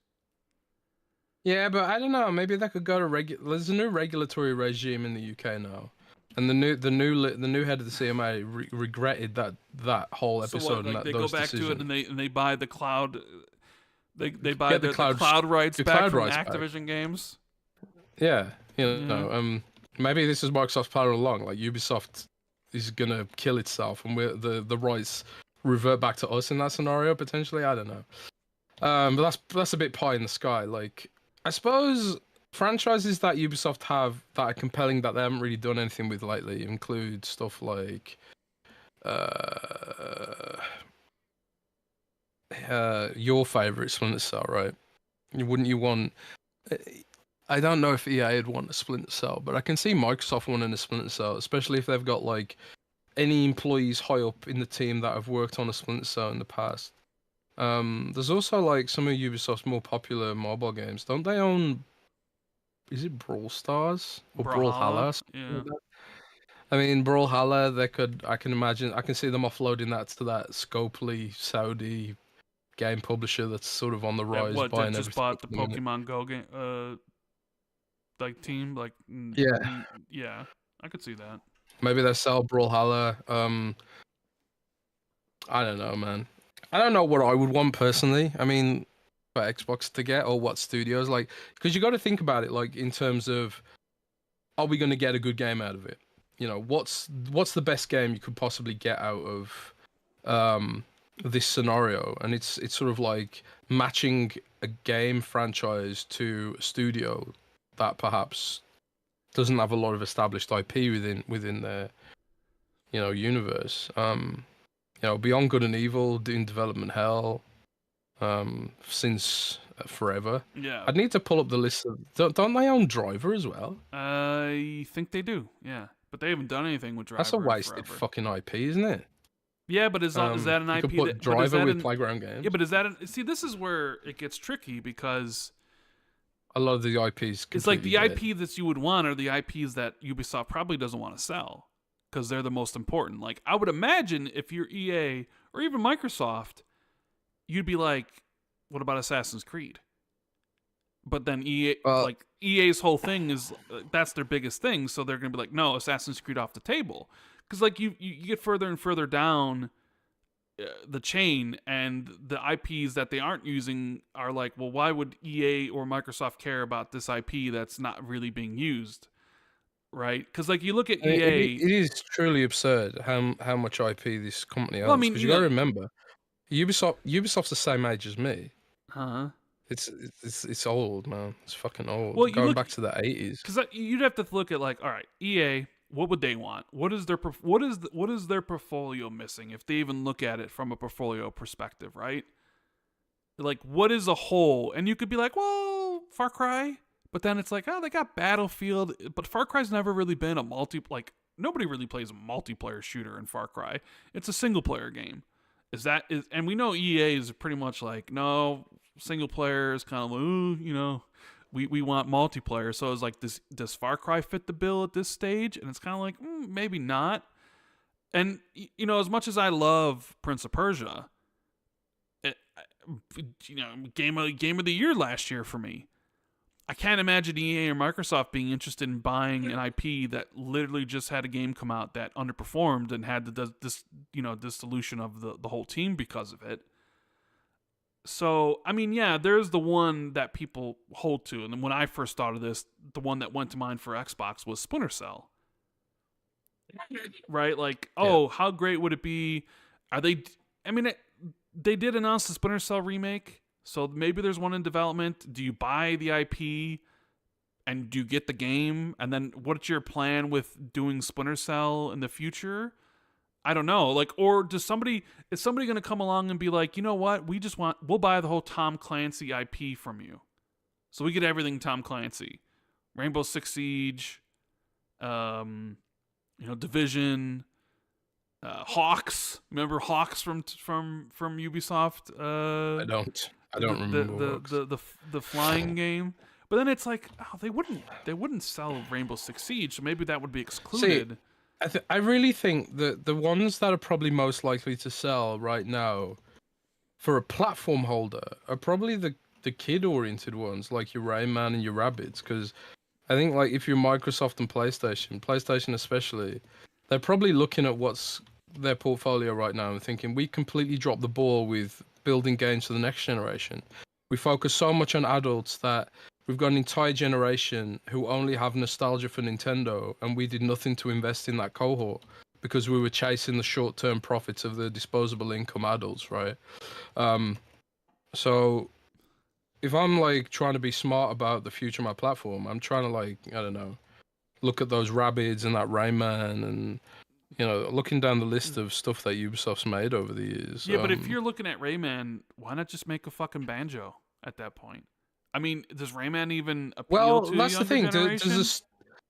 Yeah, but I don't know. Maybe they could go to There's a new regulatory regime in the UK now, and the new head of the CMA regretted that whole episode. So what, and like that, they those go back decisions. to it and they buy the cloud. They buy the cloud rights back from Activision games. Yeah, maybe this is Microsoft's plan all along. Like Ubisoft is gonna kill itself, and the rights revert back to us in that scenario potentially. I don't know. But that's a bit pie in the sky. Like I suppose franchises that Ubisoft have that are compelling that they haven't really done anything with lately include stuff like your favorite Splinter Cell, right? Wouldn't you want? I don't know if EA would want a Splinter Cell, but I can see Microsoft wanting a Splinter Cell, especially if they've got like any employees high up in the team that have worked on a Splinter Cell in the past. There's also like some of Ubisoft's more popular mobile games. Don't they own? Is it Brawl Stars or Brawlhalla? Yeah. I mean, Brawlhalla. I can imagine. I can see them offloading that to that Scopely Saudi game publisher that's sort of on the rise. That just bought the Pokemon Go game, team. Yeah, I could see that. Maybe they sell Brawlhalla. I don't know, man. I don't know what I would want personally. I mean, for Xbox to get or what studios like, because you got to think about it like in terms of, are we going to get a good game out of it? You know, what's the best game you could possibly get out of this scenario? And it's sort of like matching a game franchise to a studio that perhaps doesn't have a lot of established IP within their universe. Beyond Good and Evil, doing development hell, since forever. Yeah. I'd need to pull up the list of. Don't they own Driver as well? I think they do. Yeah, but they haven't done anything with Driver. That's a wasted forever. fucking IP, isn't it? Yeah, but is that an You IP? could put but is Driver that with Playground Games. Yeah, but is that see? This is where it gets tricky because a lot of the IPs. It's like the dead. IP that you would want are the IPs that Ubisoft probably doesn't want to sell because they're the most important. Like I would imagine if you're EA or even Microsoft, you'd be like, "What about Assassin's Creed?" But then EA's whole thing is that's their biggest thing, so they're gonna be like, "No, Assassin's Creed off the table," because like you get further and further down the chain, and the IPs that they aren't using are like, well, why would EA or Microsoft care about this IP that's not really being used, right? Because like you look at EA, it is truly absurd how much IP this company owns. Well, I mean, because you you got to know- remember, Ubisoft's the same age as me. huh? It's old, man. It's fucking old. Well, you Going look- back to the 80s. Because you'd have to look at like, all right, EA, what would they want? What is their portfolio missing if they even look at it from a portfolio perspective, right? Like, what is a hole? And you could be like, well, Far Cry, but then it's like, oh, they got Battlefield, but Far Cry's never really been a nobody really plays a multiplayer shooter in Far Cry. It's a single player game. And we know EA is pretty much like, no, single player is kind of like, we want multiplayer. So it's like, does Far Cry fit the bill at this stage? And it's kind of like, maybe not. And as much as I love Prince of Persia, game of the year last year for me. I can't imagine EA or Microsoft being interested in buying an IP that literally just had a game come out that underperformed and had dissolution of the whole team because of it. So, I mean, yeah, there's the one that people hold to. And then when I first thought of this, the one that went to mind for Xbox was Splinter Cell. Right? Like, how great would it be? They did announce the Splinter Cell remake. So maybe there's one in development. Do you buy the IP and do you get the game? And then what's your plan with doing Splinter Cell in the future? I don't know. Like, or is somebody going to come along and be like, you know what? We'll buy the whole Tom Clancy IP from you. So we get everything Tom Clancy. Rainbow Six Siege, Division, Hawks. Remember Hawks from Ubisoft? I don't remember the flying game. But then it's like, they wouldn't sell Rainbow Six Siege, so maybe that would be excluded. See, I really think that the ones that are probably most likely to sell right now for a platform holder are probably the kid-oriented ones, like your Rayman and your Rabbids, because I think like if you're Microsoft and PlayStation especially, they're probably looking at what's their portfolio right now and thinking, we completely dropped the ball with building games for the next generation. We focus so much on adults that we've got an entire generation who only have nostalgia for Nintendo, and we did nothing to invest in that cohort because we were chasing the short-term profits of the disposable income adults, right? So if I'm like trying to be smart about the future of my platform, I'm trying to like, I don't know, look at those Rabbids and that Rayman and looking down the list of stuff that Ubisoft's made over the years. Yeah, but if you're looking at Rayman, why not just make a fucking Banjo at that point? I mean, does Rayman even appeal to that's the thing. generation?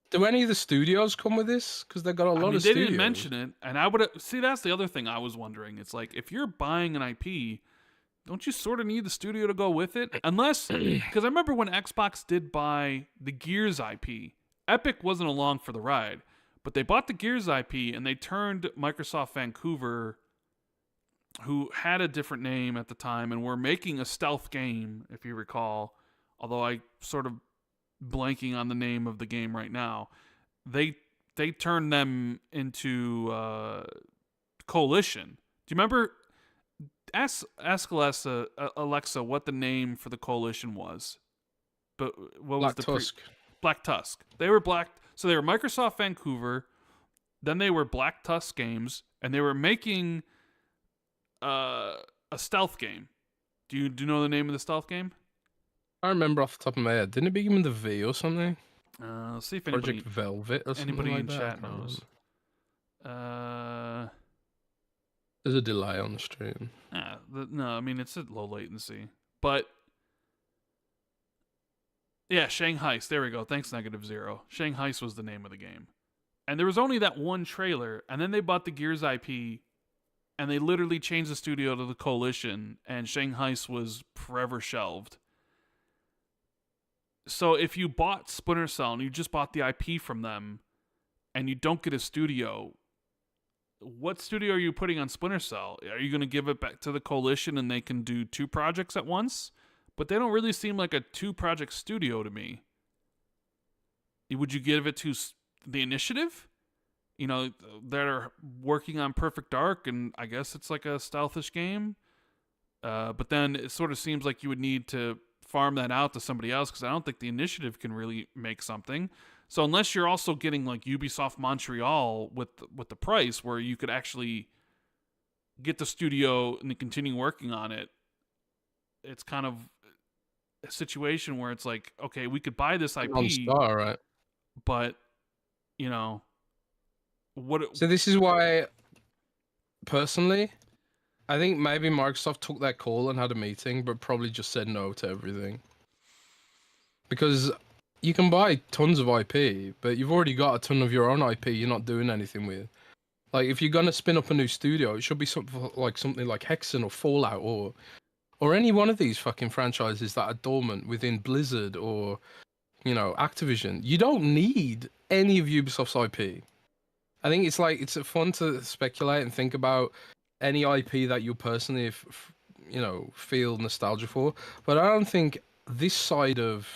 Do any of the studios come with this? Because they've got a lot of they studios. Didn't mention it, and I would see. That's the other thing I was wondering. It's like if you're buying an IP, don't you sort of need the studio to go with it? Unless, because I remember when Xbox did buy the Gears IP, Epic wasn't along for the ride. But they bought the Gears IP and they turned Microsoft Vancouver, who had a different name at the time, and were making a stealth game, if you recall. Although I sort of blanking on the name of the game right now. They turned them into Coalition. Do you remember? Ask Alexa what the name for the Coalition was. But what Black was Tusk? Black Tusk. They were Black. So they were Microsoft Vancouver, then they were Black Tusk Games, and they were making a stealth game. Do you know the name of the stealth game? I remember off the top of my head. Didn't it begin with a V or something? Let's see if anybody, Project Velvet or something anybody like in that. chat knows. There's a delay on the stream. No, I mean, it's a low latency. But, yeah, Shanghai. There we go. Thanks, Negative Zero. Shanghai was the name of the game. And there was only that one trailer, and then they bought the Gears IP, and they literally changed the studio to the Coalition, and Shanghai was forever shelved. So if you bought Splinter Cell and you just bought the IP from them, and you don't get a studio, what studio are you putting on Splinter Cell? Are you going to give it back to the Coalition and they can do 2 projects at once? But they don't really seem like a 2-project studio to me. Would you give it to the Initiative? You know, that are working on Perfect Dark, and I guess it's like a stealthish game. But then it sort of seems like you would need to farm that out to somebody else, because I don't think the Initiative can really make something. So unless you're also getting like Ubisoft Montreal with the price, where you could actually get the studio and continue working on it, it's kind of a situation where it's like, okay, we could buy this IP, On Star, right? but you know, So this is why, personally, I think maybe Microsoft took that call and had a meeting, but probably just said no to everything. Because you can buy tons of IP, but you've already got a ton of your own IP you're not doing anything with. Like, if you're going to spin up a new studio, it should be something like Hexen or Fallout or any one of these fucking franchises that are dormant within Blizzard or, you know, Activision. You don't need any of Ubisoft's IP. I think it's fun to speculate and think about any IP that you personally, feel nostalgia for. But I don't think this side of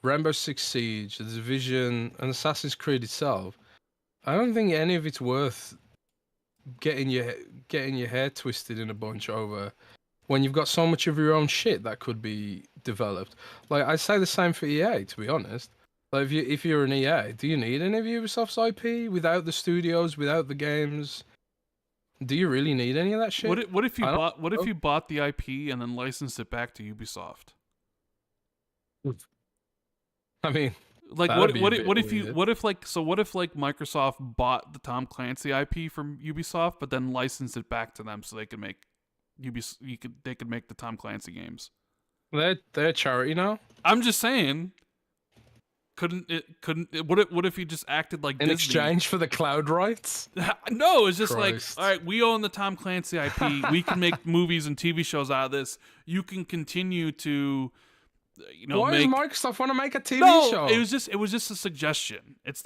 Rainbow Six Siege, The Division, and Assassin's Creed itself, I don't think any of it's worth getting your hair twisted in a bunch over when you've got so much of your own shit that could be developed. Like, I say the same for EA, to be honest. Like, if you're an EA, do you need any of Ubisoft's IP without the studios, without the games? Do you really need any of that shit? What if you bought the IP and then licensed it back to Ubisoft? I mean, like what if Microsoft bought the Tom Clancy IP from Ubisoft, but then licensed it back to them so they could make they could make the Tom Clancy games? They're a charity now. I'm just saying. What if you just acted like in Disney? Exchange for the cloud rights? No, it's just Christ. like, all right, we own the Tom Clancy IP. We can make movies and TV shows out of this. You can continue to, Why does Microsoft want to make a TV show? It was just a suggestion. It's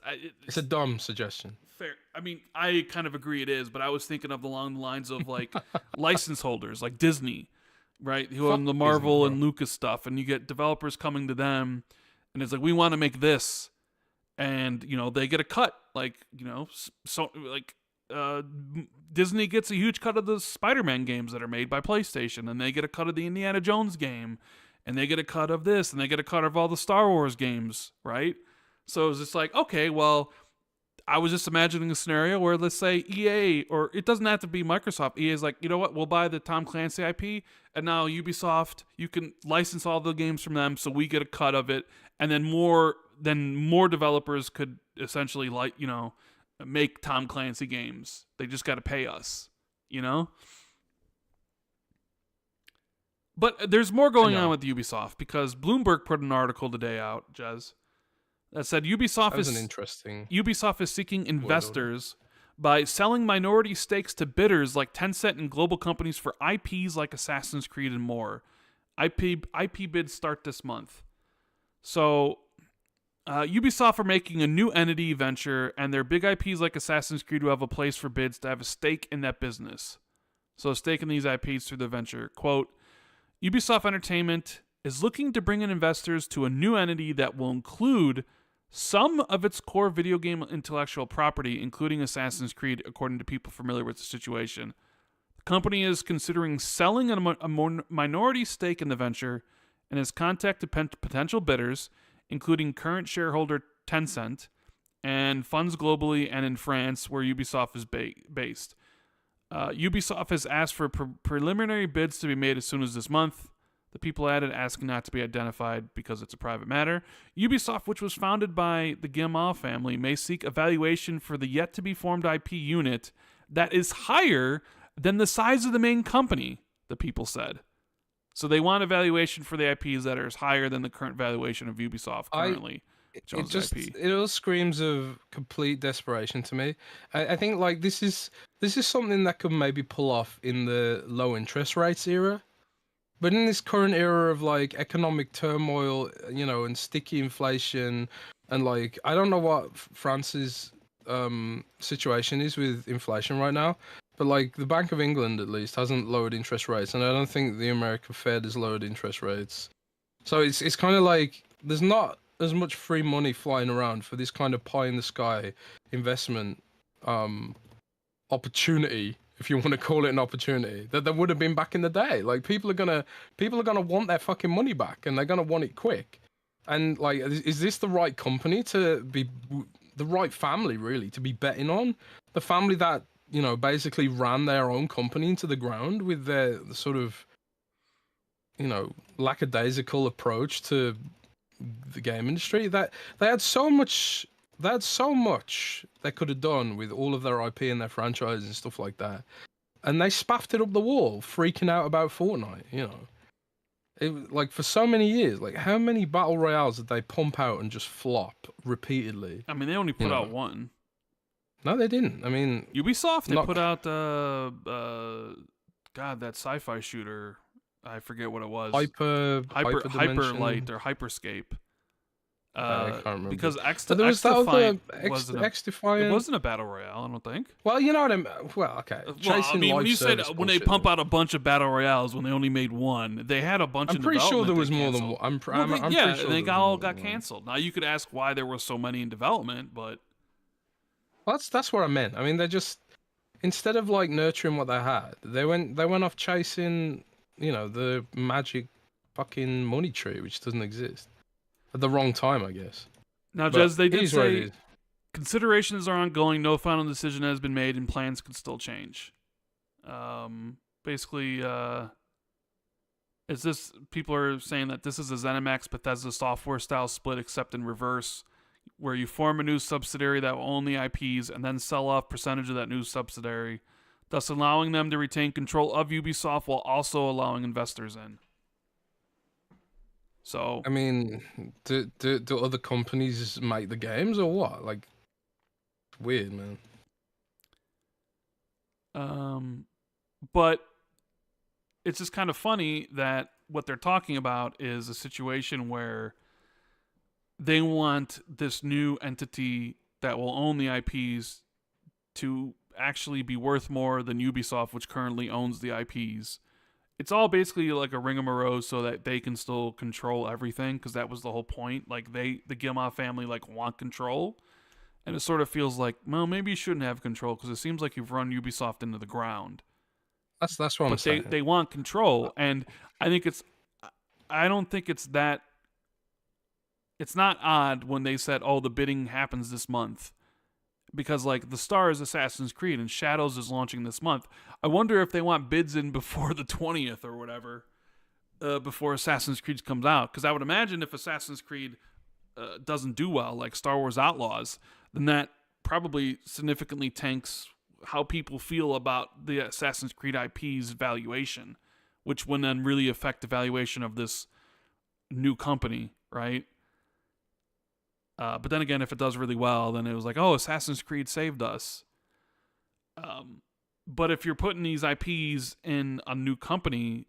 a dumb suggestion. Fair. I mean, I kind of agree it is, but I was thinking of along the lines of like license holders, like Disney, right? Who own the Marvel and Lucas stuff, and you get developers coming to them. And it's like, we want to make this, and they get a cut. Like Disney gets a huge cut of the Spider-Man games that are made by PlayStation, and they get a cut of the Indiana Jones game, and they get a cut of this, and they get a cut of all the Star Wars games, right? So it's just like, okay, well, I was just imagining a scenario where, let's say EA, or it doesn't have to be Microsoft. EA is like, you know what? We'll buy the Tom Clancy IP, and now Ubisoft, you can license all the games from them, so we get a cut of it, and then more developers could essentially make Tom Clancy games. They just got to pay us, But there's more going on with Ubisoft, because Bloomberg put an article today out, Jez, that said Ubisoft is seeking investors by selling minority stakes to bidders like Tencent and global companies for IPs like Assassin's Creed and more. IP bids start this month. So Ubisoft are making a new entity venture, and their big IPs like Assassin's Creed will have a place for bids to have a stake in that business. So a stake in these IPs through the venture. Quote, Ubisoft Entertainment is looking to bring in investors to a new entity that will include some of its core video game intellectual property, including Assassin's Creed, according to people familiar with the situation. The company is considering selling a minority stake in the venture and has contacted potential bidders, including current shareholder Tencent, and funds globally and in France, where Ubisoft is based. Ubisoft has asked for preliminary bids to be made as soon as this month. The people added, asking not to be identified because it's a private matter. Ubisoft, which was founded by the Guillemot family, may seek a valuation for the yet-to-be-formed IP unit that is higher than the size of the main company, the people said. So they want a valuation for the IPs that are higher than the current valuation of Ubisoft currently. It all screams of complete desperation to me. I think like this is something that could maybe pull off in the low interest rates era. But in this current era of like economic turmoil, you know, and sticky inflation, and like I don't know what France's situation is with inflation right now, but like the Bank of England at least hasn't lowered interest rates, and I don't think the American Fed has lowered interest rates. So it's kind of like there's not as much free money flying around for this kind of pie in the sky investment opportunity, if you want to call it an opportunity, that there would have been back in the day. Like people are gonna want their fucking money back, and they're gonna want it quick. And like, is this the right company to be, the right family really to be betting on? The family that, you know, basically ran their own company into the ground with their sort of, you know, lackadaisical approach to the game industry. That they had so much they could have done with all of their IP and their franchise and stuff like that, and they spaffed it up the wall, freaking out about Fortnite. You know, it like for so many years. Like, how many battle royales did they pump out and just flop repeatedly? I mean, they only put out one. No, they didn't. I mean, Ubisoft, they put out God, that sci-fi shooter. I forget what it was. Hyperlight or Hyperscape. I can't remember. Because X-Defiant it wasn't a battle royale, I don't think. Well, you know what I mean. Well, okay. When you said when they pump out a bunch of battle royales when they only made one, they had a bunch. I'm pretty sure there was more than one. I'm pretty sure they all got canceled. Now you could ask why there were so many in development, but that's what I meant. I mean, they just, instead of like nurturing what they had, they went off chasing, you know, the magic fucking money tree, which doesn't exist. At the wrong time, I guess. Now, Jez, they did say considerations are ongoing, no final decision has been made, and plans could still change. Basically, people are saying that this is a ZeniMax Bethesda software style split, except in reverse, where you form a new subsidiary that will own the IPs and then sell off percentage of that new subsidiary, thus allowing them to retain control of Ubisoft while also allowing investors in. So I mean, do other companies make the games or what? Like, weird, man. But it's just kind of funny that what they're talking about is a situation where they want this new entity that will own the IPs to actually be worth more than Ubisoft, which currently owns the IPs. It's all basically like a rigmarole so that they can still control everything, because that was the whole point. Like the Guillemot family want control, and it sort of feels like, well, maybe you shouldn't have control because it seems like you've run Ubisoft into the ground. That's what I'm saying. They want control, and I don't think it's that. It's not odd when they said, "Oh, the bidding happens this month." Because like the Star is Assassin's Creed and Shadows is launching this month. I wonder if they want bids in before the 20th or whatever, before Assassin's Creed comes out. Because I would imagine if Assassin's Creed doesn't do well, like Star Wars Outlaws, then that probably significantly tanks how people feel about the Assassin's Creed IP's valuation, which would then really affect the valuation of this new company, right? But then again, if it does really well, then it was like, oh, Assassin's Creed saved us. But if you're putting these IPs in a new company,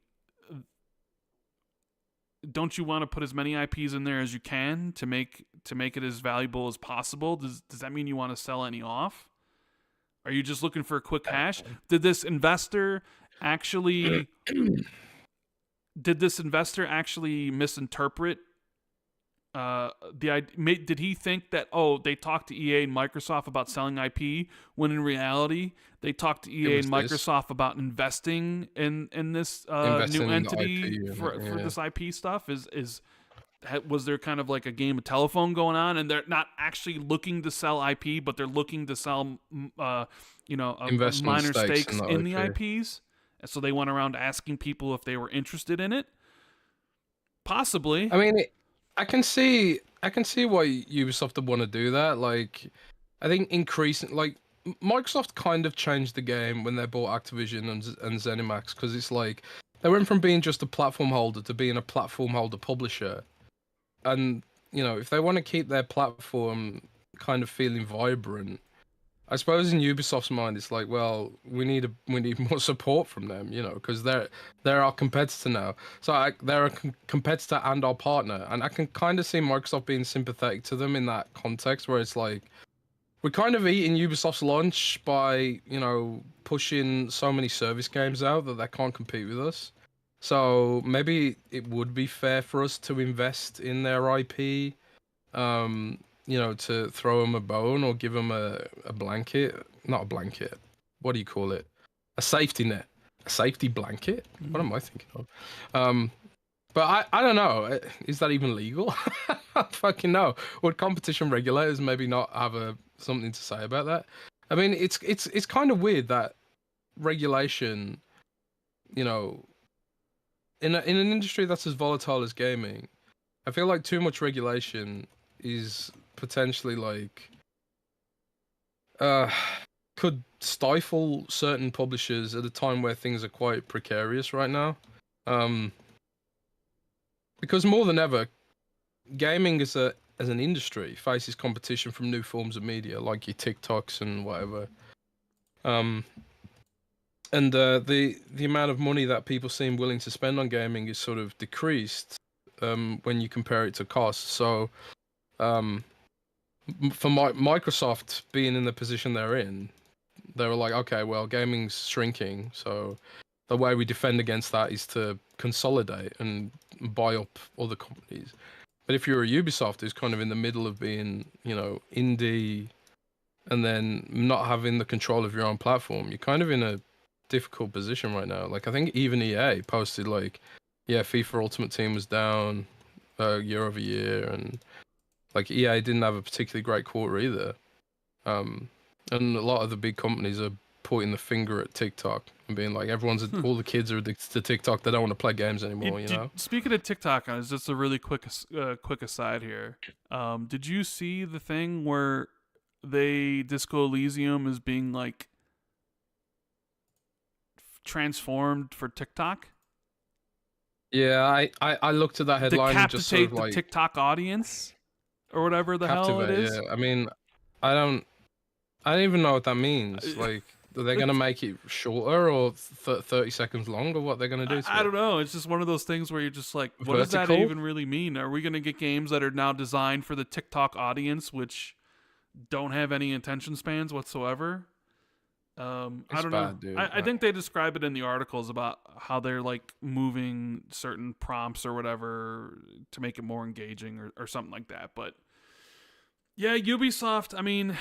don't you want to put as many IPs in there as you can to make it as valuable as possible? Does that mean you want to sell any off? Are you just looking for a quick cash? Did this investor actually misinterpret did he think that, oh, they talked to EA and Microsoft about selling IP, when in reality they talked to EA and Microsoft about investing in this new entity for this IP stuff? Was there kind of like a game of telephone going on, and they're not actually looking to sell IP, but they're looking to sell minor stakes in the IPs, and so they went around asking people if they were interested in it? Possibly. I mean, I can see why Ubisoft would want to do that. Like, I think increasing, like, Microsoft kind of changed the game when they bought Activision and ZeniMax, because it's like they went from being just a platform holder to being a platform holder publisher. And if they want to keep their platform kind of feeling vibrant, I suppose in Ubisoft's mind, it's like, well, we need more support from them, because they're our competitor now. So they're a competitor and our partner, and I can kind of see Microsoft being sympathetic to them in that context, where it's like, we're kind of eating Ubisoft's lunch by pushing so many service games out that they can't compete with us. So maybe it would be fair for us to invest in their IP. To throw them a bone or give them a blanket. Not a blanket. What do you call it? A safety net. A safety blanket? Mm-hmm. What am I thinking of? But I don't know. Is that even legal? I don't fucking know. Would competition regulators maybe not have something to say about that? I mean, it's kind of weird that regulation, in an industry that's as volatile as gaming, I feel like too much regulation is potentially could stifle certain publishers at a time where things are quite precarious right now. Because more than ever, gaming as an industry faces competition from new forms of media like your TikToks and whatever. And the amount of money that people seem willing to spend on gaming is sort of decreased when you compare it to costs. So for Microsoft being in the position they're in, they were like, okay, well, gaming's shrinking, so the way we defend against that is to consolidate and buy up other companies. But if you're a Ubisoft who's kind of in the middle of being, indie and then not having the control of your own platform, you're kind of in a difficult position right now. Like, I think even EA posted FIFA Ultimate Team was down year over year, and EA didn't have a particularly great quarter either. And a lot of the big companies are pointing the finger at TikTok and being like, all the kids are addicted to TikTok. They don't want to play games anymore. Speaking of TikTok, it's just a really quick aside here. Did you see the thing where Disco Elysium is being transformed for TikTok? Yeah, I looked at that headline and just sort of the TikTok audience or whatever the hell it is. Yeah, I mean, I don't even know what that means. Are they going to make it shorter or 30 seconds long, or what they're going to do to I don't know. It's just one of those things where you're just like, what does that even really mean? Are we going to get games that are now designed for the TikTok audience, which don't have any attention spans whatsoever? I don't know. Dude. I think they describe it in the articles about how they're moving certain prompts or whatever to make it more engaging or something like that. But yeah, Ubisoft, I mean,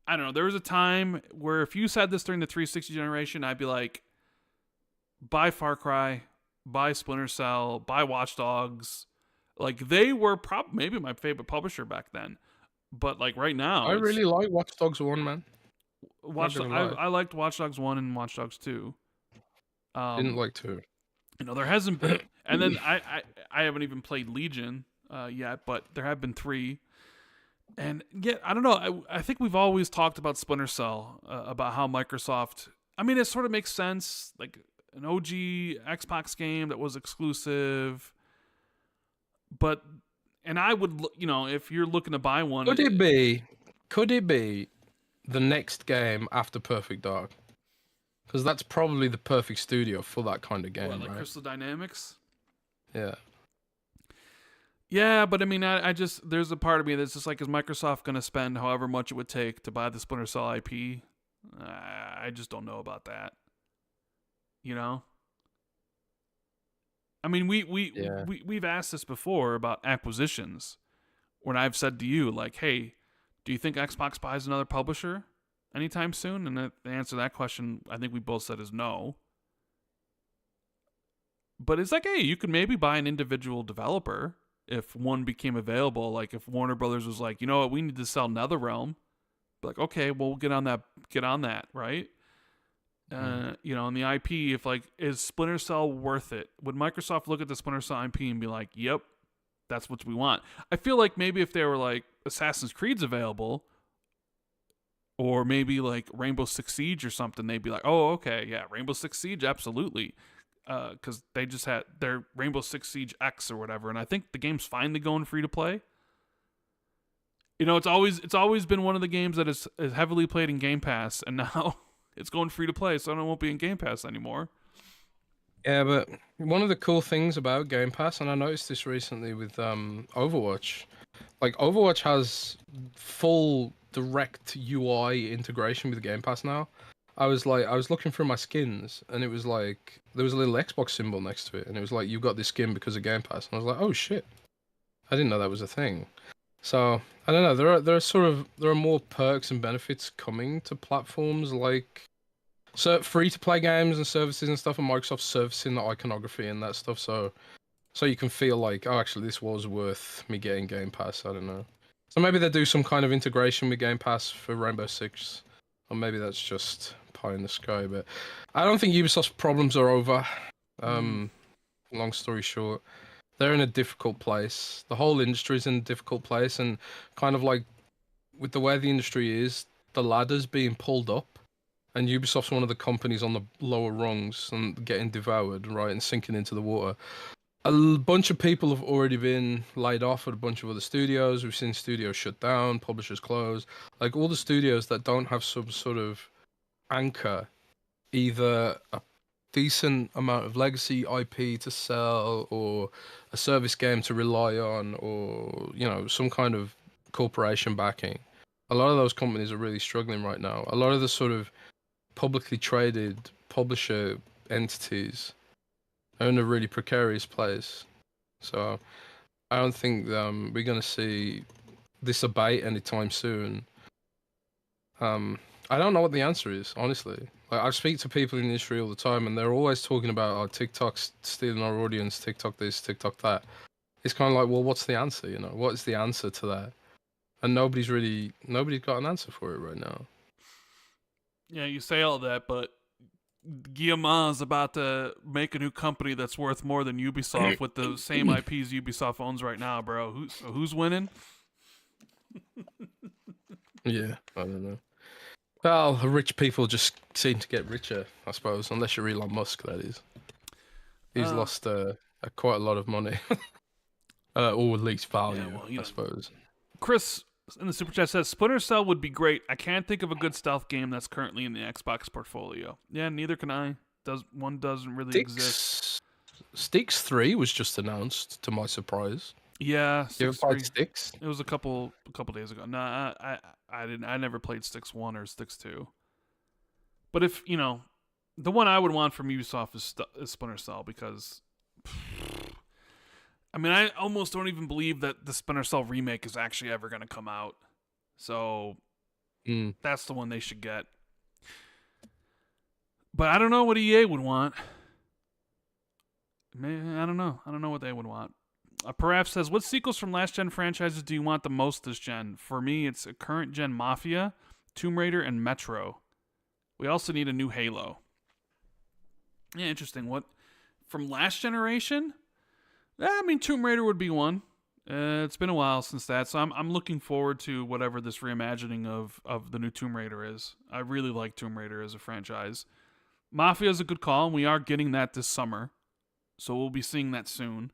I don't know. There was a time where if you said this during the 360 generation, I'd be like, buy Far Cry, buy Splinter Cell, buy Watch Dogs. They were maybe my favorite publisher back then. But right now, I really like Watch Dogs 1, man. I liked Watch Dogs 1 and Watch Dogs 2. Didn't like 2. There hasn't been, and then I haven't even played Legion yet, but there have been 3. And yeah, I don't know. I think we've always talked about Splinter Cell, about how Microsoft. I mean, it sort of makes sense, an OG Xbox game that was exclusive. But, and I would, if you're looking to buy one, Could it be the next game after Perfect Dark? Because that's probably the perfect studio for that kind of game, right? Crystal Dynamics? Yeah. Yeah, but I mean, I just, there's a part of me that's just is Microsoft going to spend however much it would take to buy the Splinter Cell IP? I just don't know about that. I mean, we've asked this before about acquisitions, when I've said to you, hey, do you think Xbox buys another publisher anytime soon? And the answer to that question, I think we both said, is no. But it's hey, you could maybe buy an individual developer if one became available. If Warner Brothers was you know what, we need to sell NetherRealm. Okay, well, we'll get on that, right? And the IP, if is Splinter Cell worth it? Would Microsoft look at the Splinter Cell IP and be like, yep, that's what we want? I feel maybe if there were Assassin's Creed's available, or maybe like Rainbow Six Siege or something, they'd be like, oh, okay, yeah, Rainbow Six Siege, absolutely. Because they just had their Rainbow Six Siege X or whatever, and I think the game's finally going free to play. You know, it's always been one of the games that is heavily played in Game Pass, and now it's going free to play, so it won't be in Game Pass anymore. Yeah, but one of the cool things about Game Pass, and I noticed this recently with Overwatch, like Overwatch has full direct UI integration with Game Pass now. I was looking through my skins, and it was like there was a little Xbox symbol next to it, and it was like you got this skin because of Game Pass, and I was like, oh shit, I didn't know that was a thing. So I don't know. There are more perks and benefits coming to platforms like free to play games and services and stuff, and Microsoft servicing the iconography and that stuff. So you can feel like, oh, actually, this was worth me getting Game Pass. I don't know. So maybe they do some kind of integration with Game Pass for Rainbow Six, or maybe that's just pie in the sky. But I don't think Ubisoft's problems are over. Long story short, they're in a difficult place. The whole industry is in a difficult place, and kind of like with the way the industry is, the ladder's being pulled up, and Ubisoft's one of the companies on the lower rungs and getting devoured, right, and sinking into the water. Bunch of people have already been laid off at a bunch of other studios. We've seen studios shut down, publishers close. Like all the studios that don't have some sort of anchor, either a decent amount of legacy IP to sell or a service game to rely on, or some kind of corporation backing. A lot of those companies are really struggling right now. A lot of the sort of publicly traded publisher entities are in a really precarious place. So I don't think we're going to see this abate anytime soon. I don't know what the answer is, honestly. Like, I speak to people in the industry all the time, and they're always talking about, oh, TikTok's stealing our audience, TikTok this, TikTok that. It's kind of like, well, what's the answer? What is the answer to that? And nobody's got an answer for it right now. Yeah, you say all that, but Guillemot's about to make a new company that's worth more than Ubisoft with the same IPs Ubisoft owns right now, bro. Who's winning? Yeah, I don't know. Well, rich people just seem to get richer, I suppose, unless you're Elon Musk, that is. He's lost quite a lot of money. Or at least value, I suppose. Chris in the Super Chat says, Splinter Cell would be great. I can't think of a good stealth game that's currently in the Xbox portfolio. Yeah, neither can I. One doesn't really exist. Styx 3 was just announced, to my surprise. Yeah, you ever played Styx? It was a couple days ago. No, I didn't. I never played Styx 1 or Styx 2. But if the one I would want from Ubisoft is Splinter Cell, because I mean, I almost don't even believe that the Splinter Cell remake is actually ever going to come out. So that's the one they should get. But I don't know what EA would want. I don't know. I don't know what they would want. Paraf says, what sequels from last-gen franchises do you want the most this gen? For me, it's a current-gen Mafia, Tomb Raider, and Metro. We also need a new Halo. Yeah, interesting. What? From last generation? I mean, Tomb Raider would be one. It's been a while since that, so I'm looking forward to whatever this reimagining of the new Tomb Raider is. I really like Tomb Raider as a franchise. Mafia is a good call, and we are getting that this summer, so we'll be seeing that soon.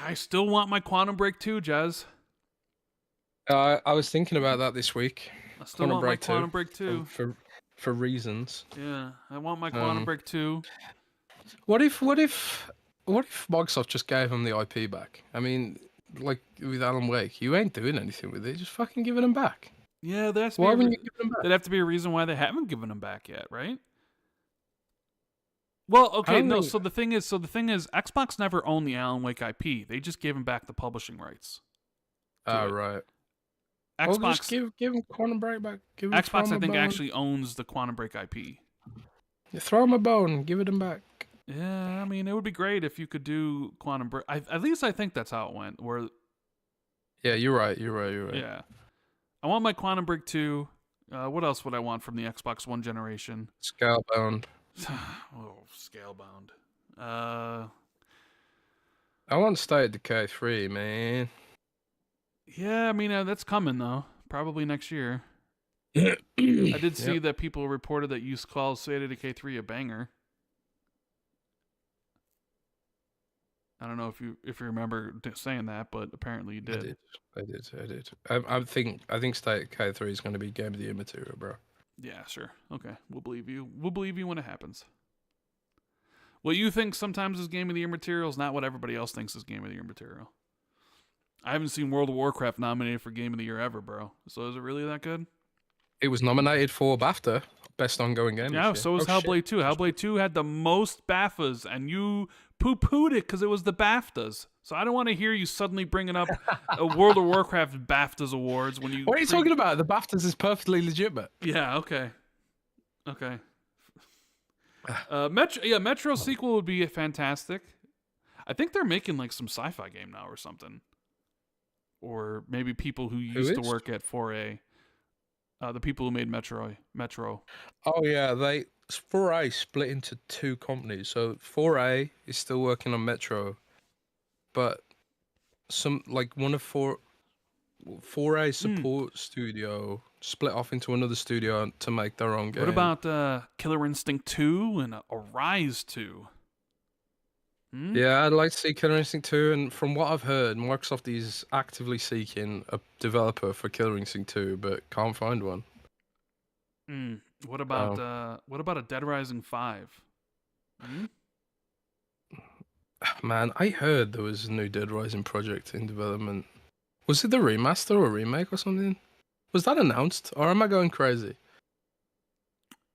I still want my Quantum Break 2, Jez. I was thinking about that this week. I still want my Quantum Break 2. For reasons. Yeah, I want my Quantum Break 2. What if Microsoft just gave them the IP back? I mean, like with Alan Wake, you ain't doing anything with it. Just fucking giving them back. Yeah, why wouldn't you give them back? There'd have to be a reason why they haven't given them back yet, right? Well, okay, no. So the thing is, Xbox never owned the Alan Wake IP. They just gave them back the publishing rights. Right. Xbox, well, just give them Quantum Break back. Xbox, I think, actually owns the Quantum Break IP. You throw them a bone, give it them back. Yeah, I mean, it would be great if you could do Quantum Break. At least I think that's how it went. Yeah, you're right. Yeah, I want my Quantum Break 2. What else would I want from the Xbox One generation? Scalebound. Oh, Scalebound. I want State of Decay 3, man. Yeah, I mean, that's coming, though. Probably next year. I did see Yep. that people reported that you called State of Decay 3 a banger. I don't know if you remember saying that, but apparently you did. I did. I think State K3 is going to be Game of the Year material, bro. Yeah, sure. Okay, we'll believe you. We'll believe you when it happens. What you think sometimes is Game of the Year material is not what everybody else thinks is Game of the Year material. I haven't seen World of Warcraft nominated for Game of the Year ever, bro. So is it really that good? It was nominated for BAFTA, Best Ongoing Game. Yeah, this year. so was Hellblade 2. Hellblade 2 had the most BAFTAs, and you poo-pooed it because it was the BAFTAs. So I don't want to hear you suddenly bringing up a World of Warcraft BAFTAs awards when you... What are you talking about? The BAFTAs is perfectly legitimate. Yeah, okay. Metro sequel would be fantastic. I think they're making like some sci-fi game now or something. Or maybe people who used to work at 4A. The people who made Metro. Oh yeah, 4A split into two companies. So 4A is still working on Metro, but one of 4A support studio split off into another studio to make their own game. What about Killer Instinct 2 and Arise 2? Yeah, I'd like to see Killer Instinct 2, and from what I've heard, Microsoft is actively seeking a developer for Killer Instinct 2, but can't find one. What about a Dead Rising 5? Man, I heard there was a new Dead Rising project in development. Was it the remaster or remake or something? Was that announced, or am I going crazy?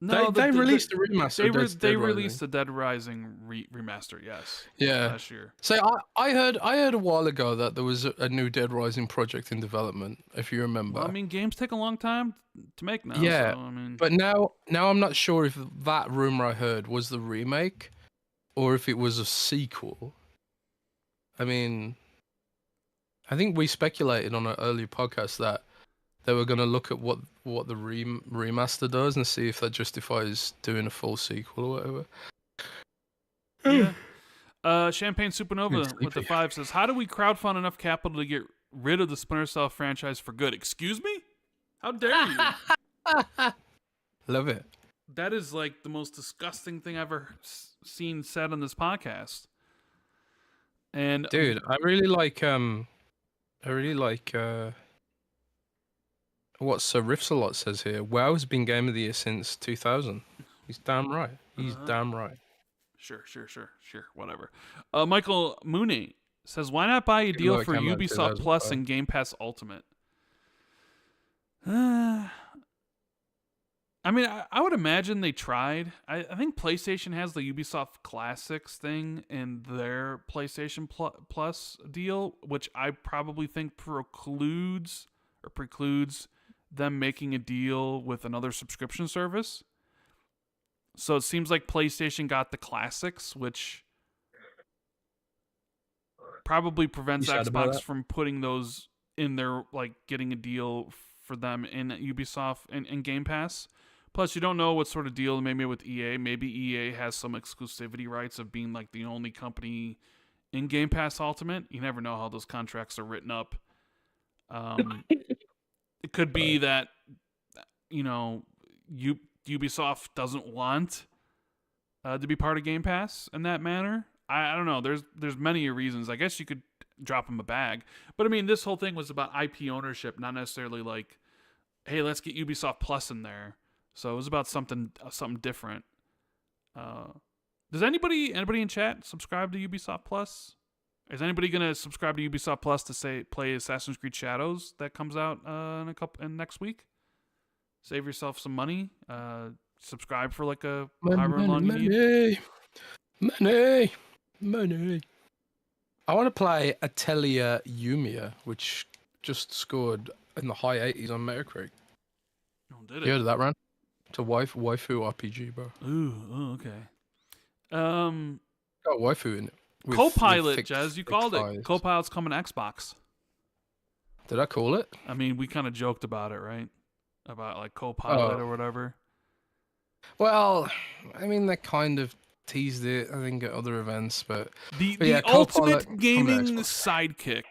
No, they released a remaster. They released the Dead Rising remaster. Yes. Yeah. Last year. So I heard a while ago that there was a new Dead Rising project in development. If you remember. Well, I mean, games take a long time to make now. Yeah. So, I mean... But now I'm not sure if that rumor I heard was the remake, or if it was a sequel. I mean, I think we speculated on an earlier podcast that they were going to look at what the remaster does and see if that justifies doing a full sequel or whatever. Yeah. Champagne Supernova with the 5 says, how do we crowdfund enough capital to get rid of the Splinter Cell franchise for good? Excuse me? How dare you? Love it. That is like the most disgusting thing I've ever seen said on this podcast. And dude, I really like what Sir Riffsalot says here. WoW has been Game of the Year since 2000. He's damn right. He's damn right. Sure. Whatever. Michael Mooney says, why not buy a deal for Ubisoft Plus and Game Pass Ultimate? I mean, I would imagine they tried. I think PlayStation has the Ubisoft Classics thing in their PlayStation Plus deal, which I probably think precludes them making a deal with another subscription service. So it seems like PlayStation got the Classics, which probably prevents Xbox from putting those in their, like, getting a deal for them in Ubisoft and Game Pass. Plus, you don't know what sort of deal they made with EA. Maybe EA has some exclusivity rights of being like the only company in Game Pass Ultimate. You never know how those contracts are written up. It could be that, you know, Ubisoft doesn't want to be part of Game Pass in that manner. I don't know. There's many reasons. I guess you could drop them a bag. But I mean, this whole thing was about IP ownership, not necessarily like, hey, let's get Ubisoft Plus in there. So it was about something different. Does anybody in chat subscribe to Ubisoft Plus? Is anybody gonna subscribe to Ubisoft Plus to play Assassin's Creed Shadows that comes out in next week? Save yourself some money. Subscribe for like however long you need. Money. I want to play Atelier Yumia, which just scored in the high 80s on Metacritic. Oh, did it? You heard of that, Rand? It's a waifu RPG, bro. Ooh, okay. Got waifu in it. Copilot, Jez, you called it. Copilot's coming to Xbox. Did I call it? I mean, we kind of joked about it, right? About like Copilot or whatever. Well, I mean, they kind of teased it, I think, at other events, but the ultimate gaming sidekick.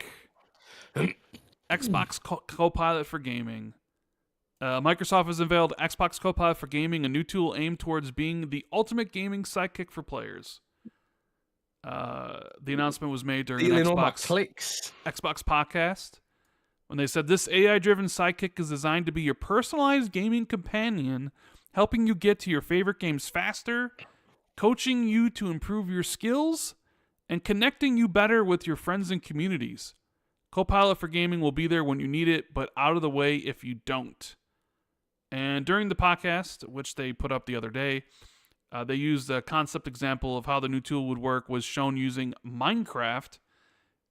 Xbox Copilot for gaming. Microsoft has unveiled Xbox Copilot for Gaming, a new tool aimed towards being the ultimate gaming sidekick for players. The announcement was made during an Stealing all my Xbox clicks. podcast when they said this AI-driven sidekick is designed to be your personalized gaming companion, helping you get to your favorite games faster, coaching you to improve your skills, and connecting you better with your friends and communities. Copilot for Gaming will be there when you need it, but out of the way if you don't. And during the podcast, which they put up the other day, they used a concept example of how the new tool would work was shown using Minecraft.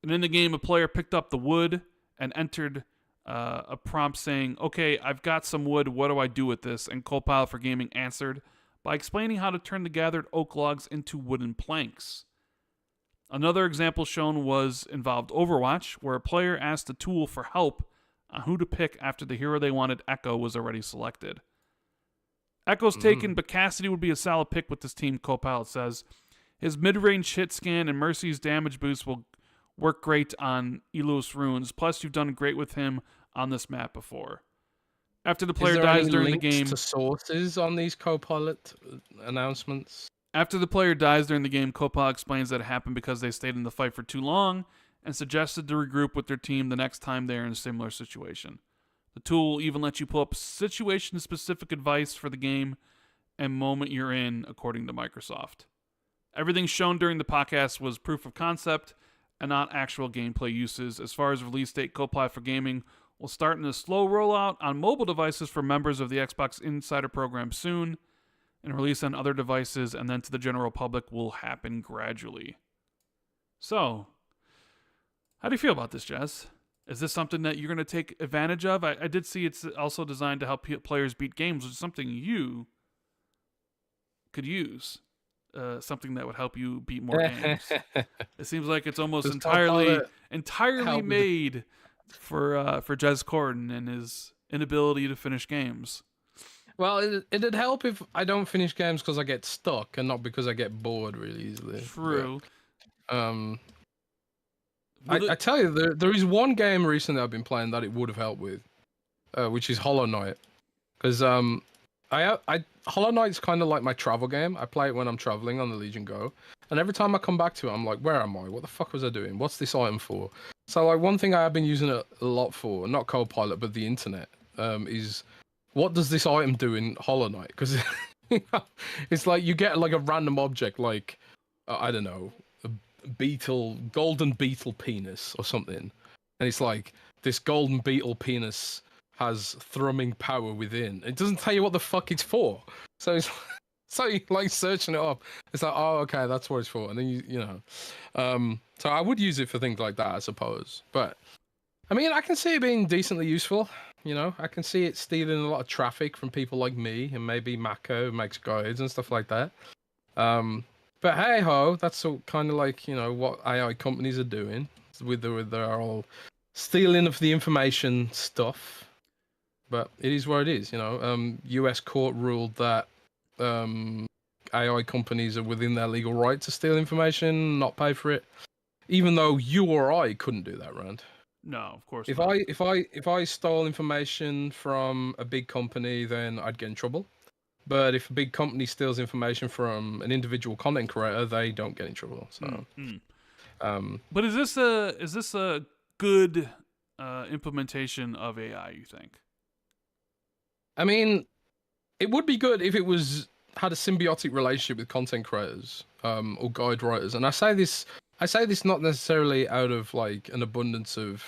And in the game, a player picked up the wood and entered a prompt saying, okay, I've got some wood, what do I do with this? And Copilot for Gaming answered by explaining how to turn the gathered oak logs into wooden planks. Another example shown involved Overwatch, where a player asked the tool for help on who to pick after the hero they wanted, Echo, was already selected. Echo's taken, but Cassidy would be a solid pick with this team, Copilot says. His mid-range hit scan and Mercy's damage boost will work great on Elos Ruins. Plus, you've done great with him on this map before. After the player dies during the game... to sources on these Copilot announcements? After the player dies during the game, Copilot explains that it happened because they stayed in the fight for too long and suggested to regroup with their team the next time they're in a similar situation. The tool will even let you pull up situation-specific advice for the game and moment you're in, according to Microsoft. Everything shown during the podcast was proof of concept and not actual gameplay uses. As far as release date, Copilot for Gaming will start in a slow rollout on mobile devices for members of the Xbox Insider program soon, and release on other devices and then to the general public will happen gradually. So, how do you feel about this, Jez? Is this something that you're going to take advantage of? I did see it's also designed to help players beat games, which is something you could use. Something that would help you beat more games. It seems like it's almost entirely made for Jez Corden and his inability to finish games. Well, it'd help if I don't finish games because I get stuck and not because I get bored really easily. True. But, I tell you, there is one game recently I've been playing that it would have helped with, which is Hollow Knight. Because Hollow Knight's kind of like my travel game. I play it when I'm traveling on the Legion Go, and every time I come back to it, I'm like, where am I? What the fuck was I doing? What's this item for? So like one thing I have been using it a lot for, not Copilot, but the internet, is what does this item do in Hollow Knight? Because it's like you get like a random object, like I don't know, golden beetle penis or something, and it's like this golden beetle penis has thrumming power within. It doesn't tell you what the fuck it's for, so it's so you like searching it up. It's like, oh, okay, that's what it's for, and then you know. So I would use it for things like that, I suppose. But I mean, I can see it being decently useful. You know, I can see it stealing a lot of traffic from people like me and maybe Mako who makes guides and stuff like that. But hey ho, that's kind of like, you know, what AI companies are doing with their whole stealing of the information stuff. But it is what it is, you know. U.S. court ruled that AI companies are within their legal right to steal information, not pay for it, even though you or I couldn't do that, Rand. No, of course If not. if I stole information from a big company, then I'd get in trouble. But if a big company steals information from an individual content creator, they don't get in trouble. So, but is this a good implementation of AI? You think? I mean, it would be good if it had a symbiotic relationship with content creators or guide writers. And I say this not necessarily out of like an abundance of,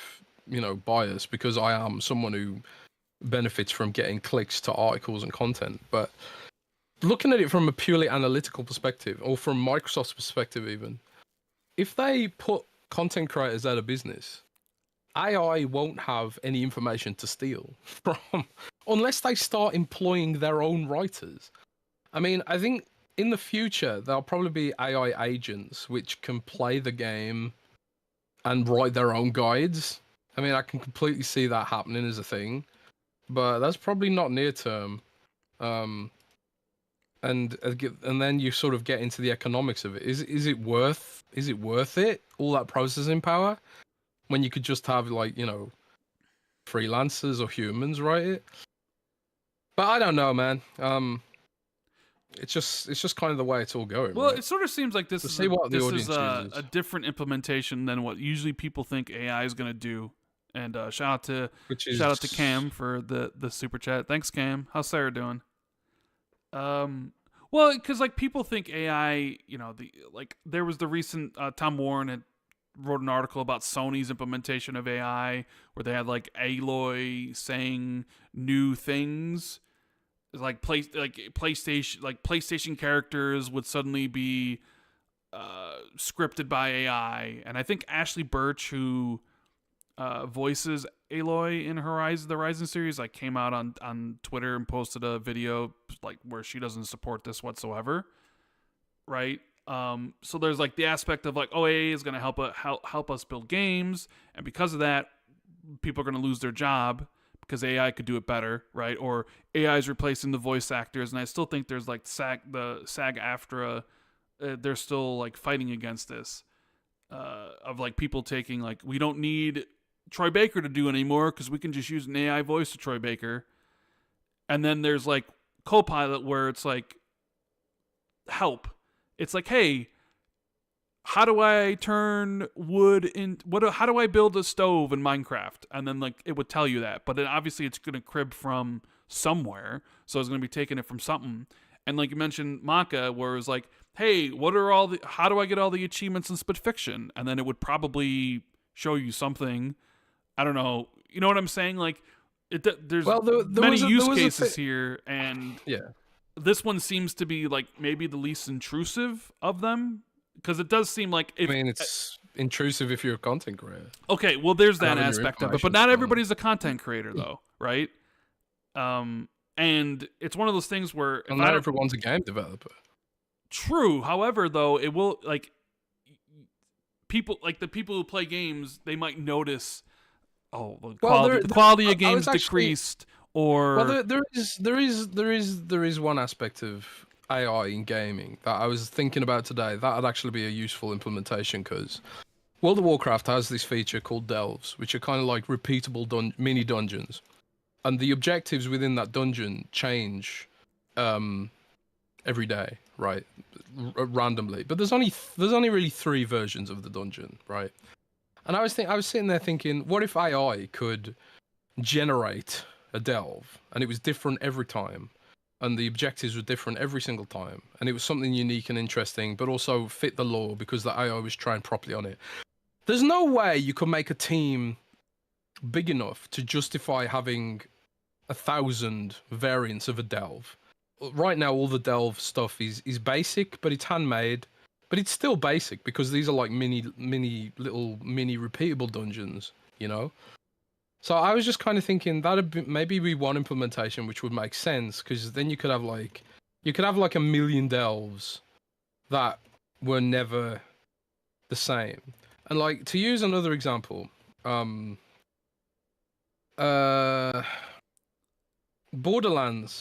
you know, bias, because I am someone who benefits from getting clicks to articles and content. But looking at it from a purely analytical perspective, or from Microsoft's perspective even, if they put content creators out of business, AI won't have any information to steal from unless they start employing their own writers. I mean, I think in the future, there'll probably be AI agents which can play the game and write their own guides. I mean, I can completely see that happening as a thing, but that's probably not near term. And then you sort of get into the economics of it. Is it worth it, all that processing power, when you could just have, like, you know, freelancers or humans write it? But I don't know, man. It's just kind of the way it's all going. Well, right? it sort of seems like this We'll is see what the this audience is chooses. a different implementation than what usually people think AI is going to do. And shout out to Cam for the super chat. Thanks, Cam. How's Sarah doing? Well, because like people think AI, there was the recent Tom Warren had wrote an article about Sony's implementation of AI where they had like Aloy saying new things, like PlayStation characters would suddenly be scripted by AI, and I think Ashley Birch, who voices Aloy in the Horizon series, like came out on Twitter and posted a video like where she doesn't support this whatsoever, right? So there's like the aspect of like, oh, AI is going to help us build games, and because of that, people are going to lose their job because AI could do it better, right? Or AI is replacing the voice actors, and I still think there's like SAG-AFTRA, they're still like fighting against this, of like people taking like, we don't need Troy Baker to do anymore because we can just use an AI voice to Troy Baker. And then there's like Copilot where it's like help. It's like, hey, how do I turn wood in how do I build a stove in Minecraft? And then like it would tell you that. But then obviously it's going to crib from somewhere. So it's going to be taking it from something. And like you mentioned Maka, where it was like, hey, how do I get all the achievements in Spit Fiction? And then it would probably show you something. I don't know. You know what I'm saying? Like, there's many use cases here, and this one seems to be like maybe the least intrusive of them, because it does seem like it's intrusive if you're a content creator. Okay, well, there's that aspect of it, but not everybody's a content creator, though, right? And it's one of those things where not everyone's a game developer. True. However, though, it will like people like the people who play games, they might notice. Oh, the quality of games decreased, or there is one aspect of AI in gaming that I was thinking about today. That would actually be a useful implementation, because World of Warcraft has this feature called delves, which are kind of like repeatable mini dungeons, and the objectives within that dungeon change every day, right? Randomly, but there's only really 3 versions of the dungeon, right? And I was sitting there thinking, what if AI could generate a delve and it was different every time, and the objectives were different every single time, and it was something unique and interesting, but also fit the lore because the AI was trained properly on it. There's no way you could make a team big enough to justify having 1,000 variants of a delve. Right now, all the delve stuff is basic, but it's handmade. But it's still basic because these are like mini repeatable dungeons, you know? So I was just kind of thinking that'd maybe be one implementation which would make sense, because then you could have like 1 million delves that were never the same. And like, to use another example, Borderlands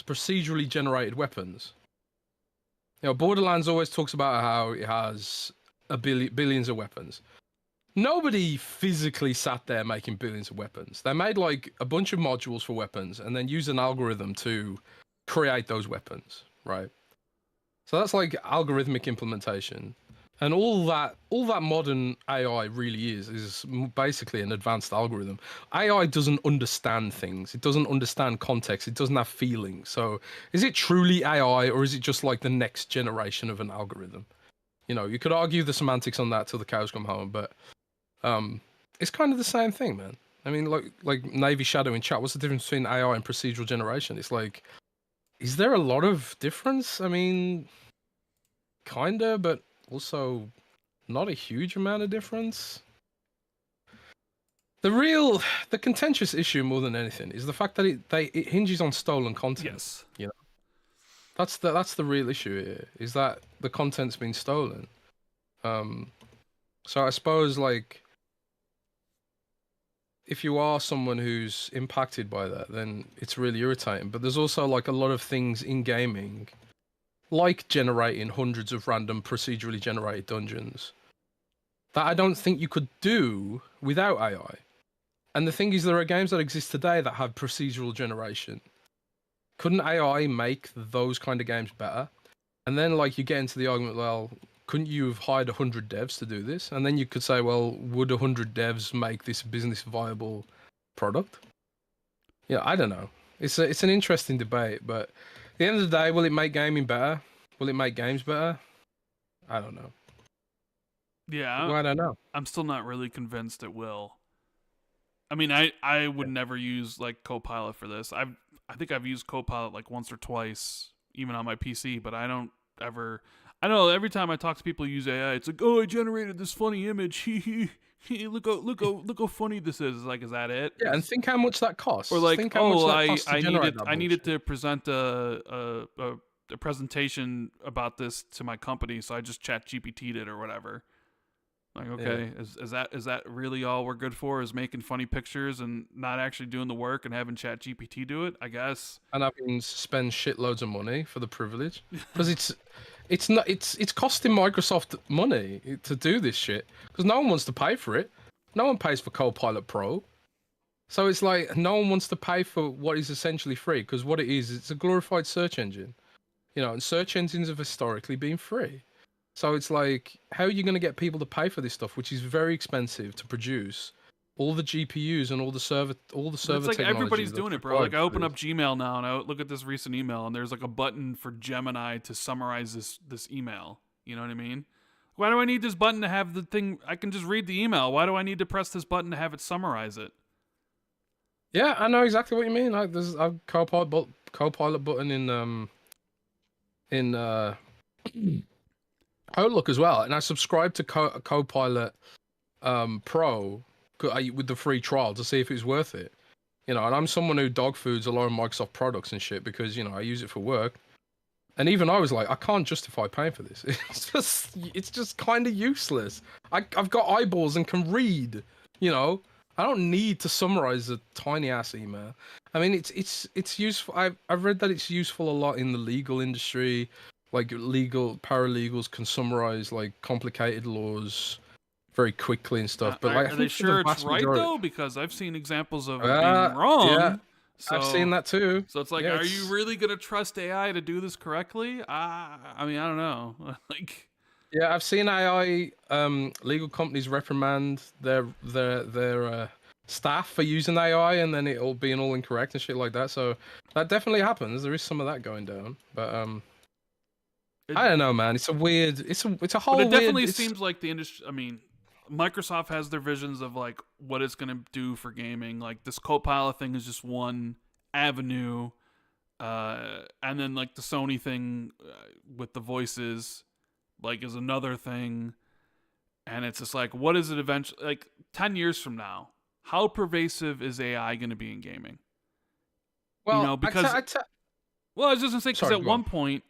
procedurally generated weapons. You know, Borderlands always talks about how it has billions of weapons. Nobody physically sat there making billions of weapons. They made like a bunch of modules for weapons and then used an algorithm to create those weapons, right? So that's like algorithmic implementation. And all that modern AI really is basically an advanced algorithm. AI doesn't understand things. It doesn't understand context. It doesn't have feelings. So is it truly AI, or is it just like the next generation of an algorithm? You know, you could argue the semantics on that till the cows come home, but it's kind of the same thing, man. I mean, like Navy Shadow in chat, what's the difference between AI and procedural generation? It's like, is there a lot of difference? I mean, kinda, but also not a huge amount of difference. The contentious issue more than anything is the fact that it hinges on stolen content. Yes. You know, that's the real issue here, is that the content's been stolen. So I suppose, like, if you are someone who's impacted by that, then it's really irritating. But there's also like a lot of things in gaming, like generating hundreds of random procedurally generated dungeons, that I don't think you could do without AI. And the thing is, there are games that exist today that have procedural generation. couldn't AI make those kind of games better? And then like you get into the argument, well, couldn't you have hired 100 devs to do this? And then you could say, well, would 100 devs make this business viable product? Yeah, I don't know. It's an interesting debate, but at the end of the day, will it make gaming better? Will it make games better? I don't know. Yeah, Well, I don't know. I'm still not really convinced it will. I mean, I would never use like Copilot for this. I think I've used Copilot like once or twice, even on my PC, but I don't ever. I know every time I talk to people who use AI, it's like, oh, I generated this funny image. look how funny this is. It's like, is that it? Yeah, and think how much that costs. Or like, think how much oh, that costs to I generate needed that I needed bullshit. to present a presentation about this to my company, so I just chat GPT'd it or whatever. Like, okay, is that really all we're good for? Is making funny pictures and not actually doing the work and having Chat GPT do it? I guess. And having to spend shitloads of money for the privilege, because it's costing Microsoft money to do this shit, because no one wants to pay for it. No one pays for Copilot Pro, so it's like no one wants to pay for what is essentially free, because what it is, it's a glorified search engine, and search engines have historically been free. So it's like, how are you going to get people to pay for this stuff, which is very expensive to produce? All the GPUs and all the server It's like everybody's doing it, bro. Like I open up. up Gmail now and I look at this recent email and there's like a button for Gemini to summarize this email. You know what I mean? Why do I need this button to have the thing? I can just read the email. Why do I need to press this button to have it summarize it? Yeah, I know exactly what you mean. Like there's a Copilot button in Outlook as well, and I subscribed to Copilot Pro with the free trial to see if it was worth it. And I'm someone who dog foods a lot of Microsoft products and shit because I use it for work. And even I was like, I can't justify paying for this. It's just kind of useless. I've got eyeballs and can read. I don't need to summarize a tiny ass email. I mean, it's useful. I've read that it's useful a lot in the legal industry. Like paralegals can summarize like complicated laws very quickly and stuff. But like, are they sure it's right though? Because I've seen examples of it being wrong. Yeah, so, I've seen that too. So it's like, are you really gonna trust AI to do this correctly? I mean, I don't know. Like, yeah, I've seen AI legal companies reprimand their staff for using AI, and then it all being all incorrect and shit like that. So that definitely happens. There is some of that going down, but I don't know, man. It's a whole. But it definitely seems like the industry. I mean, Microsoft has their visions of like what it's gonna do for gaming. Like this Copilot thing is just one avenue, and then like the Sony thing with the voices, like is another thing. And it's just like, what is it eventually? Like 10 years from now, how pervasive is AI gonna be in gaming? Well, because well, I was just gonna say because at one point.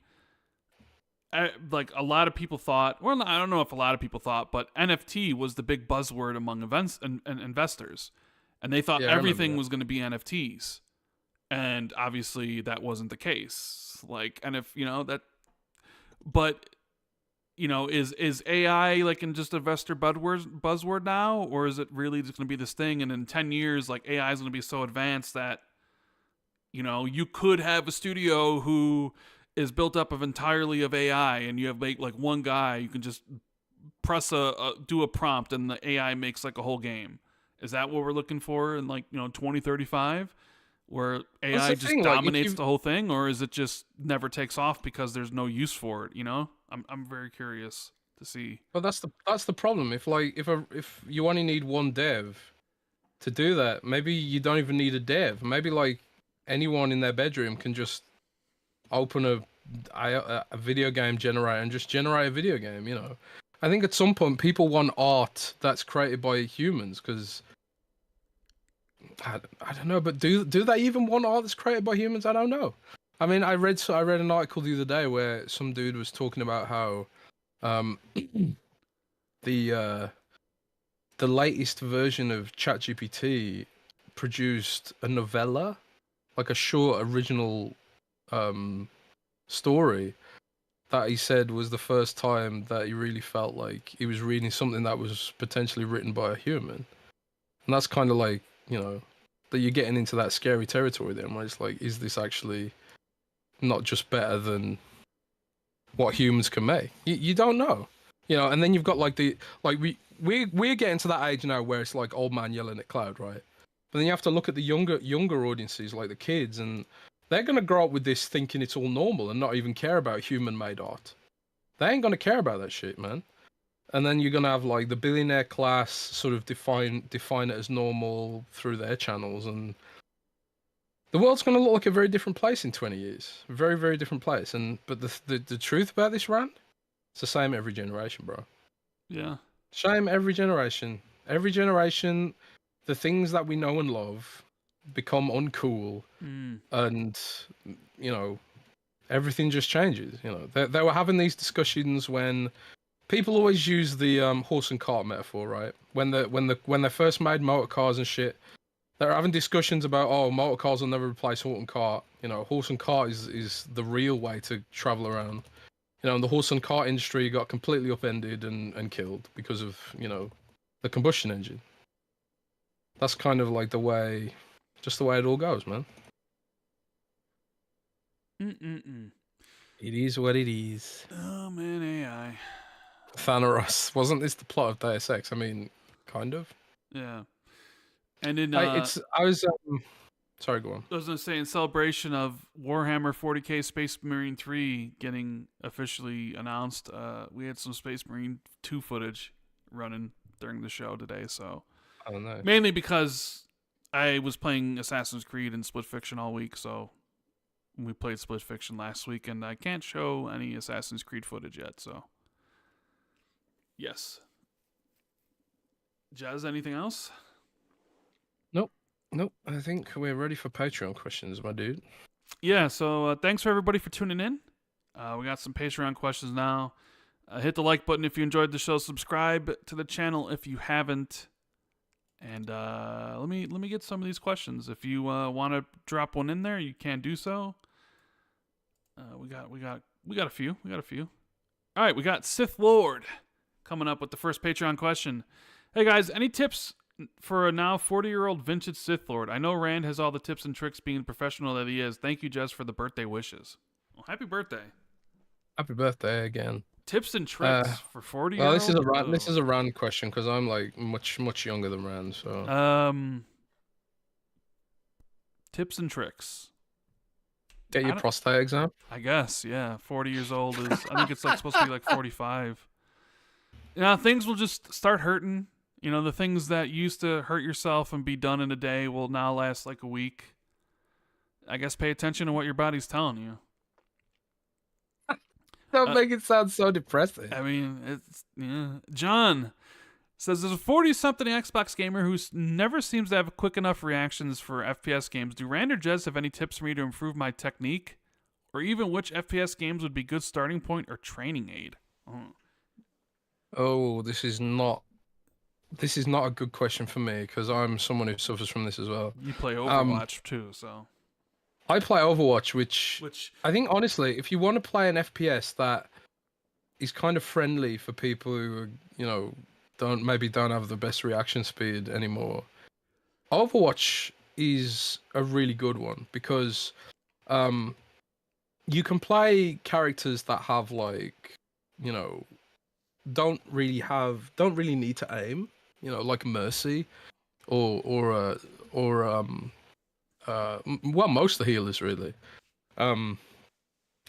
Like a lot of people thought, well, I don't know if a lot of people thought, but NFT was the big buzzword among events and investors, and they thought everything was going to be NFTs, and obviously that wasn't the case. Like, and if but is AI like in just investor buzzword now, or is it really just going to be this thing? And in 10 years, like AI is going to be so advanced that you could have a studio who is built up of entirely of AI, and you have like one guy, you can just press do a prompt and the AI makes like a whole game. Is that what we're looking for in 2035, where AI just dominates the whole thing, or is it just never takes off because there's no use for it? I'm very curious to see. Well, that's the problem. If you only need one dev to do that, maybe you don't even need a dev. Maybe like anyone in their bedroom can just open a video game generator and just generate a video game. I think at some point people want art that's created by humans, because I don't know, but do they even want art that's created by humans? I don't know. I mean, I read an article the other day where some dude was talking about how the latest version of ChatGPT produced a novella, like a short original story that he said was the first time that he really felt like he was reading something that was potentially written by a human. And that's kind of like, that you're getting into that scary territory then, where it's like, is this actually not just better than what humans can make. You don't know, you know. And then you've got like we're getting to that age now where it's like old man yelling at cloud, right? But then you have to look at the younger audiences, like the kids, and they're gonna grow up with this thinking it's all normal and not even care about human-made art. They ain't gonna care about that shit, man. And then you're gonna have like the billionaire class sort of define it as normal through their channels, and the world's gonna look like a very different place in 20 years. Very, very different place. But the truth about this, Rand, it's the same every generation, bro. Yeah. Same every generation. Every generation, the things that we know and love become uncool, and you know, everything just changes. You know, they were having these discussions when people always use the horse and cart metaphor, right? When they first made motor cars and shit, they're having discussions about, oh, motor cars will never replace horse and cart. You know, horse and cart is the real way to travel around. You know, and the horse and cart industry got completely upended and killed because of, you know, the combustion engine. That's kind of like just the way it all goes, man. It is what it is. Oh man, AI. Thanos, wasn't this the plot of Deus Ex? I mean, kind of. Yeah. And in sorry, go on. I was gonna say, in celebration of Warhammer 40k Space Marine 3 getting officially announced, we had some Space Marine 2 footage running during the show today. So, I don't know. Mainly because I was playing Assassin's Creed and Split Fiction all week, so we played Split Fiction last week, and I can't show any Assassin's Creed footage yet. So, yes. Jez, anything else? Nope. I think we're ready for Patreon questions, my dude. Yeah, so thanks for everybody for tuning in. We got some Patreon questions now. Hit the like button if you enjoyed the show. Subscribe to the channel if you haven't. And let me get some of these questions. If you want to drop one in there, you can do so. We got a few. All right, we got Sith Lord coming up with the first Patreon question. Hey guys, any tips for a now 40-year-old vintage Sith Lord? I know Rand has all the tips and tricks being the professional that he is. Thank you, Jess, for the birthday wishes. Well, happy birthday. Happy birthday again. Tips and tricks for 40-year-olds? Well, this is a Rand question because I'm like much younger than Rand. So tips and tricks. Get your prostate exam. I guess, yeah. 40 years old is. I think it's like supposed to be like 45. You know, things will just start hurting. You know, the things that used to hurt yourself and be done in a day will now last like a week. I guess pay attention to what your body's telling you. Don't make it sound so depressing. I mean, it's John says there's a 40-something Xbox gamer who never seems to have quick enough reactions for FPS games. Do Rand or Jez have any tips for me to improve my technique, or even which FPS games would be good starting point or training aid? Oh, this is not a good question for me because I'm someone who suffers from this as well. You play Overwatch too, so. I play Overwatch, which I think, honestly, if you want to play an FPS that is kind of friendly for people who, you know, don't have the best reaction speed anymore, Overwatch is a really good one because you can play characters that have, like, you know, don't really need to aim, you know, like Mercy or most of the healers really.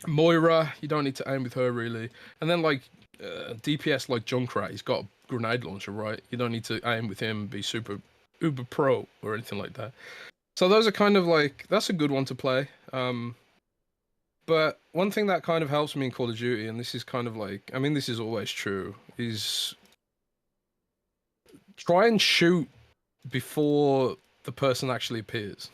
Moira, you don't need to aim with her really. And then like DPS like Junkrat, he's got a grenade launcher, right? You don't need to aim with him, be super uber pro or anything like that. So those are kind of like, that's a good one to play. But one thing that kind of helps me in Call of Duty, and this is kind of like, I mean, this is always true, is try and shoot before the person actually appears.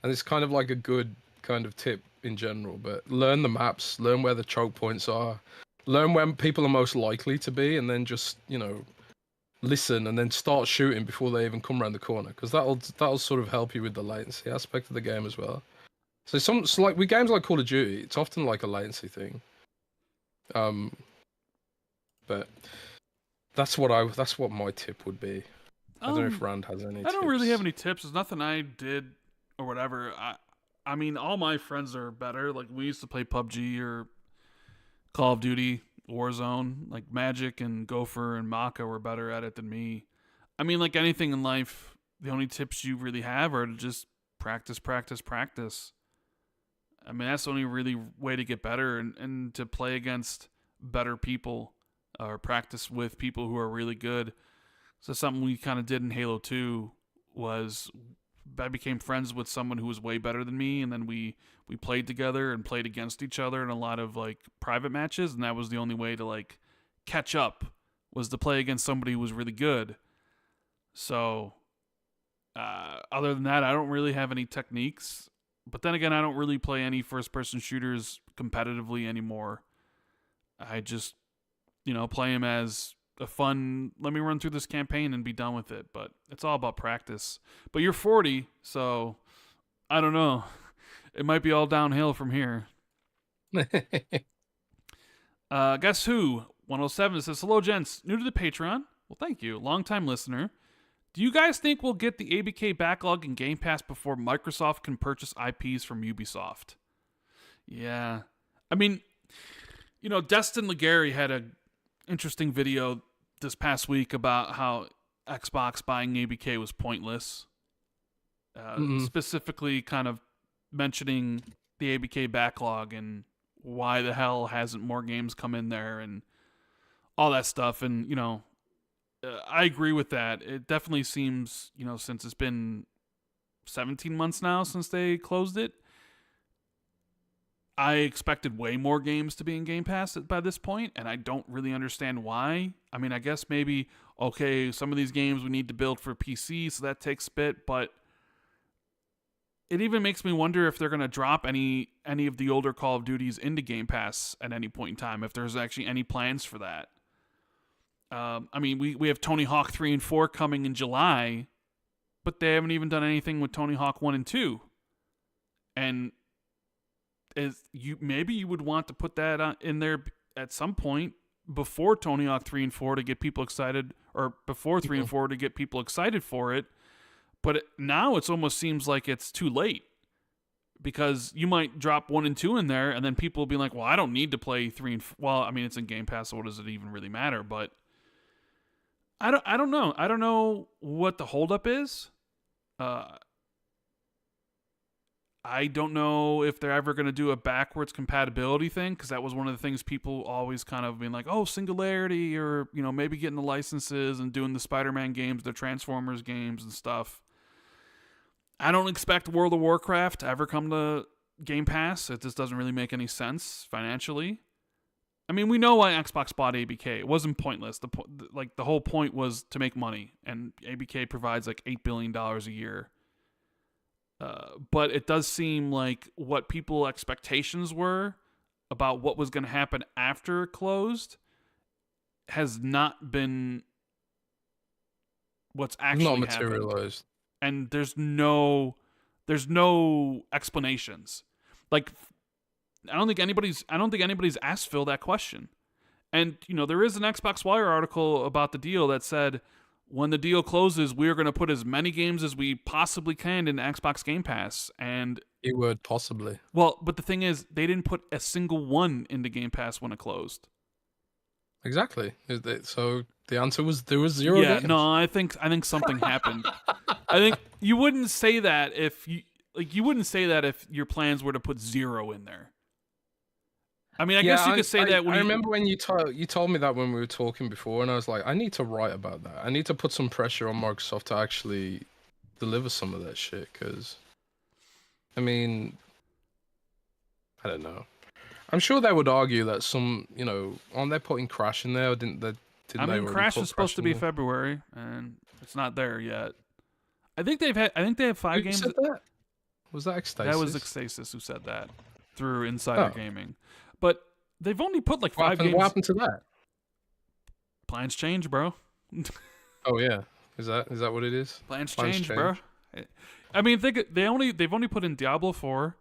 And it's kind of like a good kind of tip in general, but learn the maps, learn where the choke points are, learn when people are most likely to be, and then just, you know, listen and then start shooting before they even come around the corner, because that'll sort of help you with the latency aspect of the game as well. So like with games like Call of Duty, it's often like a latency thing. But that's what my tip would be. I don't know if Rand has any tips. I don't really have any tips. There's nothing I did or whatever. I mean, all my friends are better. Like, we used to play PUBG or Call of Duty, Warzone. Like, Magic and Gopher and Maka were better at it than me. I mean, like anything in life, the only tips you really have are to just practice, practice, practice. I mean, that's the only really way to get better and to play against better people or practice with people who are really good. So something we kind of did in Halo 2 was I became friends with someone who was way better than me, and then we played together and played against each other in a lot of like private matches, and that was the only way to like catch up, was to play against somebody who was really good. So other than that, I don't really have any techniques. But then again, I don't really play any first-person shooters competitively anymore. I just, play them as a fun, let me run through this campaign and be done with it. But it's all about practice. But you're 40, so I don't know. It might be all downhill from here. Guess who? 107 says, hello, gents. New to the Patreon. Well, thank you. Long-time listener. Do you guys think we'll get the ABK backlog in Game Pass before Microsoft can purchase IPs from Ubisoft? Yeah. I mean, Destin Legary had an interesting video this past week about how Xbox buying ABK was pointless. Specifically kind of mentioning the ABK backlog and why the hell hasn't more games come in there and all that stuff. And, I agree with that. It definitely seems, since it's been 17 months now since they closed it, I expected way more games to be in Game Pass by this point, and I don't really understand why. I mean, I guess maybe, okay, some of these games we need to build for PC, so that takes a bit, but it even makes me wonder if they're going to drop any of the older Call of Duties into Game Pass at any point in time, if there's actually any plans for that. I mean, we have Tony Hawk 3 and 4 coming in July, but they haven't even done anything with Tony Hawk 1 and 2. And maybe you would want to put that in there at some point before Tony Hawk 3 and 4 to get people excited, or before 3 and 4 to get people excited for it. But now it almost seems like it's too late, because you might drop 1 and 2 in there, and then people will be like, well, I don't need to play 3 and 4. Well, I mean, it's in Game Pass, so what does it even really matter? But I don't know. I don't know what the holdup is. I don't know if they're ever going to do a backwards compatibility thing, because that was one of the things people always kind of been like, oh, singularity, or, maybe getting the licenses and doing the Spider-Man games, the Transformers games and stuff. I don't expect World of Warcraft to ever come to Game Pass. It just doesn't really make any sense financially. I mean, we know why Xbox bought ABK. It wasn't pointless. The whole point was to make money, and ABK provides like $8 billion a year. But it does seem like what people's expectations were about what was going to happen after it closed has not been what's actually not materialized. Happened. And there's no explanations. Like, I don't think anybody's asked Phil that question. And, there is an Xbox Wire article about the deal that said, when the deal closes, we're going to put as many games as we possibly can in Xbox Game Pass. And Keyword possibly. Well, but the thing is, they didn't put a single one into Game Pass when it closed. Exactly. So the answer was there was 0 games. Yeah, no, I think something happened. I think you wouldn't say that if your plans were to put 0 in there. I mean, I guess you could say that when I remember when you told me that when we were talking before, and I was like, I need to write about that. I need to put some pressure on Microsoft to actually deliver some of that shit, because, I mean, I don't know. I'm sure they would argue that some, aren't they putting Crash in there? Or didn't they? Crash is supposed to be February, and it's not there yet. I think they have 5 games. Said that? Was that Ecstasis? That was Ecstasis who said that through Insider Gaming. But they've only put like 5 games. What happened to that? Plans change, bro. Oh yeah, is that what it is? Plans change, bro. I mean, they've only put in Diablo 4,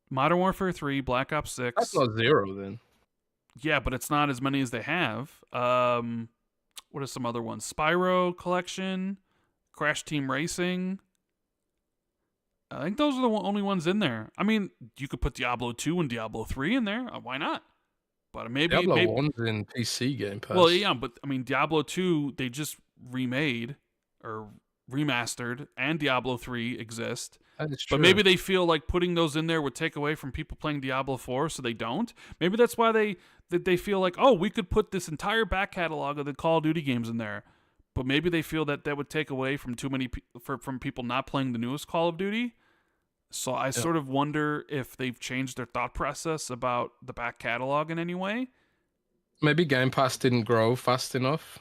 Modern Warfare 3, Black Ops 6. That's not 0 then. Yeah, but it's not as many as they have. What are some other ones? Spyro Collection, Crash Team Racing. I think those are the only ones in there. I mean, you could put Diablo 2 and Diablo 3 in there. Why not? But maybe Diablo 1's in PC Game Pass. Well, yeah, but I mean, Diablo 2 they just remade or remastered, and Diablo 3 exist. That is true. But maybe they feel like putting those in there would take away from people playing Diablo 4, so they don't. Maybe that's why they feel like, oh, we could put this entire back catalog of the Call of Duty games in there. But maybe they feel that would take away from too many from people not playing the newest Call of Duty. So I sort of wonder if they've changed their thought process about the back catalog in any way. Maybe Game Pass didn't grow fast enough.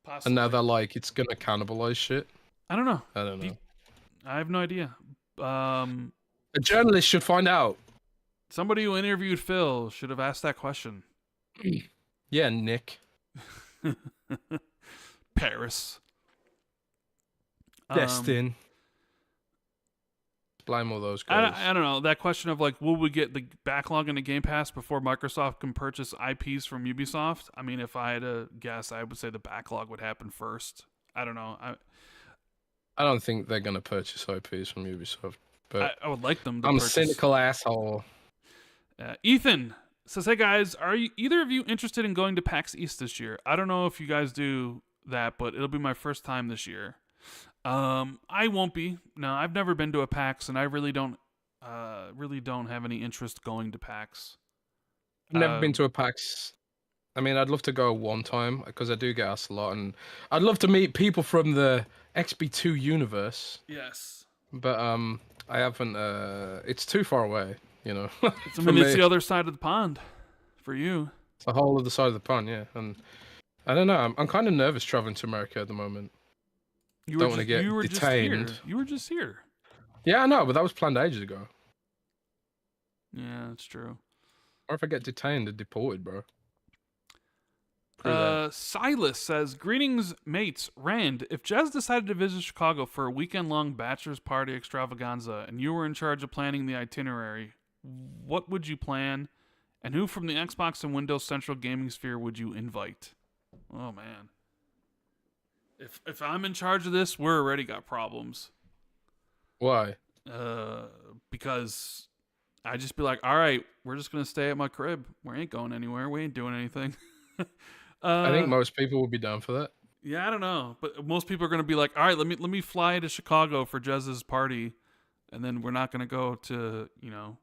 Possibly. And now they're like, it's going to cannibalize shit. I don't know. I don't know. I have no idea. A journalist should find out. Somebody who interviewed Phil should have asked that question. Yeah, Nick. Paris. Destin. Blame all those guys. I don't know. That question of like, will we get the backlog in the Game Pass before Microsoft can purchase IPs from Ubisoft? I mean, if I had to guess, I would say the backlog would happen first. I don't know. I don't think they're going to purchase IPs from Ubisoft. But I would like them to I'm purchase. a cynical asshole. Ethan says, hey guys, are you either of you interested in going to PAX East this year? I don't know if you guys do that, but it'll be my first time this year. I won't be. No, I've never been to a PAX, and I really don't have any interest going to PAX. I've never been to a PAX. I mean, I'd love to go one time because I do get asked a lot, and I'd love to meet people from the XB2 universe. Yes, but I haven't. It's too far away, you know. It's the other side of the pond for you. It's the whole other side of the pond, yeah. And I don't know. I'm kind of nervous traveling to America at the moment. Don't want to get detained. You were just here. Yeah, I know, but that was planned ages ago. Yeah, that's true. Or if I get detained and deported, bro. Silas says, greetings, mates. Rand, if Jez decided to visit Chicago for a weekend-long bachelor's party extravaganza and you were in charge of planning the itinerary, what would you plan? And who from the Xbox and Windows Central gaming sphere would you invite? Oh, man. If I'm in charge of this, we're already got problems. Why? Because I just be like, all right, we're just gonna stay at my crib. We ain't going anywhere. We ain't doing anything. I think most people would be down for that. Yeah, I don't know, but most people are gonna be like, all right, let me fly to Chicago for Jez's party, and then we're not gonna go to Wouldn't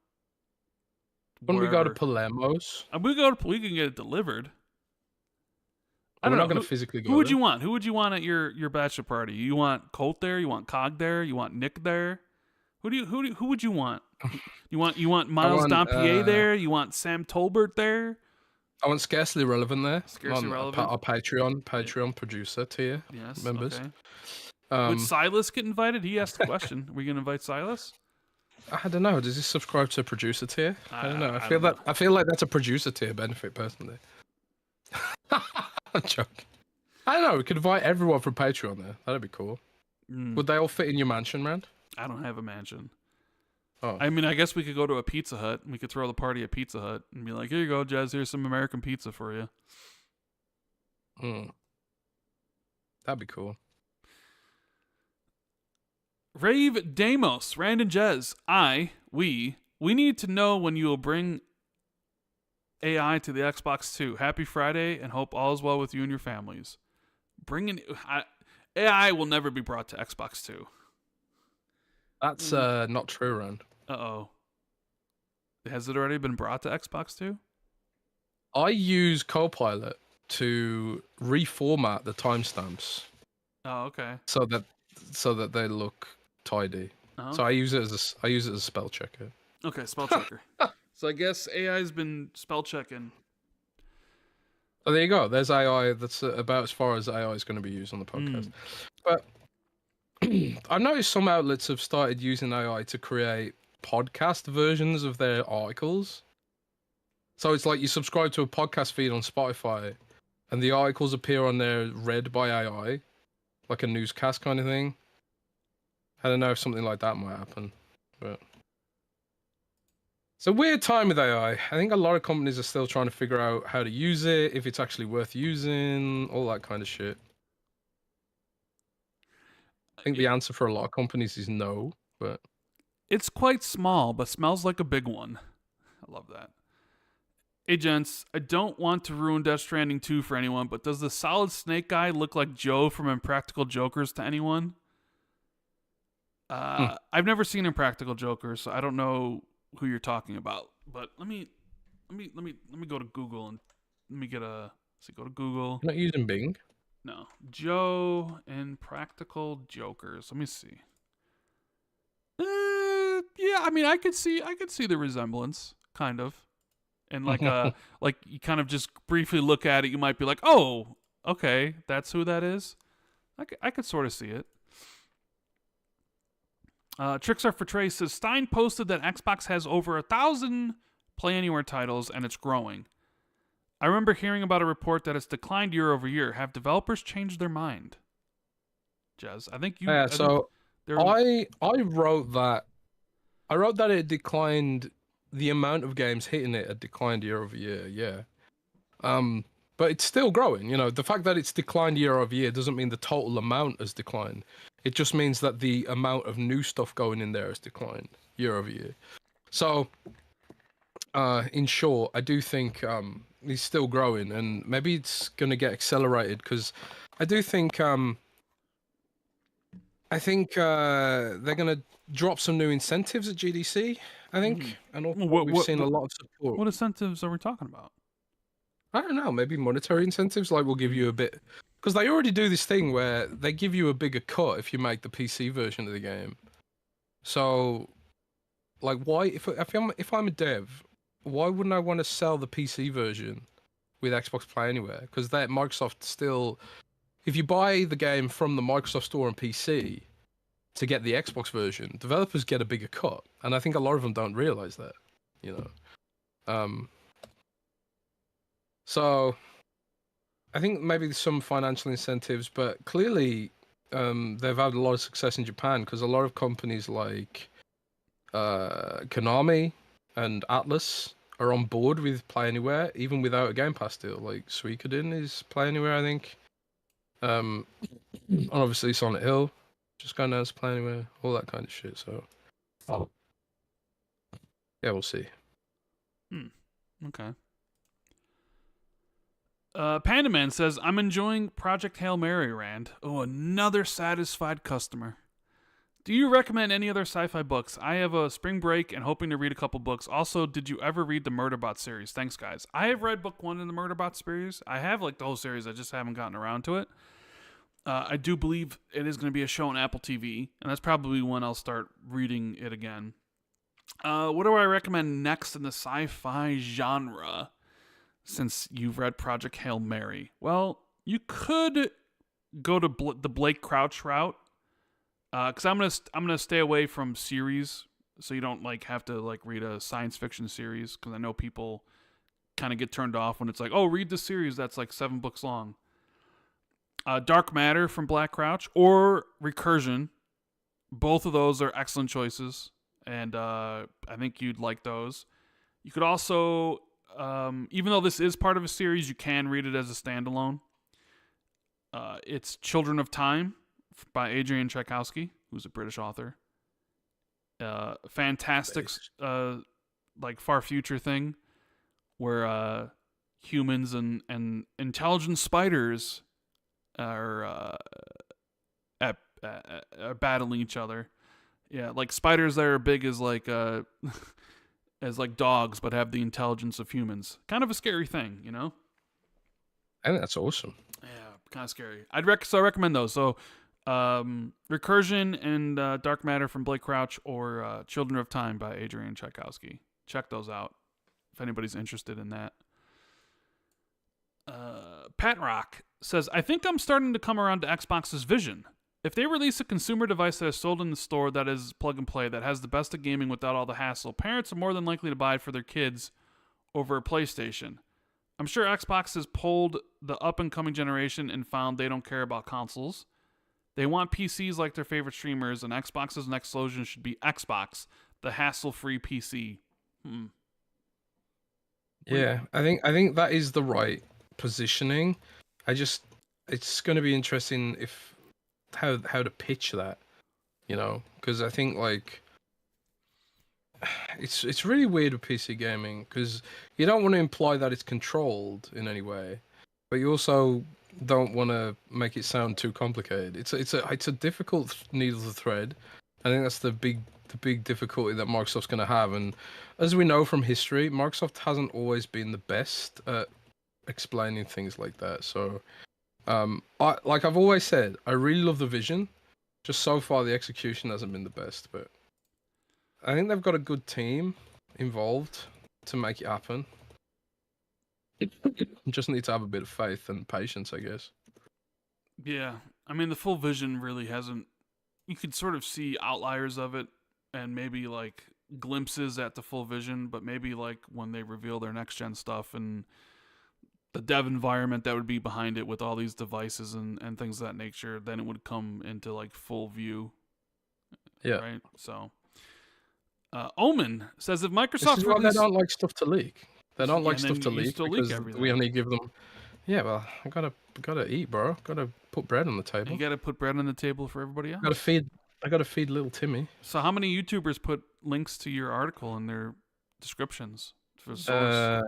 we go to Palermo's? We can get it delivered. We're not going to physically go. Who would you want? Who would you want at your bachelor party? You want Colt there? You want Cog there? You want Nick there? Who would you want? You want Miles Dampier there? You want Sam Tolbert there? I want Scarcely Relevant there. Scarcely Relevant. Our Patreon producer tier members. Okay. Would Silas get invited? He asked the question. Are we gonna invite Silas? I don't know. Does he subscribe to producer tier? I don't know. I feel like that's a producer tier benefit personally. I'm joking. I don't know. We could invite everyone from Patreon there. That'd be cool. Would they all fit in your mansion, Rand? I don't have a mansion. Oh. I mean, I guess we could go to a Pizza Hut and we could throw the party at Pizza Hut and be like, here you go, Jez. Here's some American pizza for you. That'd be cool. Rave Damos, Rand and Jez. We need to know when you will bring AI to the Xbox 2. Happy Friday and hope all is well with you and your families. AI will never be brought to Xbox 2. That's not true, Rand. Uh-oh. Has it already been brought to Xbox 2? I use Copilot to reformat the timestamps. Oh, okay. So that they look tidy. Uh-huh. So I use it as a spell checker. Okay, spell checker. So I guess AI's been spell checking. Oh, there you go. There's AI. That's about as far as AI is going to be used on the podcast. But I've noticed some outlets have started using AI to create podcast versions of their articles. So it's like you subscribe to a podcast feed on Spotify, and the articles appear on there read by AI, like a newscast kind of thing. I don't know if something like that might happen, but it's a weird time with AI. I think a lot of companies are still trying to figure out how to use it, if it's actually worth using, all that kind of shit. I think the answer for a lot of companies is no. but It's quite small, but smells like a big one. I love that. Hey, gents, I don't want to ruin Death Stranding 2 for anyone, but does the Solid Snake guy look like Joe from Impractical Jokers to anyone? I've never seen Impractical Jokers, so I don't know who you're talking about. But let me go to Google and let me get a. So go to Google. you're not using Bing. No, Joe and Practical Jokers. Let me see. Yeah, I mean, I could see the resemblance, kind of, and like like you kind of just briefly look at it, you might be like, oh, okay, that's who that is. I could sort of see it. Trixar for Trey says Stein posted that Xbox has over 1,000 Play Anywhere titles and it's growing. I remember hearing about a report that it's declined year over year. Have developers changed their mind? Jez, I think you. Yeah, I wrote that. I wrote that it declined. The amount of games hitting it had declined year over year. Yeah. But it's still growing. You know, the fact that it's declined year over year doesn't mean the total amount has declined. It just means that the amount of new stuff going in there has declined year over year. So, in short, I do think it's still growing, and maybe it's going to get accelerated because I do think they're going to drop some new incentives at GDC. I think, and also we've seen a lot of support. What incentives are we talking about? I don't know, maybe monetary incentives, like we'll give you a bit, because they already do this thing where they give you a bigger cut if you make the PC version of the game. So, like, why if I'm a dev, why wouldn't I want to sell the PC version with Xbox Play Anywhere? Because that Microsoft still, if you buy the game from the Microsoft Store on PC to get the Xbox version, developers get a bigger cut, and I think a lot of them don't realize that, you know. So, I think maybe some financial incentives, but clearly they've had a lot of success in Japan because a lot of companies like Konami and Atlas are on board with Play Anywhere, even without a Game Pass deal. Like Suikoden is Play Anywhere, I think. And obviously Sonic Hill, just going as Play Anywhere, all that kind of shit. So, yeah, we'll see. Okay. Panda Man says, I'm enjoying Project Hail Mary, Rand. Oh, another satisfied customer. Do you recommend any other sci-fi books? I have a spring break and hoping to read a couple books. Also, did you ever read the Murderbot series? Thanks, guys. I have read book 1 in the Murderbot series. I have like the whole series. I just haven't gotten around to it. I do believe it is going to be a show on Apple TV, and that's probably when I'll start reading it again. What do I recommend next in the sci-fi genre? Since you've read Project Hail Mary, well, you could go to the Blake Crouch route, because I'm gonna stay away from series, so you don't like have to like read a science fiction series, because I know people kind of get turned off when it's like, oh, read the series that's like 7 books long. Dark Matter from Black Crouch or Recursion, both of those are excellent choices, and I think you'd like those. You could also even though this is part of a series, you can read it as a standalone. It's Children of Time by Adrian Tchaikovsky, who's a British author. Fantastic, like far future thing where humans and intelligent spiders are battling each other. Yeah, like spiders that are big as like as like dogs, but have the intelligence of humans. Kind of a scary thing, you know? I think that's awesome. Yeah, kind of scary. I recommend those. So, Recursion and Dark Matter from Blake Crouch, or Children of Time by Adrian Tchaikovsky. Check those out if anybody's interested in that. Pat Rock says, I think I'm starting to come around to Xbox's vision. If they release a consumer device that is sold in the store that is plug and play, that has the best of gaming without all the hassle, parents are more than likely to buy it for their kids over a PlayStation. I'm sure Xbox has polled the up-and-coming generation and found they don't care about consoles. They want PCs like their favorite streamers, and Xbox's next slogan should be Xbox, the hassle-free PC. Yeah, I think that is the right positioning. It's going to be interesting if how to pitch that. because I think like it's really weird with PC gaming because you don't want to imply that it's controlled in any way, but you also don't want to make it sound too complicated. It's a difficult needle to thread. I think that's the big difficulty that Microsoft's going to have, and as we know from history, Microsoft hasn't always been the best at explaining things like that. So, I've always said, I really love the vision. Just so far, the execution hasn't been the best, but I think they've got a good team involved to make it happen. You just need to have a bit of faith and patience, I guess. Yeah, I mean the full vision really hasn't. You could sort of see outliers of it, and maybe like glimpses at the full vision, but maybe like when they reveal their next gen stuff and the dev environment that would be behind it with all these devices and things of that nature, then it would come into like full view. Yeah. Right. So, Omen says if Microsoft This is why they don't like stuff to leak. They don't like and stuff then to you leak still leak because everything. we only give them. Yeah, well, I gotta eat, bro. Gotta put bread on the table. You got to put bread on the table for everybody else. I gotta feed little Timmy. So, how many YouTubers put links to your article in their descriptions for the source?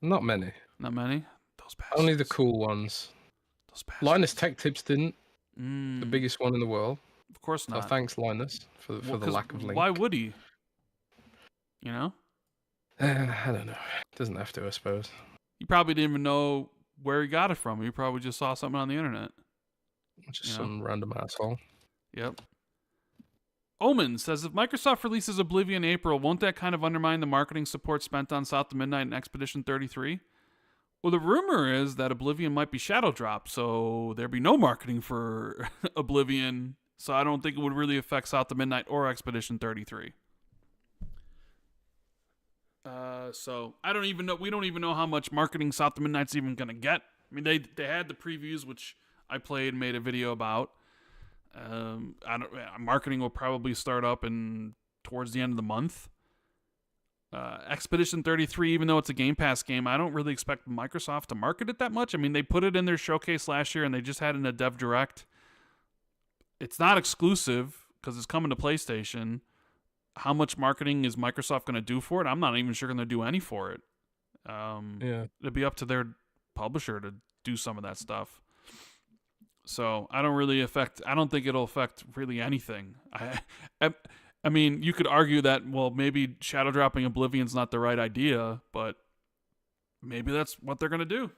Not many. Not many. Those bastards. Only the cool ones. Those bastards. Linus Tech Tips didn't. Mm, The biggest one in the world. Of course So not. thanks, Linus, for Well, the 'cause lack of link. Why would he? You know, I don't know. Doesn't have to, I suppose. he probably didn't even know where he got it from. He probably just saw something on the internet. Just You know? some random asshole. Yep. Omen says if Microsoft releases Oblivion in April, won't that kind of undermine the marketing support spent on South of Midnight and Expedition 33? Well, the rumor is that Oblivion might be shadow dropped, so there'd be no marketing for Oblivion. So I don't think it would really affect South of Midnight or Expedition 33. So I don't even know. We don't even know how much marketing South of Midnight's even gonna get. I mean, they had the previews, which I played and made a video about. Marketing will probably start up towards the end of the month. Expedition 33, even though it's a Game Pass game, I don't really expect Microsoft to market it that much. I mean, they put it in their showcase last year, and they just had it in a Dev Direct. It's not exclusive because it's coming to PlayStation. How much marketing is Microsoft going to do for it? I'm not even sure going to do any for it. Yeah. It'd be up to their publisher to do some of that stuff. So I don't think it'll affect really anything. I mean, you could argue that, well, maybe shadow dropping Oblivion's not the right idea, but maybe that's what they're going to do.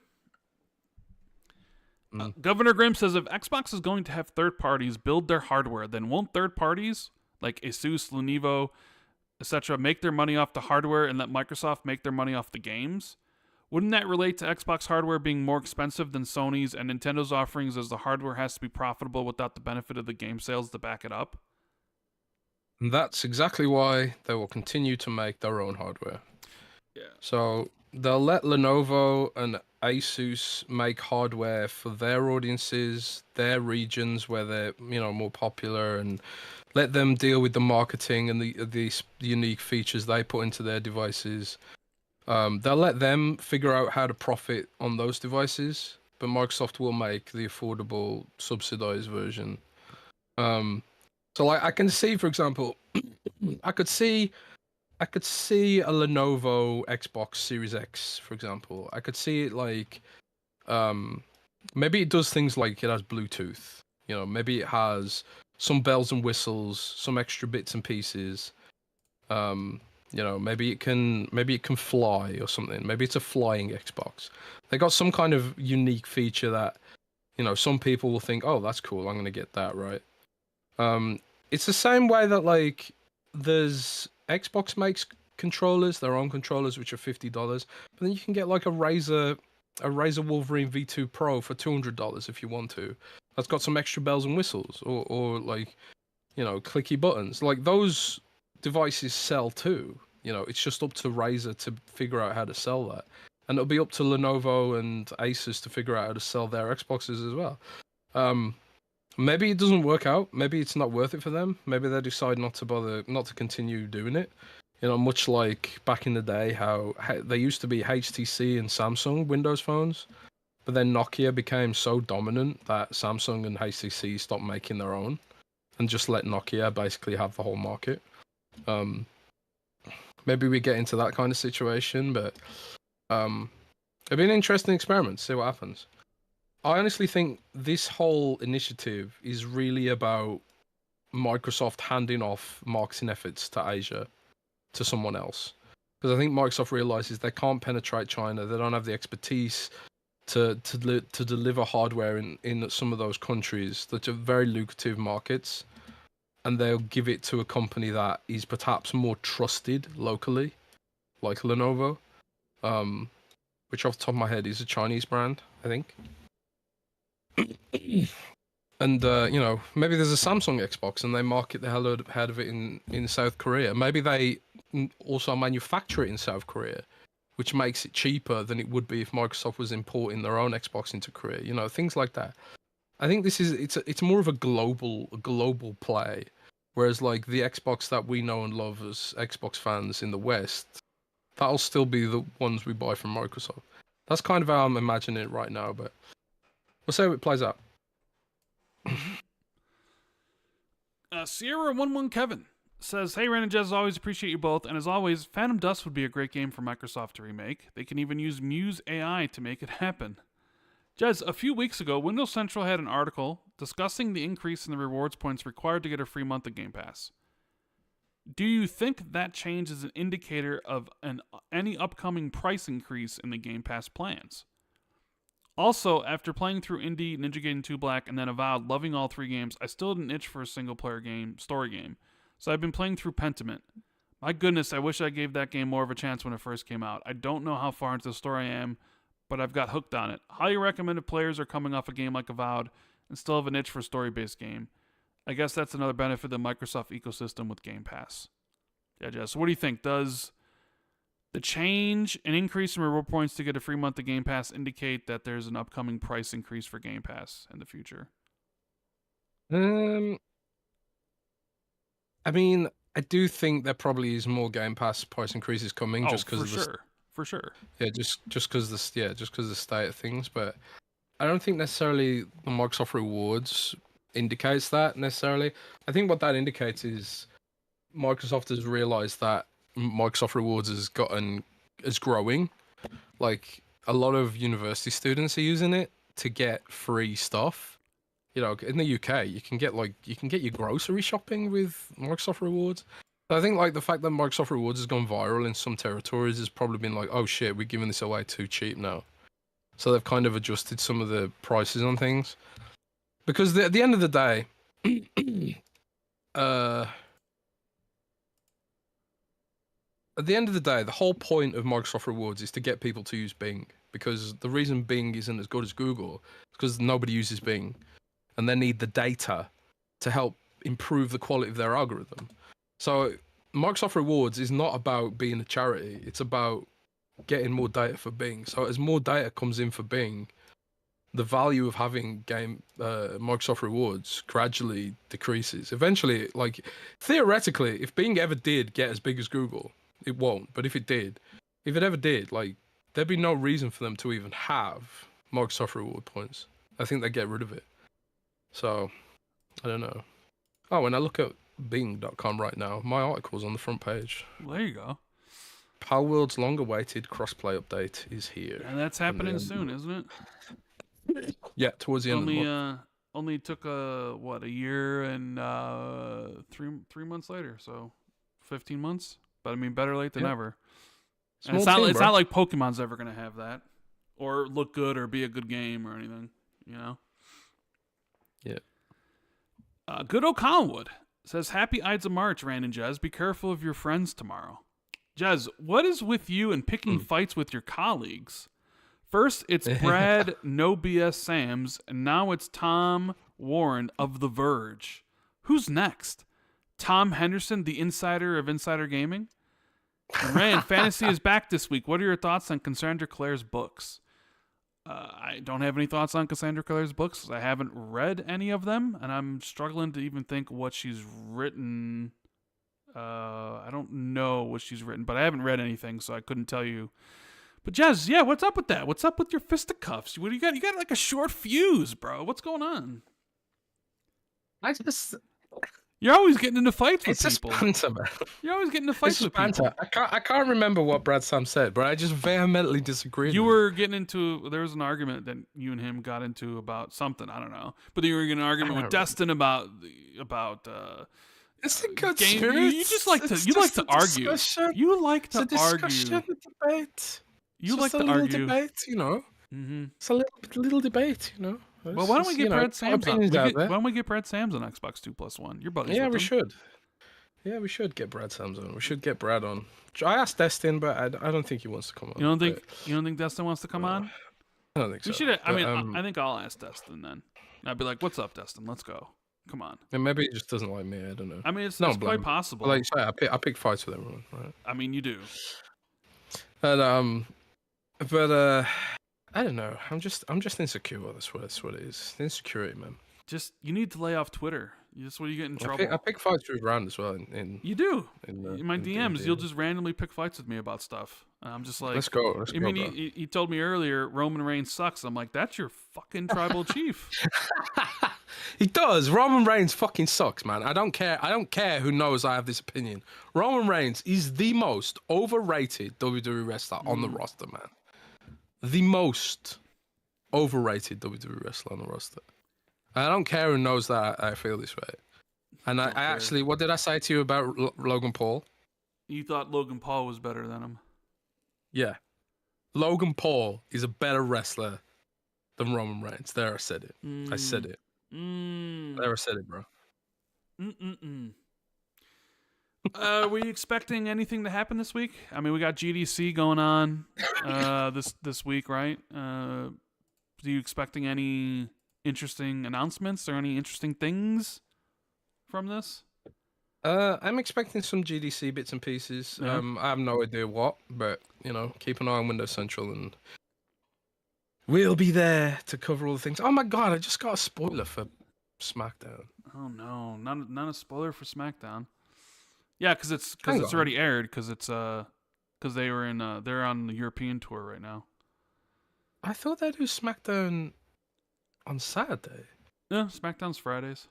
Governor Grimm says if Xbox is going to have third parties build their hardware, then won't third parties like Asus, Lenovo, etc., make their money off the hardware and let Microsoft make their money off the games? Wouldn't that relate to Xbox hardware being more expensive than Sony's and Nintendo's offerings, as the hardware has to be profitable without the benefit of the game sales to back it up? And that's exactly why they will continue to make their own hardware. Yeah. So they'll let Lenovo and Asus make hardware for their audiences, their regions where they're more popular, and let them deal with the marketing and the unique features they put into their devices. They'll let them figure out how to profit on those devices, but Microsoft will make the affordable, subsidized version. So like I can see, for example, I could see a Lenovo Xbox Series X, for example. I could see it like, maybe it does things like it has Bluetooth. Maybe it has some bells and whistles, some extra bits and pieces. Maybe it can fly or something. Maybe it's a flying Xbox. They got some kind of unique feature that, some people will think, oh, that's cool, I'm gonna get that, right? It's the same way that like there's Xbox makes controllers, their own controllers, which are $50, but then you can get like a Razer Wolverine V2 Pro for $200 if you want to. That's got some extra bells and whistles, or like, clicky buttons. Like those devices sell too. It's just up to Razer to figure out how to sell that, and it'll be up to Lenovo and Asus to figure out how to sell their Xboxes as well. Maybe it doesn't work out. Maybe it's not worth it for them. Maybe they decide not to continue doing it. Much like back in the day, how they used to be HTC and Samsung Windows phones, but then Nokia became so dominant that Samsung and HTC stopped making their own. and just let Nokia basically have the whole market. Maybe we get into that kind of situation, but it'd be an interesting experiment. See what happens. I honestly think this whole initiative is really about Microsoft handing off marketing efforts to Asia to someone else. Because I think Microsoft realizes they can't penetrate China. They don't have the expertise to deliver hardware in some of those countries that are very lucrative markets. And they'll give it to a company that is perhaps more trusted locally, like Lenovo, which off the top of my head is a Chinese brand, I think. And maybe there's a Samsung Xbox and they market the hell out of it in South Korea. Maybe they also manufacture it in South Korea, which makes it cheaper than it would be if Microsoft was importing their own Xbox into Korea. Things like that. I think it's more of a global play, whereas like the Xbox that we know and love as Xbox fans in the West, that'll still be the ones we buy from Microsoft. That's kind of how I'm imagining it right now, but we'll see how it plays out. Sierra11 Kevin says, "Hey, Rand and Jez, always appreciate you both, and as always, Phantom Dust would be a great game for Microsoft to remake. They can even use Muse AI to make it happen." Jez, a few weeks ago, Windows Central had an article discussing the increase in the rewards points required to get a free month of Game Pass. Do you think that change is an indicator of any upcoming price increase in the Game Pass plans? Also, after playing through Indie, Ninja Gaiden 2 Black, and then Avowed, loving all three games, I still had an itch for a single-player story game. So I've been playing through Pentiment. My goodness, I wish I gave that game more of a chance when it first came out. I don't know how far into the story I am, but I've got hooked on it. Highly recommend if players are coming off a game like Avowed and still have an itch for a story-based game. I guess that's another benefit of the Microsoft ecosystem with Game Pass. Yeah, Jess, what do you think? Does the change and increase in reward points to get a free month of Game Pass indicate that there's an upcoming price increase for Game Pass in the future? I mean, I do think there probably is more Game Pass price increases coming, just because for sure. Yeah, just because of the state of things. But I don't think necessarily the Microsoft rewards indicates that necessarily. I think what that indicates is Microsoft has realized that Microsoft rewards is growing. Like a lot of university students are using it to get free stuff. In the UK, you can get your grocery shopping with Microsoft rewards. I think like the fact that Microsoft rewards has gone viral in some territories has probably been like, oh shit, we're giving this away too cheap now. So they've kind of adjusted some of the prices on things. Because at the end of the day, the whole point of Microsoft Rewards is to get people to use Bing. Because the reason Bing isn't as good as Google is because nobody uses Bing. And they need the data to help improve the quality of their algorithm. So Microsoft Rewards is not about being a charity. It's about getting more data for Bing. So as more data comes in for Bing, the value of having Microsoft Rewards gradually decreases. Eventually, like theoretically, if Bing ever did get as big as Google, it won't. But if it ever did, like there'd be no reason for them to even have Microsoft Reward points. I think they'd get rid of it. So I don't know. Oh, when I look at Bing.com right now, my article's on the front page. Well, there you go. Palworld's long-awaited crossplay update is here. And that's happening soon, isn't it? Yeah, towards the end of the month. Only took a year and 3 months later, so 15 months. But I mean, better late than ever. And it's not like Pokemon's ever gonna have that, or look good, or be a good game, or anything. Yeah. Good old Collinwood says, "Happy Ides of March, Rand and Jez. Be careful of your friends tomorrow." Jez, what is with you and picking fights with your colleagues? First, it's Brad No BS Sams, and now it's Tom Warren of The Verge. Who's next? Tom Henderson, the insider of Insider Gaming? And Rand, Fantasy is back this week. What are your thoughts on Cassandra Clare's books? I don't have any thoughts on Cassandra Clare's books. I haven't read any of them, and I'm struggling to even think what she's written. I don't know what she's written, but I haven't read anything, so I couldn't tell you. But Jez, yeah, what's up with that? What's up with your fisticuffs? What do you got? You got like a short fuse, bro. What's going on? I just You're always getting into fights with It's just people. banter, man. You're always getting into It's fights just with people. banter. I can't remember what Brad Sam said, but I just vehemently disagreed. You with were getting into. There was an argument that you and him got into about something. I don't know. But then you were getting an argument with Destin about. It's a good game. spirit. You just like to. It's You like just to a argue. discussion. You like It's a to argue. discussion, a debate. You It's like just a to little argue. debate, you know. Mm-hmm. It's a little debate, you know. Well, why don't we get Brad Sams on? opinions out Why there. don't we get Brad Sams on Xbox 2+1? You're buddies Yeah, with we him. should. Yeah, we should get Brad Sams on. We should get Brad on. I asked Destin, but I don't think he wants to come on. You don't think Destin wants to come on? I don't think so. We should. I But, mean, I think I'll ask Destin then. I'd be like, "What's up, Destin? Let's go. Come on." and maybe he just doesn't like me. I don't know. I mean, it's No, quite blame. possible. Like you say, I pick fights with everyone, right? I mean, you do. And I don't know. I'm just insecure. That's what it is. Insecurity, man. Just you need to lay off Twitter. That's where you get in trouble. I pick fights with Rand as well. You do. In My DMs, you'll just randomly pick fights with me about stuff. And I'm just like, let's go. I mean, he told me earlier Roman Reigns sucks. I'm like, that's your fucking tribal chief. He does. Roman Reigns fucking sucks, man. I don't care. I don't care who knows I have this opinion. Roman Reigns is the most overrated WWE wrestler on the roster, man. The most overrated WWE wrestler on the roster. I don't care who knows that I feel this way. And I actually, what did I say to you about Logan Paul? You thought Logan Paul was better than him. Yeah. Logan Paul is a better wrestler than Roman Reigns. There, I said it. I said it. There, I said it, bro. Were you expecting anything to happen this week? I mean, we got GDC going on this week, right? Are you expecting any interesting announcements or any interesting things from this? I'm expecting some GDC bits and pieces. Yeah. I have no idea what, but you know, keep an eye on Windows Central, and we'll be there to cover all the things. Oh my god, I just got a spoiler for SmackDown. Oh no, not a spoiler for SmackDown. Yeah, because it's Hang on. already aired. Because they were in they're on the European tour right now. I thought they do SmackDown on Saturday. Yeah, SmackDown's Fridays.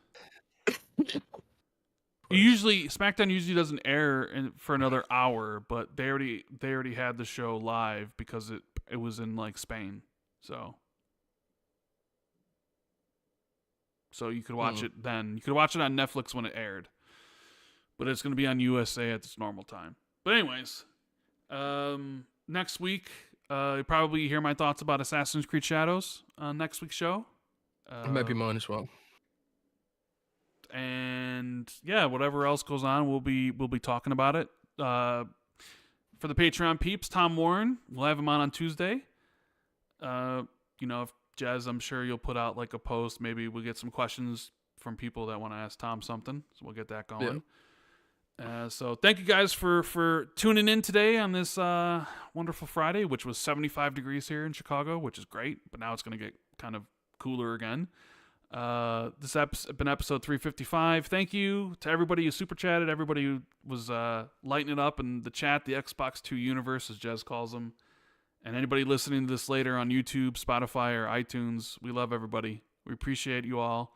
SmackDown usually doesn't air for another hour, but they already had the show live because it was in like Spain, so you could watch it then. You could watch it on Netflix when it aired, but it's going to be on USA at its normal time. But anyways, next week you'll probably hear my thoughts about Assassin's Creed Shadows on next week's show. Maybe mine as well. And yeah, whatever else goes on, we'll be talking about it. For the Patreon peeps, Tom Warren, we'll have him on Tuesday. You know, if Jez, I'm sure you'll put out like a post. Maybe we'll get some questions from people that want to ask Tom something. So we'll get that going. Yeah. So thank you guys for tuning in today on this wonderful Friday, which was 75 degrees here in Chicago, which is great. But now it's going to get kind of cooler again. This has been episode 355. Thank you to everybody who super chatted, everybody who was lighting it up in the chat, the Xbox 2 universe, as Jez calls them, and anybody listening to this later on YouTube, Spotify, or iTunes. We love everybody. We appreciate you all.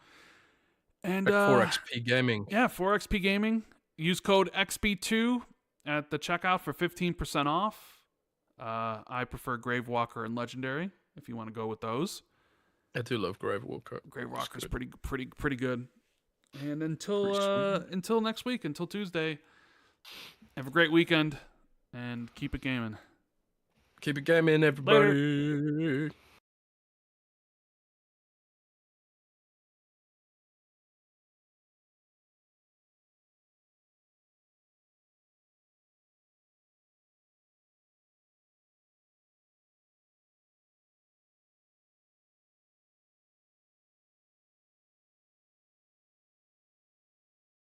And 4XP Gaming. Yeah, 4XP Gaming. Use code XB2 at the checkout for 15% off. I prefer Gravewalker and Legendary if you want to go with those. I do love Gravewalker. Gravewalker's pretty good. And until next week, until Tuesday, have a great weekend and keep it gaming. Keep it gaming, everybody. Later.